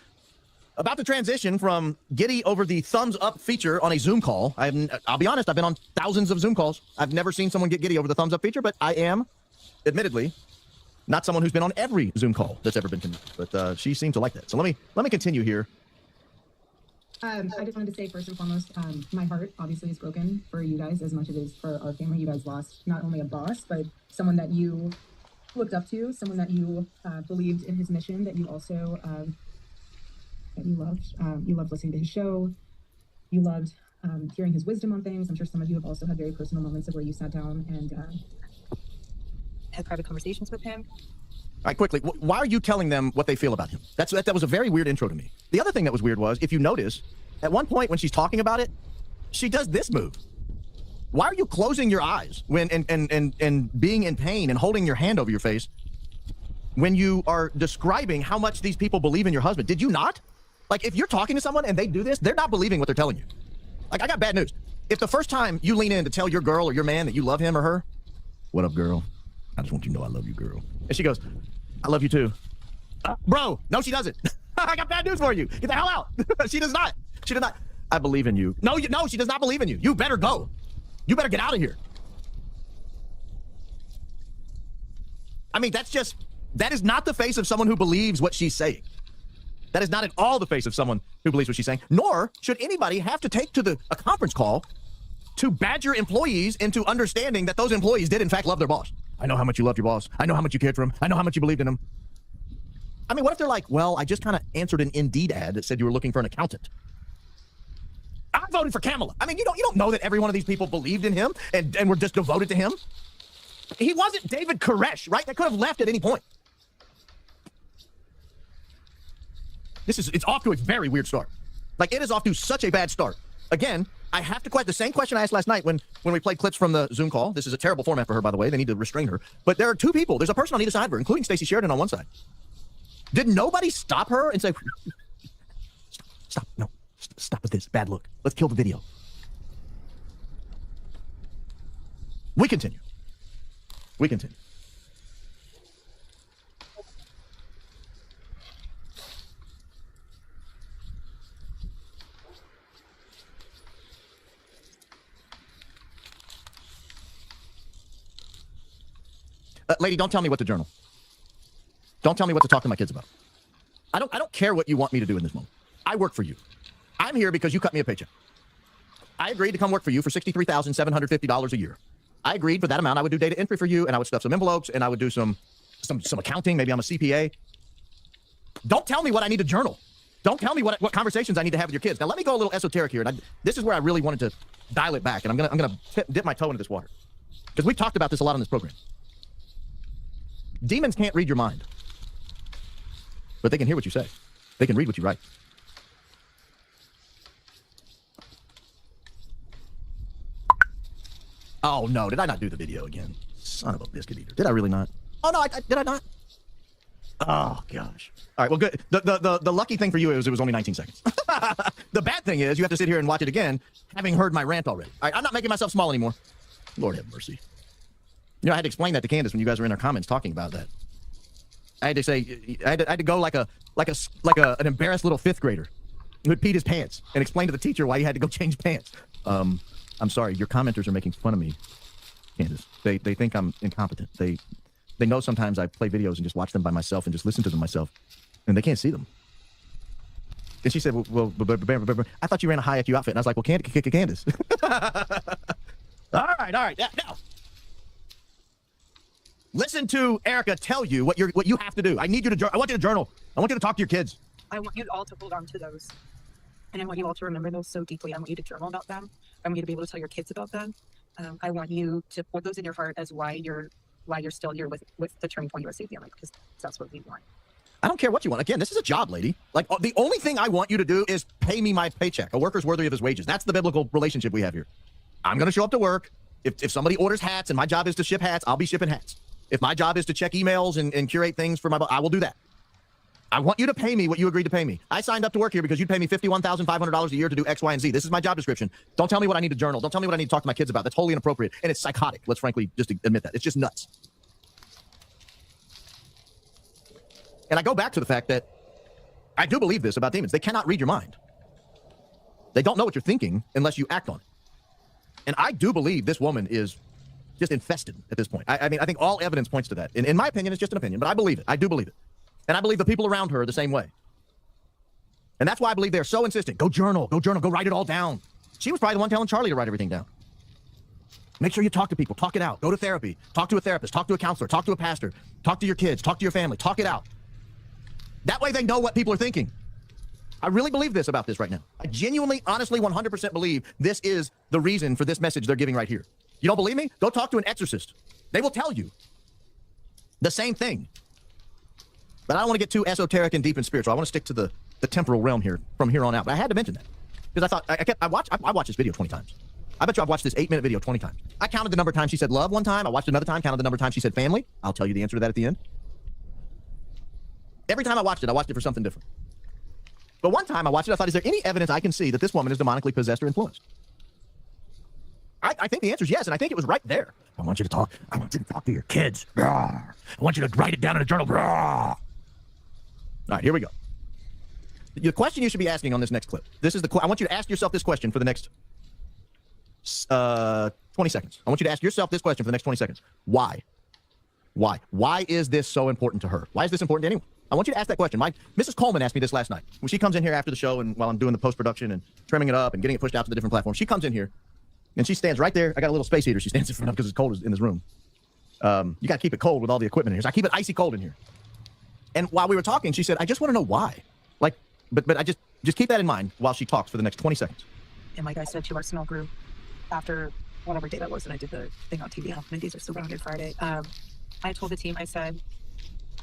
about to transition from giddy over the thumbs up feature on a Zoom call. I'll be honest, I've been on thousands of Zoom calls. I've never seen someone get giddy over the thumbs up feature, but I am, admittedly, not someone who's been on every Zoom call that's ever been conducted. But she seemed to like that. So let me continue here. I just wanted to say first and foremost, my heart obviously is broken for you guys as much as it is for our family. You guys lost not only a boss, but someone that you looked up to, someone that you believed in his mission, that you also that you loved. You loved listening to his show. You loved hearing his wisdom on things. I'm sure some of you have also had very personal moments of where you sat down and had private conversations with him. All right, quickly, why are you telling them what they feel about him? That was a very weird intro to me. The other thing that was weird was, if you notice, at one point when she's talking about it, she does this move. Why are you closing your eyes when and being in pain and holding your hand over your face when you are describing how much these people believe in your husband? Did you not? Like, if you're talking to someone and they do this, they're not believing what they're telling you. Like, I got bad news. If the first time you lean in to tell your girl or your man that you love him or her, what up, girl? I just want you to know I love you, girl. And she goes, I love you too. Bro, no, she doesn't. I got bad news for you. Get the hell out. She does not. She does not. I believe in you. No, she does not believe in you. You better go. You better get out of here. I mean, that is not the face of someone who believes what she's saying. That is not at all the face of someone who believes what she's saying, nor should anybody have to take to a conference call to badger employees into understanding that those employees did in fact love their boss. I know how much you loved your boss. I know how much you cared for him. I know how much you believed in him. I mean, what if they're like, well, I just kind of answered an Indeed ad that said you were looking for an accountant. I voted for Kamala. I mean, you don't know that every one of these people believed in him and were just devoted to him. He wasn't David Koresh, right? That could have left at any point. It's off to a very weird start. Like, it is off to such a bad start. Again, I have to the same question I asked last night when we played clips from the Zoom call. This is a terrible format for her, by the way. They need to restrain her. But there are two people. There's a person on either side of her, including Stacey Sheridan on one side. Did nobody stop her and say, stop, no, stop with this. Bad look. Let's kill the video. We continue. Lady, don't tell me what to journal. Don't tell me what to talk to my kids about. I don't care what you want me to do in this moment. I work for you. I'm here because you cut me a paycheck. I agreed to come work for you for $63,750 a year. I agreed for that amount I would do data entry for you, and I would stuff some envelopes, and I would do some accounting. Maybe I'm a CPA. Don't tell me what I need to journal. Don't tell me what conversations I need to have with your kids. Now, let me go a little esoteric here. And this is where I really wanted to dial it back, and I'm gonna dip my toe into this water. Because we've talked about this a lot on this program. Demons can't read your mind. But they can hear what you say. They can read what you write. Oh, no. Did I not do the video again? Son of a biscuit eater. Did I really not? Oh, no. Did I not? Oh, gosh. All right. Well, good. The lucky thing for you is it was only 19 seconds. The bad thing is you have to sit here and watch it again, having heard my rant already. All right. I'm not making myself small anymore. Lord have mercy. You know, I had to explain that to Candace when you guys were in our comments talking about that. I had to say, I had to go like an embarrassed little fifth grader who had peed his pants and explain to the teacher why he had to go change pants. I'm sorry, your commenters are making fun of me, Candace. They think I'm incompetent. They know sometimes I play videos and just watch them by myself and just listen to them myself, and they can't see them. And she said, well, I thought you ran a high IQ outfit. And I was like, well, Candace. All right. Now, listen to Erica tell you what you have to do. I want you to journal. I want you to talk to your kids. I want you all to hold on to those. And I want you all to remember those so deeply. I want you to journal about them. I want you to be able to tell your kids about them. I want you to put those in your heart as why you're still here with the Turning Point USA family, because that's what we want. I don't care what you want. Again, this is a job, lady. Like, the only thing I want you to do is pay me my paycheck. A worker's worthy of his wages. That's the biblical relationship we have here. I'm going to show up to work. If somebody orders hats and my job is to ship hats, I'll be shipping hats. If my job is to check emails and curate things for my boss, I will do that. I want you to pay me what you agreed to pay me. I signed up to work here because you'd pay me $51,500 a year to do X, Y, and Z. This is my job description. Don't tell me what I need to journal. Don't tell me what I need to talk to my kids about. That's wholly inappropriate. And it's psychotic. Let's frankly just admit that. It's just nuts. And I go back to the fact that I do believe this about demons. They cannot read your mind. They don't know what you're thinking unless you act on it. And I do believe this woman is just infested at this point. I mean, I think all evidence points to that. In my opinion, it's just an opinion, but I believe it. I do believe it. And I believe the people around her are the same way. And that's why I believe they're so insistent. Go journal, go write it all down. She was probably the one telling Charlie to write everything down. Make sure you talk to people, talk it out, go to therapy, talk to a therapist, talk to a counselor, talk to a pastor, talk to your kids, talk to your family, talk it out. That way they know what people are thinking. I really believe this about this right now. I genuinely, honestly, 100% believe this is the reason for this message they're giving right here. You don't believe me? Go talk to an exorcist. They will tell you the same thing. But I don't want to get too esoteric and deep and spiritual. I want to stick to the temporal realm here from here on out. But I had to mention that because I thought I watched this video 20 times. I bet you I've watched this 8-minute video 20 times. I counted the number of times she said love one time. I watched another time, counted the number of times she said family. I'll tell you the answer to that at the end. Every time I watched it for something different. But one time I watched it, I thought, is there any evidence I can see that this woman is demonically possessed or influenced? I think the answer is yes, and I think it was right there. I want you to talk. I want you to talk to your kids. I want you to write it down in a journal. All right, here we go. The question you should be asking on this next clip. This is I want you to ask yourself this question for the next 20 seconds. I want you to ask yourself this question for the next 20 seconds. Why? Why? Why is this so important to her? Why is this important to anyone? I want you to ask that question. Mrs. Coleman asked me this last night. When she comes in here after the show and while I'm doing the post-production and trimming it up and getting it pushed out to the different platforms, she comes in here and she stands right there. I got a little space heater she stands in front of because it's cold in this room. You got to keep it cold with all the equipment in here. So I keep it icy cold in here. And while we were talking, she said, I just want to know why. But I just keep that in mind while she talks for the next 20 seconds. And like I said to our small group, after whatever day that was, and I did the thing on TV, how many days are still on Good Friday, I told the team, I said,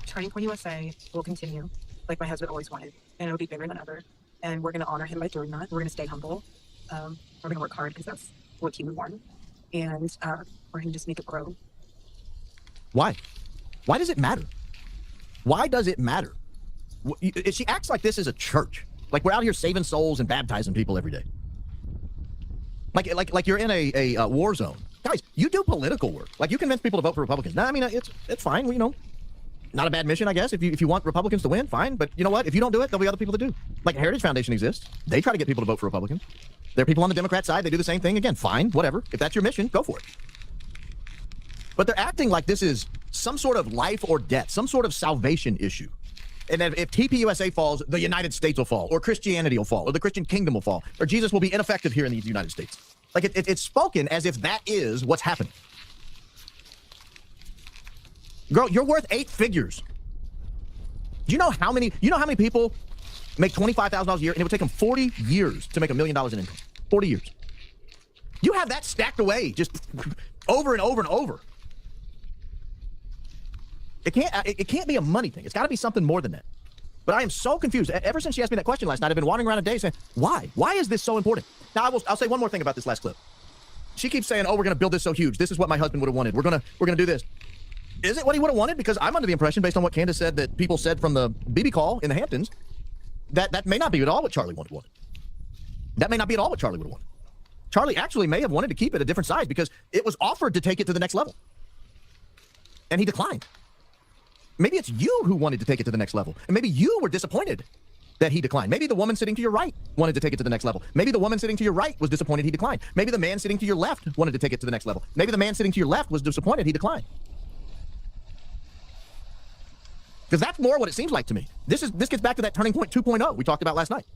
Turning Point USA will continue like my husband always wanted, and it'll be bigger than ever. And we're going to honor him by doing that. We're going to stay humble. We're going to work hard because that's what he would want. And we're going to just make it grow. Why? Why does it matter? Why does it matter? She acts like this is a church. Like we're out here saving souls and baptizing people every day. Like you're in a war zone. Guys, you do political work. Like you convince people to vote for Republicans. Now, I mean, it's fine. You know, not a bad mission, I guess. If you want Republicans to win, fine. But you know what? If you don't do it, there'll be other people that do. Like Heritage Foundation exists. They try to get people to vote for Republicans. There are people on the Democrat side. They do the same thing. Again, fine, whatever. If that's your mission, go for it. But they're acting like this is some sort of life or death, some sort of salvation issue. And that if TPUSA falls, the United States will fall, or Christianity will fall, or the Christian kingdom will fall, or Jesus will be ineffective here in the United States. Like it's spoken as if that is what's happening. Girl, you're worth 8 figures. Do you know how many people make $25,000 a year, and it would take them 40 years to make $1 million in income? 40 years. You have that stacked away just over and over and over. It can't be a money thing. It's got to be something more than that. But I am so confused. Ever since she asked me that question last night, I've been wandering around a day saying, why? Why is this so important? Now, I'll say one more thing about this last clip. She keeps saying, oh, we're going to build this so huge. This is what my husband would have wanted. We're going to do this. Is it what he would have wanted? Because I'm under the impression, based on what Candace said, that people said from the BB call in the Hamptons, that may not be at all what Charlie wanted. That may not be at all what Charlie would have wanted. Charlie actually may have wanted to keep it a different size because it was offered to take it to the next level. And he declined. Maybe it's you who wanted to take it to the next level. And maybe you were disappointed that he declined. Maybe the woman sitting to your right wanted to take it to the next level. Maybe the woman sitting to your right was disappointed he declined. Maybe the man sitting to your left wanted to take it to the next level. Maybe the man sitting to your left was disappointed he declined. Because that's more what it seems like to me. This gets back to that Turning Point 2.0 we talked about last night.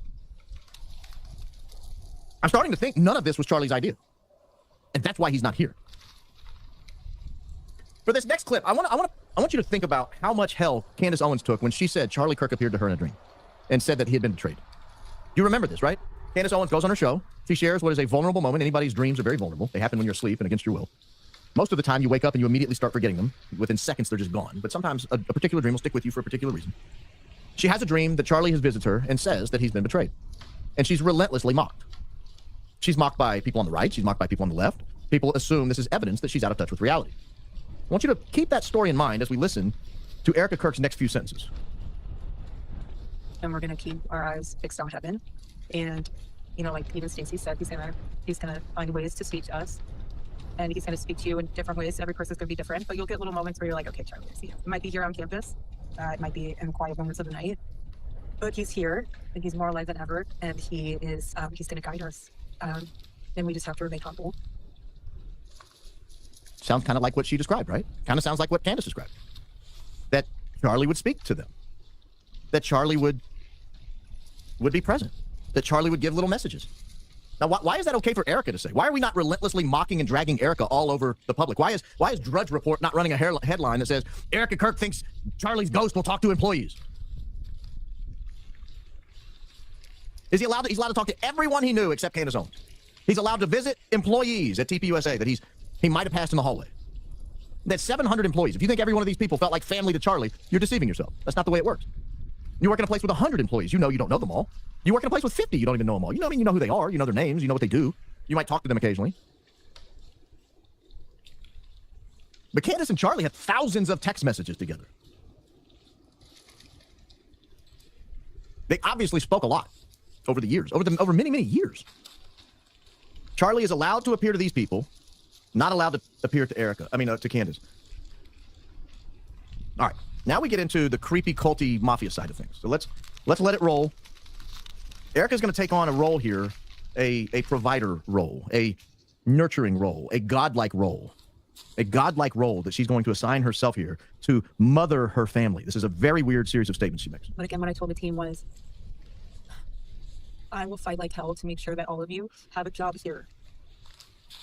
I'm starting to think none of this was Charlie's idea. And that's why he's not here. For this next clip, I want you to think about how much hell Candace Owens took when she said Charlie Kirk appeared to her in a dream and said that he had been betrayed. You remember this, right? Candace Owens goes on her show. She shares what is a vulnerable moment. Anybody's dreams are very vulnerable. They happen when you're asleep and against your will. Most of the time, you wake up and you immediately start forgetting them. Within seconds, they're just gone. But sometimes a particular dream will stick with you for a particular reason. She has a dream that Charlie has visited her and says that he's been betrayed. And she's relentlessly mocked. She's mocked by people on the right. She's mocked by people on the left. People assume this is evidence that she's out of touch with reality. I want you to keep that story in mind as we listen to Erica Kirk's next few sentences. and we're going to keep our eyes fixed on heaven. And, you know, like even Stacey said, he's gonna find ways to speak to us, and he's going to speak to you in different ways. Every person's going to be different, but you'll get little moments where you're like, okay, Charlie, I see you. It might be here on campus. It might be in quiet moments of the night, but he's here, and he's more alive than ever, and he is, he's going to guide us. And we just have to remain humble. Sounds kind of like what she described, right? Kind of sounds like what Candace described. That Charlie would speak to them. That Charlie would be present. That Charlie would give little messages. Now, why is that okay for Erica to say? Why are we not relentlessly mocking and dragging Erica all over the public? Why is Drudge Report not running a headline that says, Erica Kirk thinks Charlie's ghost will talk to employees? Is he allowed to, he's allowed to talk to everyone he knew except Candace Owens. He's allowed to visit employees at TPUSA that he might have passed in the hallway. That's 700 employees. If you think every one of these people felt like family to Charlie, you're deceiving yourself. That's not the way it works. You work in a place with 100 employees. You know you don't know them all. You work in a place with 50. You don't even know them all. You know, I mean, you know who they are. You know their names. You know what they do. You might talk to them occasionally. But Candace and Charlie had thousands of text messages together. They obviously spoke a lot over the years, over many, many years. Charlie is allowed to appear to these people, not allowed to appear to to Candace. All right, now we get into the creepy, culty mafia side of things. So let's let it roll. Erica's going to take on a role here, a provider role, a nurturing role, a godlike role that she's going to assign herself here to mother her family. This is a very weird series of statements she makes. But again, what I told the team was, I will fight like hell to make sure that all of you have a job here.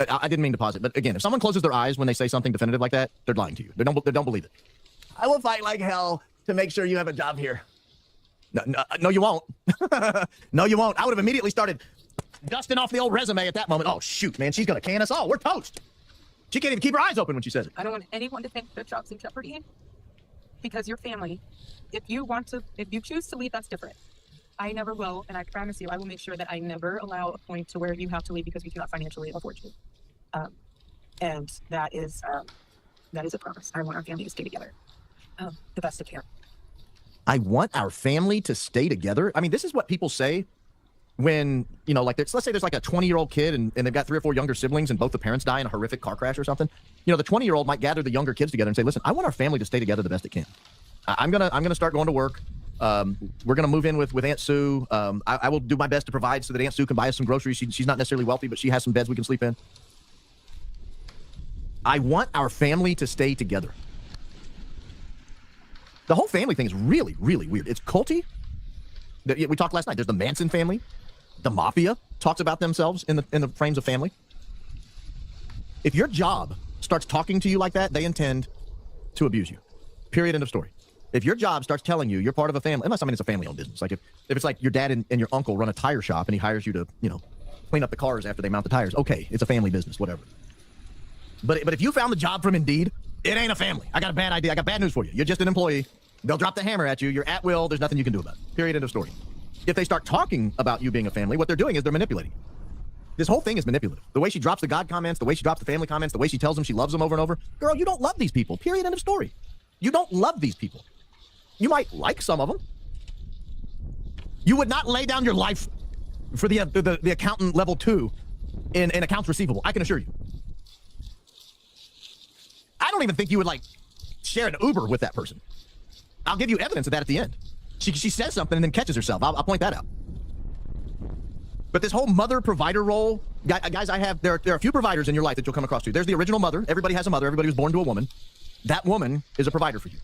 I didn't mean to pause it, but again, if someone closes their eyes when they say something definitive like that, they're lying to you. They don't believe it. I will fight like hell to make sure you have a job here. No, you won't. No, you won't. I would have immediately started dusting off the old resume at that moment. Oh, shoot, man, she's going to can us all. We're toast. She can't even keep her eyes open when she says it. I don't want anyone to think their job's in jeopardy, because your family, if you choose to leave, that's different. I never will, and I promise you, I will make sure that I never allow a point to where you have to leave because we cannot financially afford you. And that is a promise. I want our family to stay together the best it can. I want our family to stay together. I mean, this is what people say when, like, let's say there's like a 20-year-old kid and they've got 3 or 4 younger siblings and both the parents die in a horrific car crash or something. The 20-year-old might gather the younger kids together and say, listen, I want our family to stay together the best it can. I'm gonna start going to work. We're gonna move in with Aunt Sue. I will do my best to provide so that Aunt Sue can buy us some groceries. She's not necessarily wealthy, but she has some beds we can sleep in. I want our family to stay together. The whole family thing is really, really weird. It's culty. We talked last night. There's the Manson family. The mafia talks about themselves in the frames of family. If your job starts talking to you like that, they intend to abuse you. Period. End of story. If your job starts telling you you're part of a family, unless it's a family-owned business, like if it's like your dad and your uncle run a tire shop and he hires you to, clean up the cars after they mount the tires, okay, it's a family business, whatever. But if you found the job from Indeed, it ain't a family. I got a bad idea. I got bad news for you. You're just an employee. They'll drop the hammer at you. You're at will. There's nothing you can do about it. Period. End of story. If they start talking about you being a family, what they're doing is they're manipulating. This whole thing is manipulative. The way she drops the God comments, the way she drops the family comments, the way she tells them she loves them over and over. Girl, you don't love these people. Period. End of story. You don't love these people. You might like some of them. You would not lay down your life for the accountant level 2 in accounts receivable. I can assure you. I don't even think you would share an Uber with that person. I'll give you evidence of that at the end. She says something and then catches herself. I'll point that out. But this whole mother provider role, guys, there are a few providers in your life that you'll come across to. There's the original mother. Everybody has a mother. Everybody was born to a woman. That woman is a provider for you.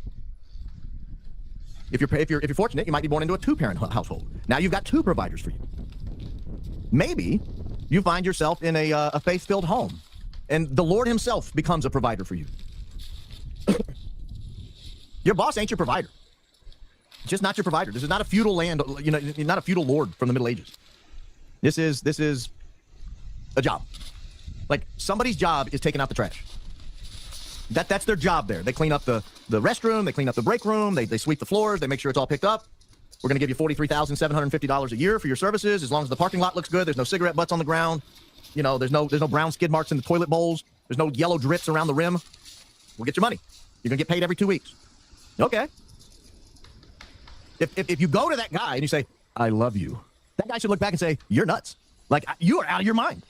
If you're fortunate, you might be born into a 2-parent household. Now you've got 2 providers for you. Maybe you find yourself in a faith-filled home, and the Lord Himself becomes a provider for you. Your boss ain't your provider. It's just not your provider. This is not a feudal land. You're not a feudal lord from the Middle Ages. This is a job. Like, somebody's job is taking out the trash. That's their job there. They clean up the restroom, they clean up the break room, they sweep the floors, they make sure it's all picked up. We're going to give you $43,750 a year for your services, as long as the parking lot looks good, there's no cigarette butts on the ground, there's no brown skid marks in the toilet bowls, there's no yellow drips around the rim. We'll get your money. You're going to get paid every 2 weeks. Okay. If you go to that guy and you say, I love you, that guy should look back and say, you're nuts. Like, you are out of your mind.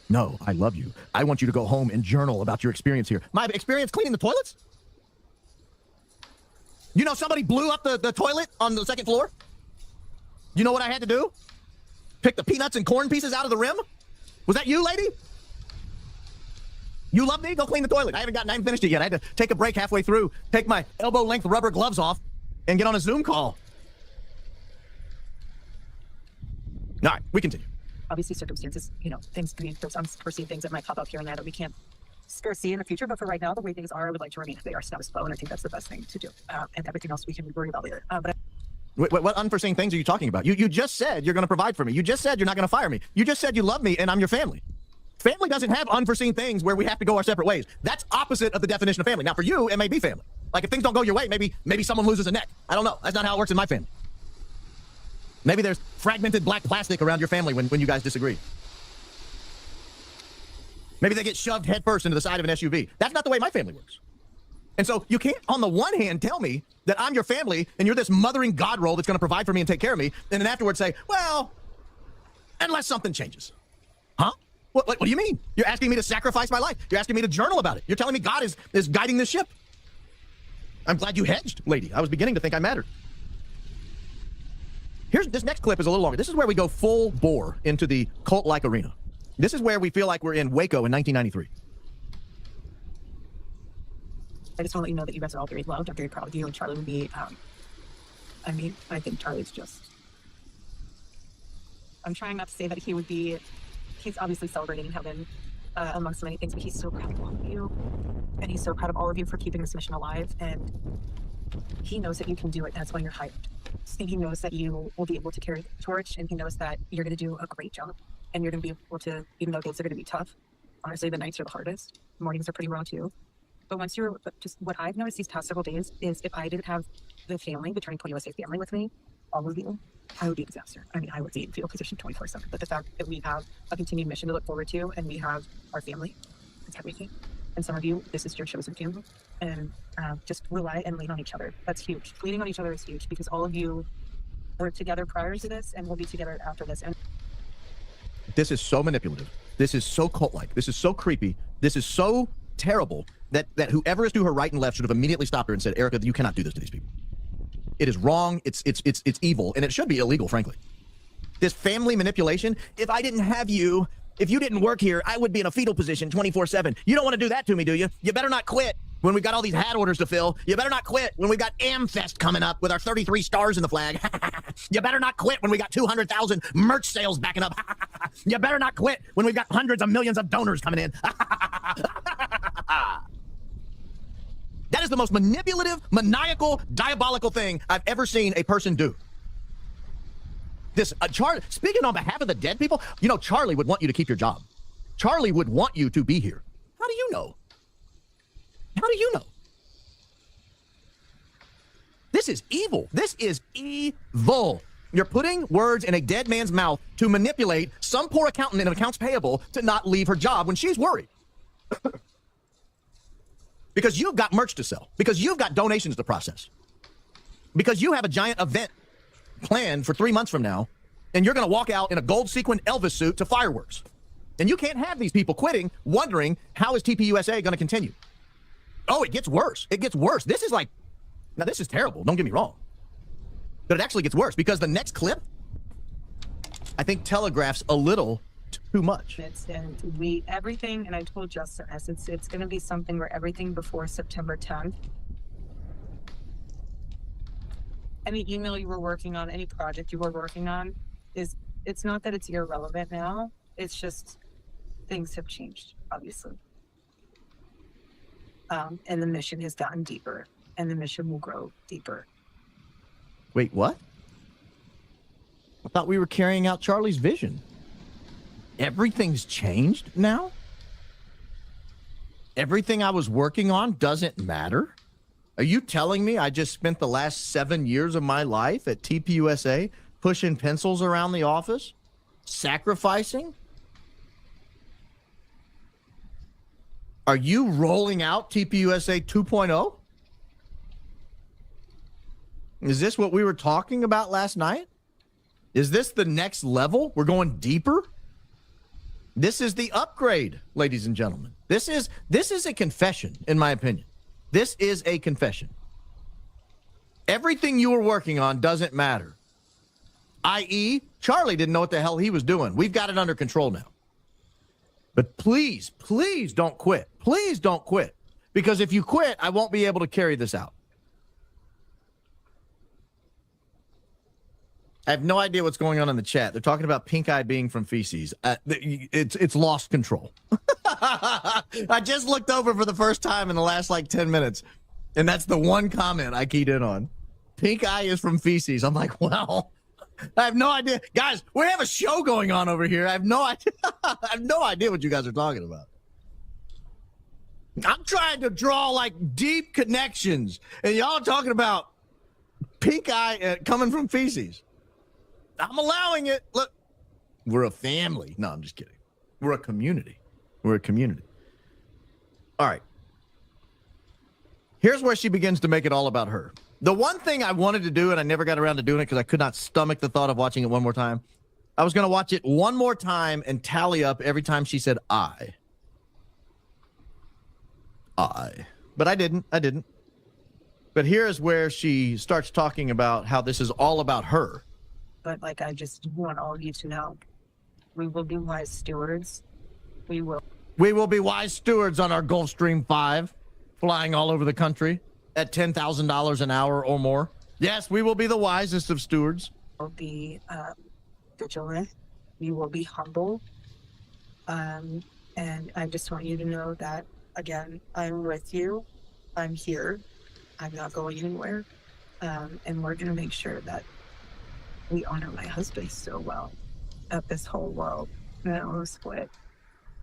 No, I love you. I want you to go home and journal about your experience here. My experience cleaning the toilets? You know somebody blew up the toilet on the second floor? You know what I had to do? Pick the peanuts and corn pieces out of the rim? Was that you, lady? You love me? Go clean the toilet. I haven't finished it yet. I had to take a break halfway through, take my elbow-length rubber gloves off, and get on a Zoom call. All right, we continue. Obviously, circumstances, things can be, there's unforeseen things that might pop up here and there that we can't foresee in the future. But for right now, the way things are, I would like to remain as they are, status quo, and I think that's the best thing to do. And everything else we can worry about later. What unforeseen things are you talking about? You just said you're going to provide for me. You just said you're not going to fire me. You just said you love me and I'm your family. Family doesn't have unforeseen things where we have to go our separate ways. That's opposite of the definition of family. Now, for you, it may be family. Like, if things don't go your way, maybe someone loses a neck. I don't know. That's not how it works in my family. Maybe there's fragmented black plastic around your family when you guys disagree. Maybe they get shoved headfirst into the side of an SUV. That's not the way my family works. And so you can't, on the one hand, tell me that I'm your family and you're this mothering God role that's going to provide for me and take care of me, and then afterwards say, well, unless something changes. Huh? What do you mean? You're asking me to sacrifice my life. You're asking me to journal about it. You're telling me God is guiding this ship. I'm glad you hedged, lady. I was beginning to think I mattered. This next clip is a little longer. This is where we go full bore into the cult-like arena. This is where we feel like we're in Waco in 1993. I just want to let you know that you guys are all very loved. I'm very proud of you, and Charlie would be, I think Charlie's just, I'm trying not to say that he would be, he's obviously celebrating in heaven amongst many things, but he's so proud of all of you, and he's so proud of all of you for keeping this mission alive, and he knows that you can do it, and that's why you're hired. And he knows that you will be able to carry the torch, and he knows that you're going to do a great job, and you're going to be able to, even though days are going to be tough, honestly, the nights are the hardest, mornings are pretty raw too. But once you're just, what I've noticed these past several days is if I didn't have the family, the Turning Point USA family with me, all of you, I would be a disaster. I mean, I would be in fetal position 24/7. But the fact that we have a continued mission to look forward to, and we have our family, it's everything. And some of you, this is your chosen family. And just rely and lean on each other. That's huge. Leaning on each other is huge because all of you were together prior to this and will be together after this. And This is so manipulative. This is so cult-like. This is so creepy. This is so terrible that whoever is to her right and left should have immediately stopped her and said, Erica, you cannot do this to these people. It is wrong. It's evil, and it should be illegal, frankly. This family manipulation. If I didn't have you, if you didn't work here, I would be in a fetal position 24/7. You don't want to do that to me, do you? You better not quit when we've got all these hat orders to fill. You better not quit when we've got AmFest coming up with our 33 stars in the flag. You better not quit when we got 200,000 merch sales backing up. You better not quit when we've got hundreds of millions of donors coming in. That is the most manipulative, maniacal, diabolical thing I've ever seen a person do. This speaking on behalf of the dead people, you know, Charlie would want you to keep your job. Charlie would want you to be here. How do you know? How do you know? This is evil. This is evil. You're putting words in a dead man's mouth to manipulate some poor accountant in accounts payable to not leave her job when she's worried. Because you've got merch to sell. Because you've got donations to process. Because you have a giant event planned for 3 months from now, and you're going to walk out in a gold sequined Elvis suit to fireworks. And you can't have these people quitting, wondering, how is TPUSA going to continue? Oh, it gets worse. It gets worse. This is like, now this is terrible. Don't get me wrong. But it actually gets worse because the next clip, I think, telegraphs a little too much. And everything, and I told Justin, it's going to be something where everything before September 10th, any email you were working on, any project you were working on, it's not that it's irrelevant now. It's just things have changed, obviously. And the mission has gotten deeper, and the mission will grow deeper. Wait, what? I thought we were carrying out Charlie's vision. Everything's changed now? Everything I was working on doesn't matter? Are you telling me I just spent the last 7 years of my life at TPUSA pushing pencils around the office? Sacrificing? Are you rolling out TPUSA 2.0? Is this what we were talking about last night? Is this the next level? We're going deeper? This is the upgrade, ladies and gentlemen. This is a confession, in my opinion. This is a confession. Everything you were working on doesn't matter. I.e., Charlie didn't know what the hell he was doing. We've got it under control now. But please, please don't quit. Please don't quit. Because if you quit, I won't be able to carry this out. I have no idea what's going on in the chat. They're talking about pink eye being from feces. It's lost control. I just looked over for the first time in the last 10 minutes, and that's the one comment I keyed in on. Pink eye is from feces. I'm like, wow. I have no idea. Guys, we have a show going on over here. I have no idea. I have no idea what you guys are talking about. I'm trying to draw deep connections, and y'all are talking about pink eye coming from feces. I'm allowing it. Look, we're a family. No, I'm just kidding. We're a community. We're a community. All right. Here's where she begins to make it all about her. The one thing I wanted to do, and I never got around to doing it because I could not stomach the thought of watching it one more time. I was going to watch it one more time and tally up every time she said I. But I didn't. But here is where she starts talking about how this is all about her. But I just want all of you to know, we will be wise stewards. We will be wise stewards on our Gulfstream 5, flying all over the country at $10,000 an hour or more. Yes, we will be the wisest of stewards. We'll be vigilant. We will be humble. And I just want you to know that, again, I'm with you. I'm here. I'm not going anywhere. And we're going to make sure that we honor my husband so well that this whole world knows what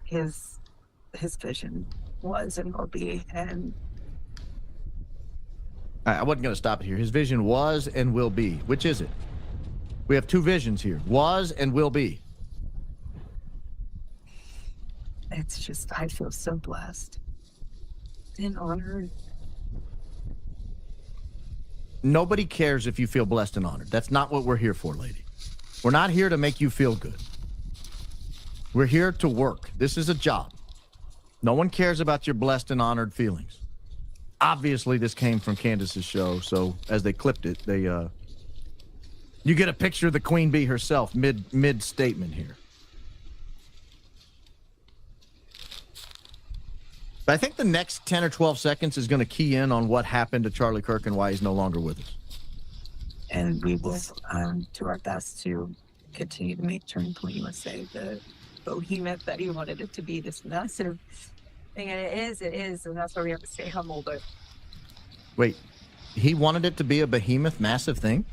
his vision was and will be. And I wasn't going to stop it here. His vision was and will be. Which is it? We have two visions here. Was and will be. It's just, I feel so blessed and honored. Nobody cares if you feel blessed and honored. That's not what we're here for, lady. We're not here to make you feel good. We're here to work. This is a job. No one cares about your blessed and honored feelings. Obviously, this came from Candace's show, so as they clipped it, you get a picture of the queen bee herself mid statement here. But I think the next 10 or 12 seconds is going to key in on what happened to Charlie Kirk and why he's no longer with us. And we will do our best to continue to make Turning Point USA the behemoth that he wanted it to be, this massive thing. And it is, and that's why we have to stay humble. But wait, he wanted it to be a behemoth, massive thing?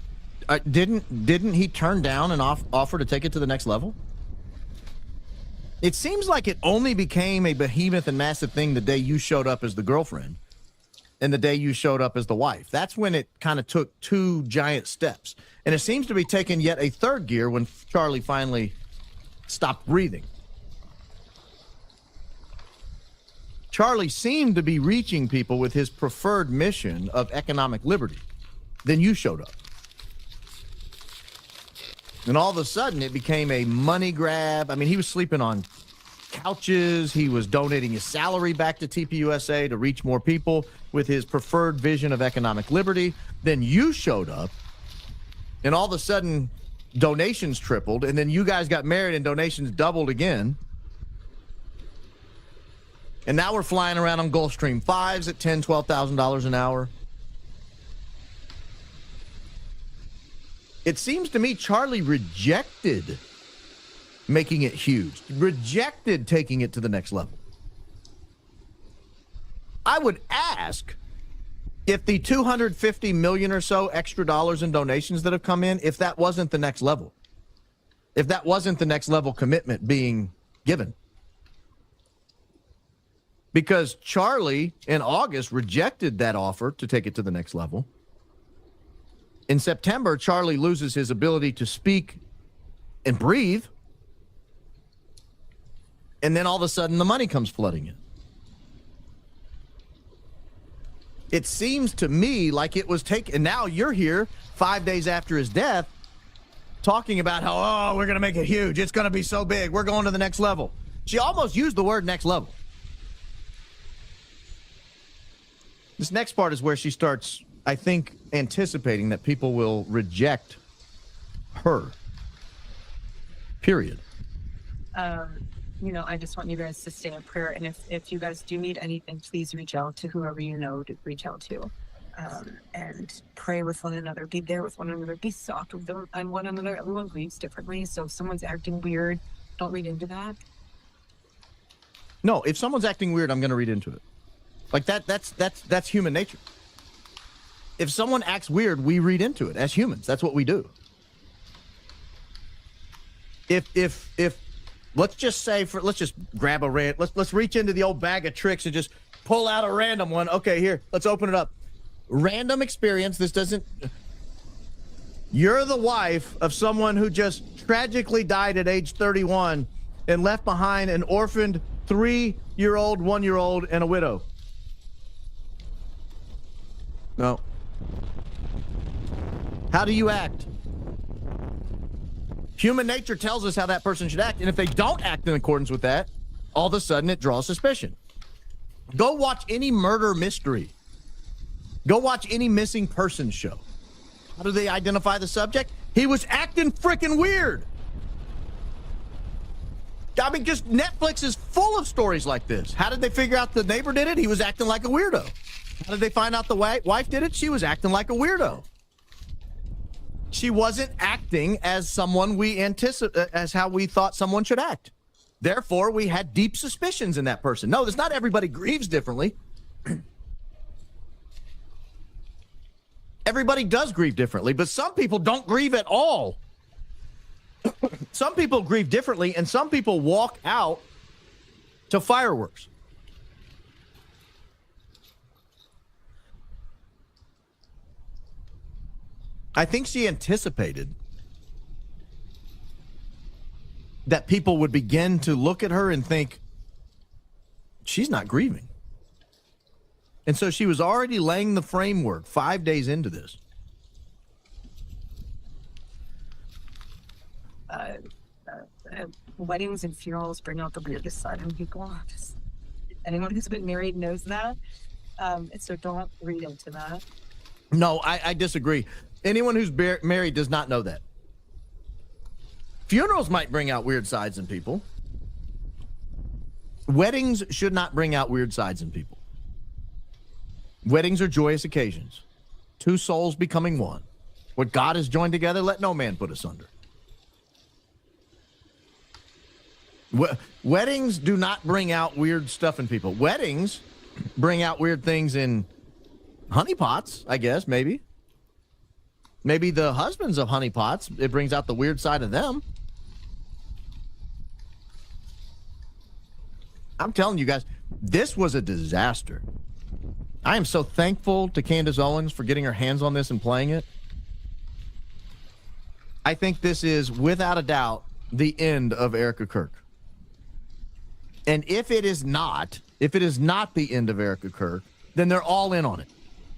Didn't he turn down an offer to take it to the next level? It seems like it only became a behemoth and massive thing the day you showed up as the girlfriend and the day you showed up as the wife. That's when it kind of took two giant steps. And it seems to be taking yet a third gear when Charlie finally stopped breathing. Charlie seemed to be reaching people with his preferred mission of economic liberty. Then you showed up. And all of a sudden, it became a money grab. I mean, he was sleeping on couches. He was donating his salary back to TPUSA to reach more people with his preferred vision of economic liberty. Then you showed up, and all of a sudden, donations tripled. And then you guys got married, and donations doubled again. And now we're flying around on Gulfstream 5s at $10,000, $12,000 an hour. It seems to me Charlie rejected making it huge, rejected taking it to the next level. I would ask if the $250 million or so extra dollars in donations that have come in, if that wasn't the next level, if that wasn't the next level commitment being given. Because Charlie in August rejected that offer to take it to the next level. In September, Charlie loses his ability to speak and breathe. And then all of a sudden, the money comes flooding in. it seems to me like it was taken. And now you're here 5 days after his death talking about how, oh, we're going to make it huge. It's going to be so big. We're going to the next level. She almost used the word next level. This next part is where she starts, I think, anticipating that people will reject her. Period. I just want you guys to stay in prayer. And if you guys do need anything, please reach out to whoever you know to reach out to. And pray with one another. Be there with one another. Be soft with them and one another. Everyone grieves differently. So if someone's acting weird, don't read into that. No, if someone's acting weird, I'm going to read into it. Like that's human nature. If someone acts weird, we read into it as humans. That's what we do. If let's just say let's just grab let's reach into the old bag of tricks and just pull out a random one. Okay, here, let's open it up. Random experience. You're the wife of someone who just tragically died at age 31 and left behind an orphaned 3-year-old, 1-year-old, and a widow. No. How do you act? Human nature tells us how that person should act, and if they don't act in accordance with that, all of a sudden it draws suspicion. Go watch any murder mystery. Go watch any missing person show. How do they identify the subject? He was acting freaking weird. I mean, just Netflix is full of stories like this. How did they figure out the neighbor did it? He was acting like a weirdo. How did they find out the wife did it? She was acting like a weirdo. She wasn't acting as someone as how we thought someone should act. Therefore, we had deep suspicions in that person. No, there's not everybody grieves differently. Everybody does grieve differently, but some people don't grieve at all. Some people grieve differently, and some people walk out to fireworks. I think she anticipated that people would begin to look at her and think, she's not grieving. And so she was already laying the framework 5 days into this. Weddings and funerals bring out the weirdest side in people. Anyone who's been married knows that. So don't read into that. No, I disagree. Anyone who's married does not know that. Funerals might bring out weird sides in people. Weddings should not bring out weird sides in people. Weddings are joyous occasions. Two souls becoming one. What God has joined together, let no man put asunder. Weddings do not bring out weird stuff in people. Weddings bring out weird things in honeypots, I guess, maybe. Maybe the husbands of honeypots, it brings out the weird side of them. I'm telling you guys, this was a disaster. I am so thankful to Candace Owens for getting her hands on this and playing it. I think this is, without a doubt, the end of Erica Kirk. And if it is not the end of Erica Kirk, then they're all in on it.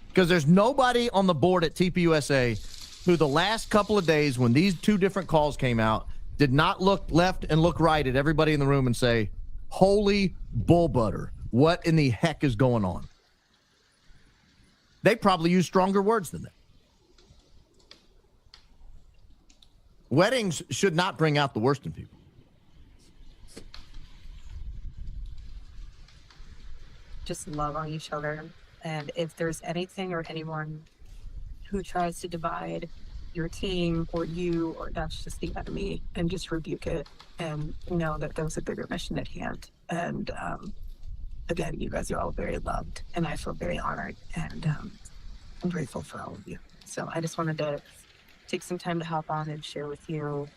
Because there's nobody on the board at TPUSA who the last couple of days when these two different calls came out did not look left and look right at everybody in the room and say, holy bull butter, what in the heck is going on? They probably use stronger words than that. Weddings should not bring out the worst in people. Just love on each other. And if there's anything or anyone who tries to divide your team or you, or that's just the enemy, and just rebuke it and know that there's a bigger mission at hand. And again, you guys are all very loved, and I feel very honored, and I'm grateful for all of you. So I just wanted to take some time to hop on and share with you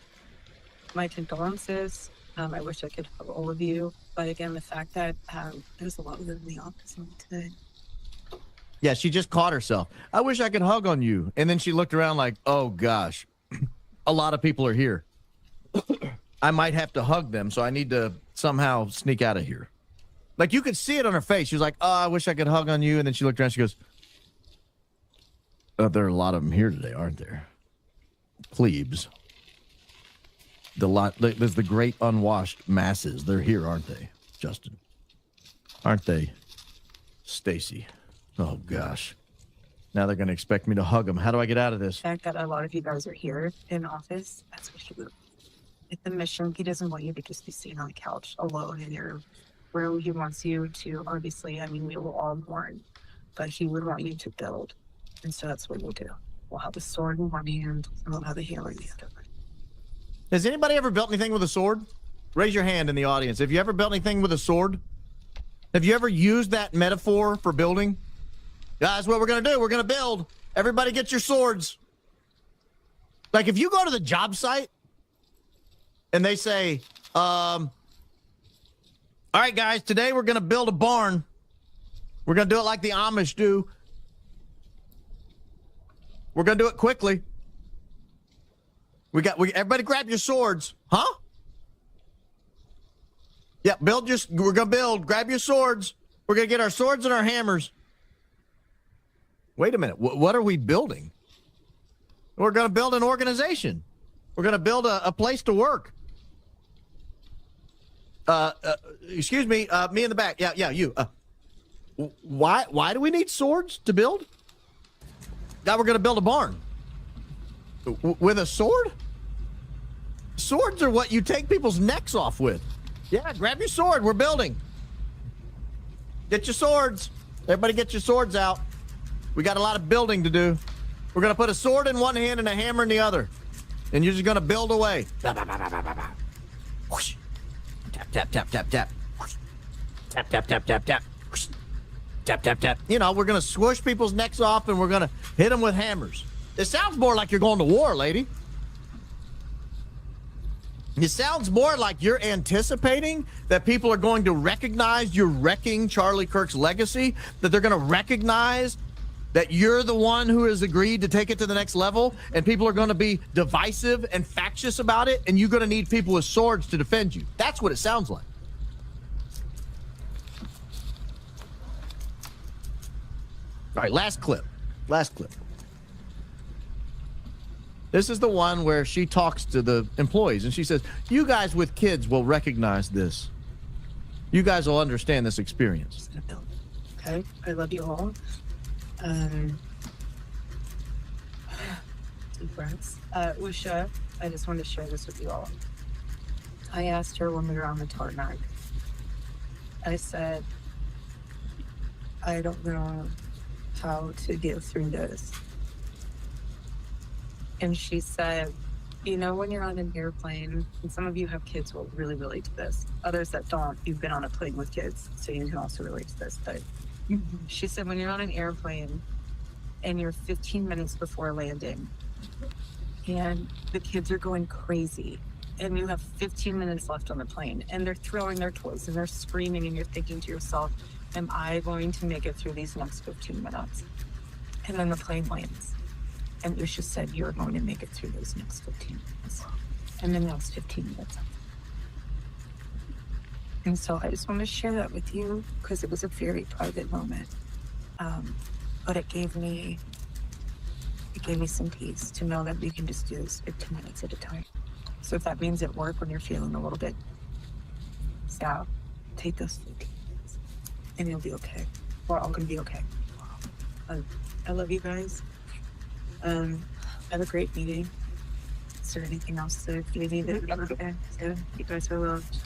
my condolences. I wish I could hug all of you, but again, the fact that there's a lot of them in the office today. Yeah, she just caught herself. I wish I could hug on you. And then she looked around like, oh, gosh, a lot of people are here. I might have to hug them, so I need to somehow sneak out of here. Like, you could see it on her face. She was like, oh, I wish I could hug on you. And then she looked around, she goes, There are a lot of them here today, aren't there? Plebes. There's the great unwashed masses. They're here, aren't they, Justin? Aren't they, Stacy? Oh, gosh. Now they're going to expect me to hug them. How do I get out of this? The fact that a lot of you guys are here in office, that's what you do. It's the mission. He doesn't want you to just be sitting on the couch alone in your room. He wants you to, obviously, I mean, we will all mourn, but he would want you to build. And so that's what we'll do. We'll have a sword in one hand, and we'll have a hammer in the other. Has anybody ever built anything with a sword? Raise your hand in the audience. Have you ever built anything with a sword? Have you ever used that metaphor for building? Guys, what we're going to do, we're going to build. Everybody get your swords. Like if you go to the job site and they say, all right, guys, today we're going to build a barn. We're going to do it like the Amish do. We're going to do it quickly. Everybody grab your swords. Huh? Yeah, we're going to build. Grab your swords. We're going to get our swords and our hammers. Wait a minute. What are we building? We're going to build an organization. We're going to build a place to work. Excuse me, me in the back. Yeah, you. Why do we need swords to build? Now we're going to build a barn. With a sword? Swords are what you take people's necks off with. Yeah, grab your sword. We're building. Get your swords. Everybody get your swords out. We got a lot of building to do. We're going to put a sword in one hand and a hammer in the other. And you're just going to build away. Whoosh. Tap, tap, tap, tap, tap. Whoosh. Tap, tap, tap, tap, tap. Whoosh. Tap, tap, tap. You know, we're going to swoosh people's necks off and we're going to hit them with hammers. It sounds more like you're going to war, lady. It sounds more like you're anticipating that people are going to recognize you're wrecking Charlie Kirk's legacy, that they're going to recognize that you're the one who has agreed to take it to the next level, and people are going to be divisive and factious about it, and you're going to need people with swords to defend you. That's what it sounds like. All right, last clip. This is the one where she talks to the employees, and she says, you guys with kids will recognize this. You guys will understand this experience. Okay, I love you all. Deep breaths. Usha, I just wanted to share this with you all. I asked her when we were on the tarmac. I said, I don't know how to get through this. And she said, you know, when you're on an airplane, and some of you have kids will really relate to this. Others that don't, you've been on a plane with kids, so you can also relate to this. But she said, when you're on an airplane and you're 15 minutes before landing and the kids are going crazy and you have 15 minutes left on the plane and they're throwing their toys and they're screaming and you're thinking to yourself, am I going to make it through these next 15 minutes? And then the plane lands. And Usha said, you're going to make it through those next 15 minutes. And the next 15 minutes. And so I just want to share that with you because it was a very private moment. But it gave me some peace to know that we can just do this 15 minutes at a time. So if that means at work when you're feeling a little bit sad, take those 15 minutes and you'll be okay. We're all going to be okay. I love you guys. Have a great meeting. Is there anything else that you need? Okay, so you guys are loved.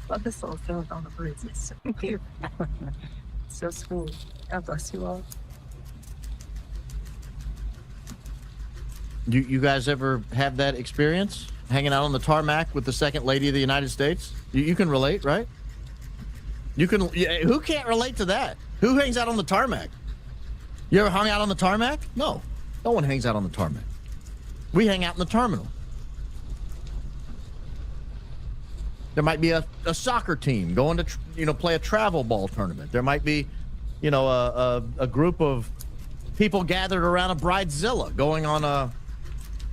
Love this little film with all the birds. It's so cute. So sweet. God bless you all. You guys ever have that experience? Hanging out on the tarmac with the second lady of the United States? You can relate, right? You can. Who can't relate to that? Who hangs out on the tarmac? You ever hung out on the tarmac? No. No one hangs out on the tarmac. We hang out in the terminal. There might be a soccer team going to, play a travel ball tournament. There might be, a group of people gathered around a bridezilla going on a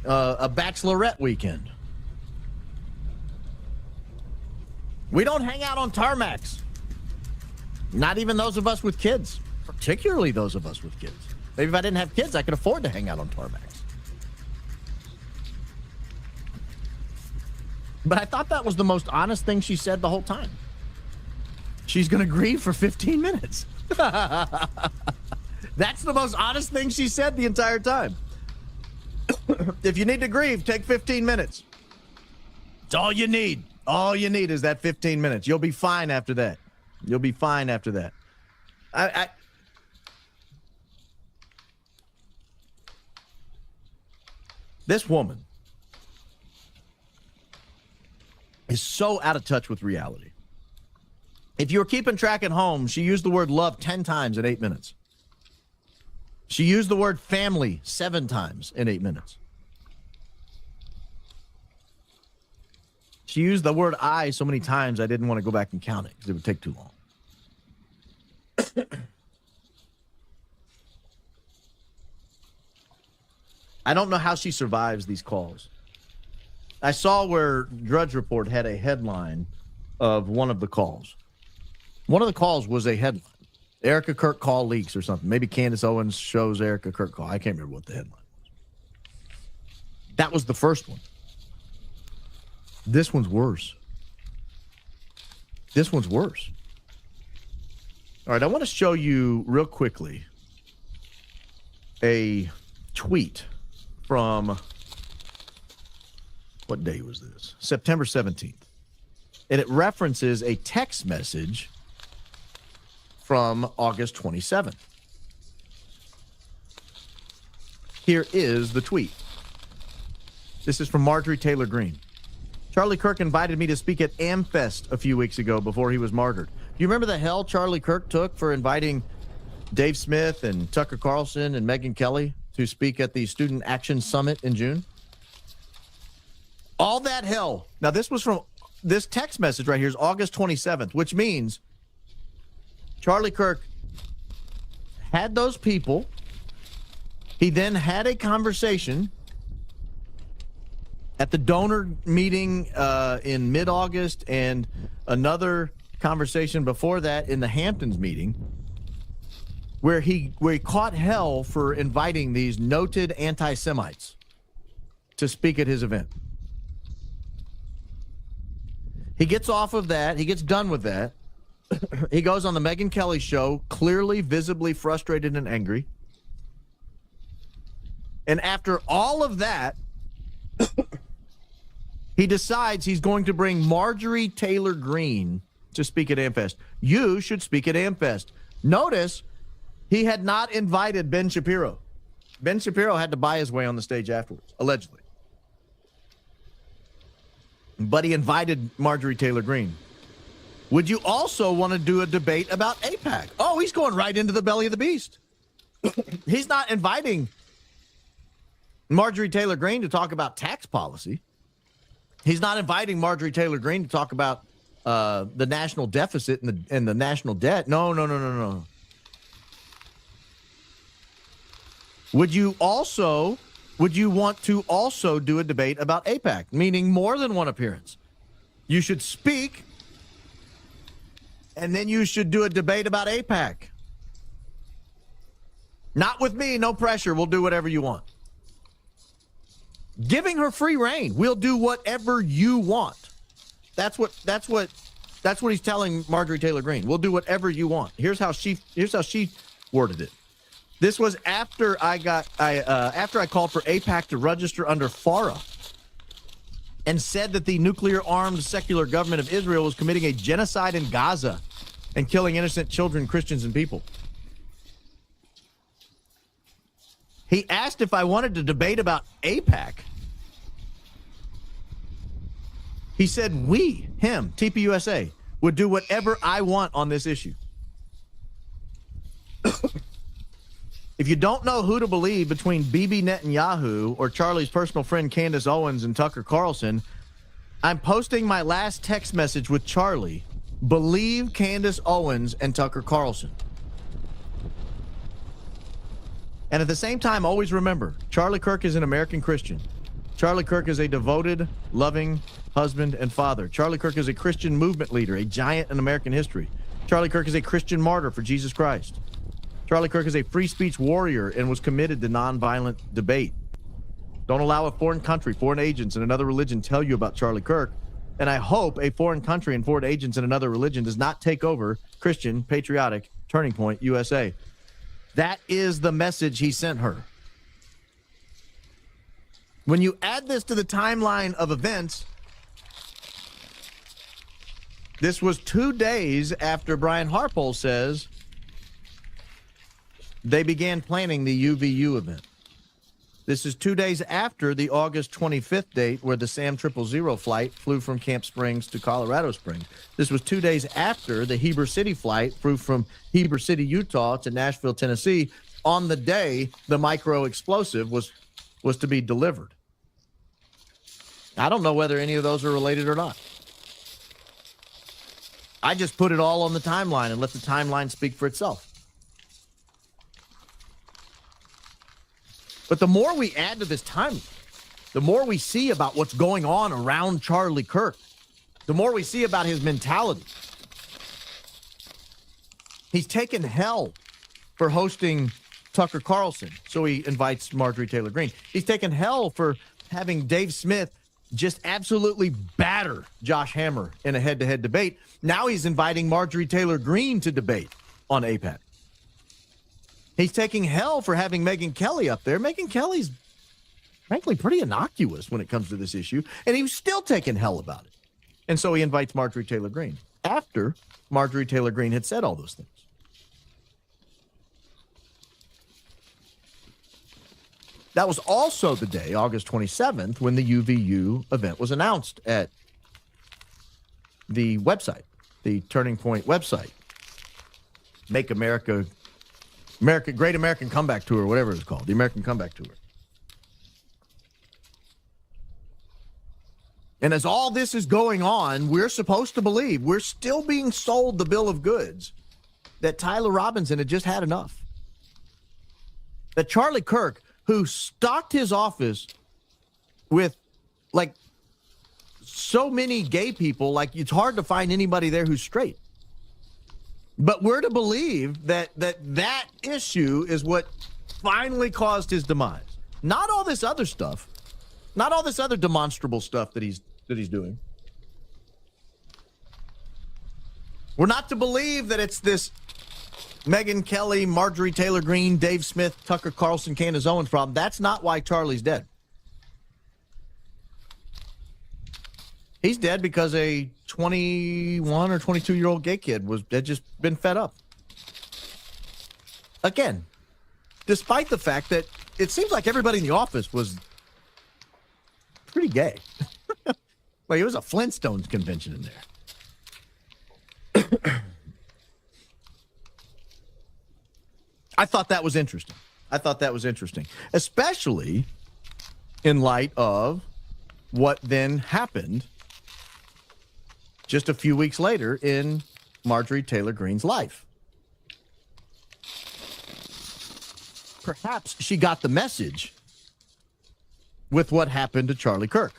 bachelorette weekend. We don't hang out on tarmacs. Not even those of us with kids, particularly those of us with kids. Maybe if I didn't have kids, I could afford to hang out on tarmacs. But I thought that was the most honest thing she said the whole time. She's going to grieve for 15 minutes. That's the most honest thing she said the entire time. If you need to grieve, take 15 minutes. It's all you need. All you need is that 15 minutes. You'll be fine after that. You'll be fine after that. This woman is so out of touch with reality. If you're keeping track at home, she used the word love 10 times in 8 minutes. She used the word family 7 times in 8 minutes. She used the word I so many times I didn't want to go back and count it because it would take too long. I don't know how she survives these calls. I saw where Drudge Report had a headline of one of the calls. One of the calls was a headline. Erica Kirk call leaks or something. Maybe Candace Owens shows Erica Kirk call. I can't remember what the headline was. That was the first one. This one's worse. This one's worse. All right, I want to show you real quickly a tweet from, what day was this? September 17th. And it references a text message from August 27th. Here is the tweet. This is from Marjorie Taylor Greene. Charlie Kirk invited me to speak at AmFest a few weeks ago before he was martyred. Do you remember the hell Charlie Kirk took for inviting Dave Smith and Tucker Carlson and Megyn Kelly to speak at the Student Action Summit in June? All that hell. Now, this was from this text message right here is August 27th, which means Charlie Kirk had those people. He then had a conversation at the donor meeting in mid-August and another conversation before that in the Hamptons meeting where he caught hell for inviting these noted anti-Semites to speak at his event. He gets off of that. He gets done with that. He goes on the Megyn Kelly show, clearly, visibly frustrated and angry. And after all of that, he decides he's going to bring Marjorie Taylor Greene to speak at AmFest. You should speak at AmFest. Notice he had not invited Ben Shapiro. Ben Shapiro had to buy his way on the stage afterwards, allegedly. But he invited Marjorie Taylor Greene. Would you also want to do a debate about AIPAC? Oh, he's going right into the belly of the beast. He's not inviting Marjorie Taylor Greene to talk about tax policy. He's not inviting Marjorie Taylor Greene to talk about the national deficit and the national debt. No. Would you want to also do a debate about AIPAC, meaning more than one appearance? You should speak, and then you should do a debate about AIPAC. Not with me, no pressure. We'll do whatever you want. Giving her free reign. We'll do whatever you want. That's what he's telling Marjorie Taylor Greene. We'll do whatever you want. Here's how she worded it. This was after I called for AIPAC to register under FARA and said that the nuclear-armed secular government of Israel was committing a genocide in Gaza and killing innocent children, Christians, and people. He asked if I wanted to debate about AIPAC. He said him, TPUSA, would do whatever I want on this issue. If you don't know who to believe between Bibi Netanyahu or Charlie's personal friend Candace Owens and Tucker Carlson, I'm posting my last text message with Charlie. Believe Candace Owens and Tucker Carlson. And at the same time, always remember, Charlie Kirk is an American Christian. Charlie Kirk is a devoted, loving husband and father. Charlie Kirk is a Christian movement leader, a giant in American history. Charlie Kirk is a Christian martyr for Jesus Christ. Charlie Kirk is a free speech warrior and was committed to nonviolent debate. Don't allow a foreign country, foreign agents, and another religion tell you about Charlie Kirk. And I hope a foreign country and foreign agents in another religion does not take over Christian, patriotic, Turning Point USA. That is the message he sent her. When you add this to the timeline of events, this was 2 days after Brian Harpole says they began planning the UVU event. This is 2 days after the August 25th date where the SAM 000 flight flew from Camp Springs to Colorado Springs. This was 2 days after the Heber City flight flew from Heber City, Utah to Nashville, Tennessee, on the day the micro explosive was to be delivered. I don't know whether any of those are related or not. I just put it all on the timeline and let the timeline speak for itself. But the more we add to this timeline, the more we see about what's going on around Charlie Kirk, the more we see about his mentality. He's taken hell for hosting Tucker Carlson, so he invites Marjorie Taylor Greene. He's taken hell for having Dave Smith just absolutely batter Josh Hammer in a head-to-head debate. Now he's inviting Marjorie Taylor Greene to debate on APAC. He's taking hell for having Megyn Kelly up there. Megyn Kelly's, frankly, pretty innocuous when it comes to this issue, and he was still taking hell about it. And so he invites Marjorie Taylor Greene after Marjorie Taylor Greene had said all those things. That was also the day, August 27th, when the UVU event was announced at the website, the Turning Point website. Make America Great American Comeback Tour, whatever it's called, the American Comeback Tour. And as all this is going on, we're supposed to believe, we're still being sold the bill of goods, that Tyler Robinson had just had enough. That Charlie Kirk, who stocked his office with, like, so many gay people, like, it's hard to find anybody there who's straight. But we're to believe that issue is what finally caused his demise. Not all this other stuff. Not all this other demonstrable stuff that he's doing. We're not to believe that it's this Megyn Kelly, Marjorie Taylor Greene, Dave Smith, Tucker Carlson, Candace Owens problem. That's not why Charlie's dead. He's dead because a 21 or 22-year-old gay kid had just been fed up. Again, despite the fact that it seems like everybody in the office was pretty gay. Like, it was a Flintstones convention in there. I thought that was interesting. Especially in light of what then happened just a few weeks later in Marjorie Taylor Greene's life. Perhaps she got the message with what happened to Charlie Kirk,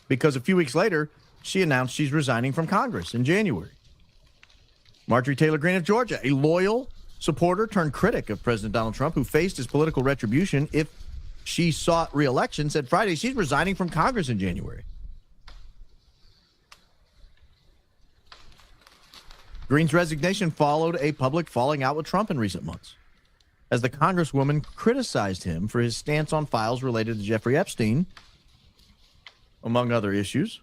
because a few weeks later, she announced she's resigning from Congress in January. Marjorie Taylor Greene of Georgia, a loyal supporter turned critic of President Donald Trump, who faced his political retribution if she sought re-election, said Friday she's resigning from Congress in January. Greene's resignation followed a public falling out with Trump in recent months, as the Congresswoman criticized him for his stance on files related to Jeffrey Epstein, among other issues.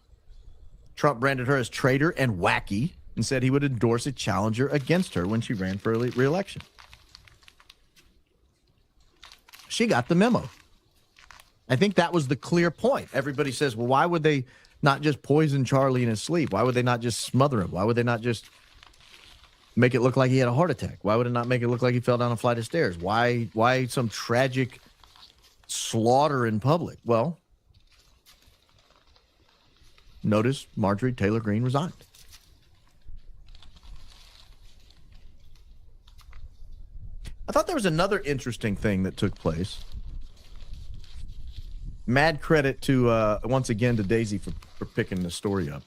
Trump branded her as traitor and wacky and said he would endorse a challenger against her when she ran for re-election. She got the memo. I think that was the clear point. Everybody says, well, why would they not just poison Charlie in his sleep? Why would they not just smother him? Why would they not just make it look like he had a heart attack? Why would it not make it look like he fell down a flight of stairs? Why some tragic slaughter in public? Well, notice Marjorie Taylor Greene resigned. I thought there was another interesting thing that took place. Mad credit to, once again, to Daisy for picking the story up.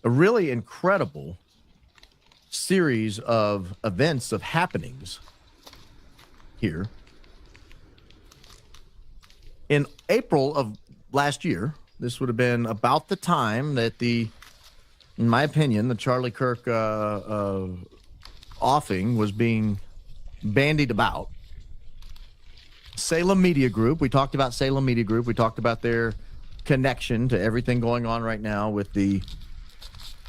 A really incredible series of events, of happenings here. In April of last year, this would have been about the time that in my opinion, the Charlie Kirk offing was being bandied about. Salem Media Group, we talked about Salem Media Group. We talked about their connection to everything going on right now with the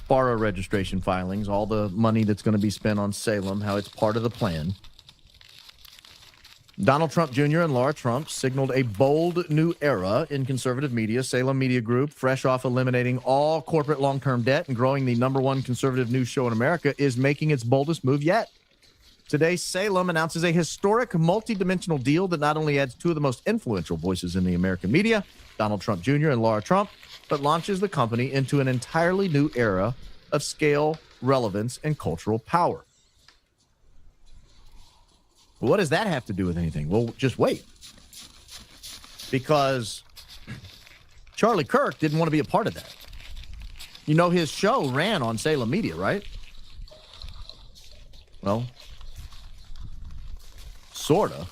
FARA registration filings, all the money that's going to be spent on Salem, how it's part of the plan. Donald Trump Jr. and Laura Trump signaled a bold new era in conservative media. Salem Media Group, fresh off eliminating all corporate long-term debt and growing the #1 conservative news show in America, is making its boldest move yet. Today, Salem announces a historic multi-dimensional deal that not only adds two of the most influential voices in the American media, Donald Trump Jr. and Laura Trump, but launches the company into an entirely new era of scale, relevance, and cultural power. What does that have to do with anything? Well, just wait. Because Charlie Kirk didn't want to be a part of that. You know, his show ran on Salem Media, right? Well, sort of.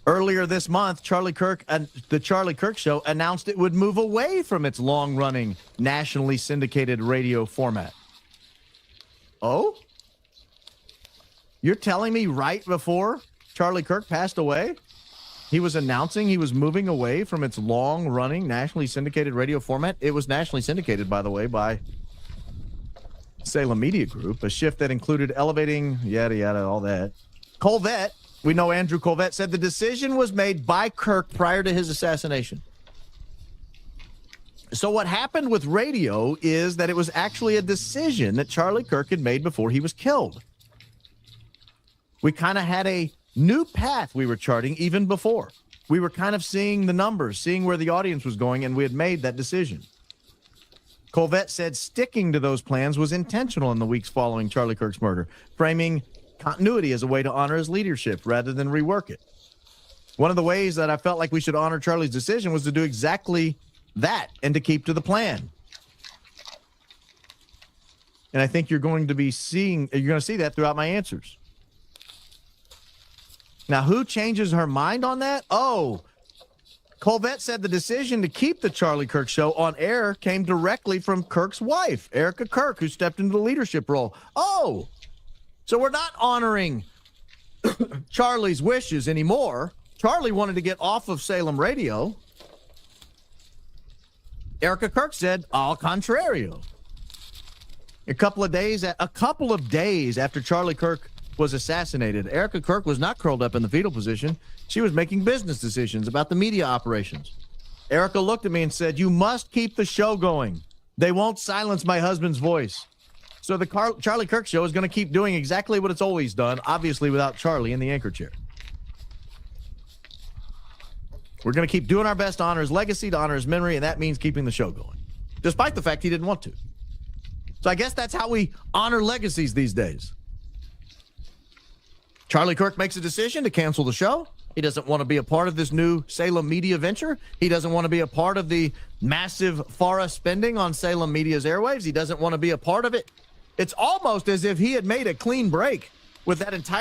Earlier this month, Charlie Kirk and the Charlie Kirk Show announced it would move away from its long-running, nationally syndicated radio format. Oh? You're telling me right before Charlie Kirk passed away, he was announcing he was moving away from its long-running, nationally syndicated radio format? It was nationally syndicated, by the way, by Salem Media Group, a shift that included elevating, yada, yada, all that. Colvette, we know Andrew Colvette, said the decision was made by Kirk prior to his assassination. So what happened with radio is that it was actually a decision that Charlie Kirk had made before he was killed. We kind of had a new path we were charting even before. We were kind of seeing the numbers, seeing where the audience was going, and we had made that decision. Colvette said sticking to those plans was intentional in the weeks following Charlie Kirk's murder, framing continuity as a way to honor his leadership rather than rework it. One of the ways that I felt like we should honor Charlie's decision was to do exactly that and to keep to the plan. And I think you're going to see that throughout my answers. Now, who changes her mind on that? Oh, Colvette said the decision to keep the Charlie Kirk Show on air came directly from Kirk's wife, Erica Kirk, who stepped into the leadership role. Oh, so we're not honoring Charlie's wishes anymore. Charlie wanted to get off of Salem Radio. Erica Kirk said, al contrario. A couple of days after Charlie Kirk was assassinated, Erica Kirk was not curled up in the fetal position. She was making business decisions about the media operations. Erica looked at me and said, "You must keep the show going. They won't silence my husband's voice." So the Charlie Kirk Show is going to keep doing exactly what it's always done, obviously without Charlie in the anchor chair. We're going to keep doing our best to honor his legacy, to honor his memory, and that means keeping the show going, despite the fact he didn't want to. So I guess that's how we honor legacies these days. Charlie Kirk makes a decision to cancel the show. He doesn't want to be a part of this new Salem Media venture. He doesn't want to be a part of the massive FARA spending on Salem Media's airwaves. He doesn't want to be a part of it. It's almost as if he had made a clean break with that entire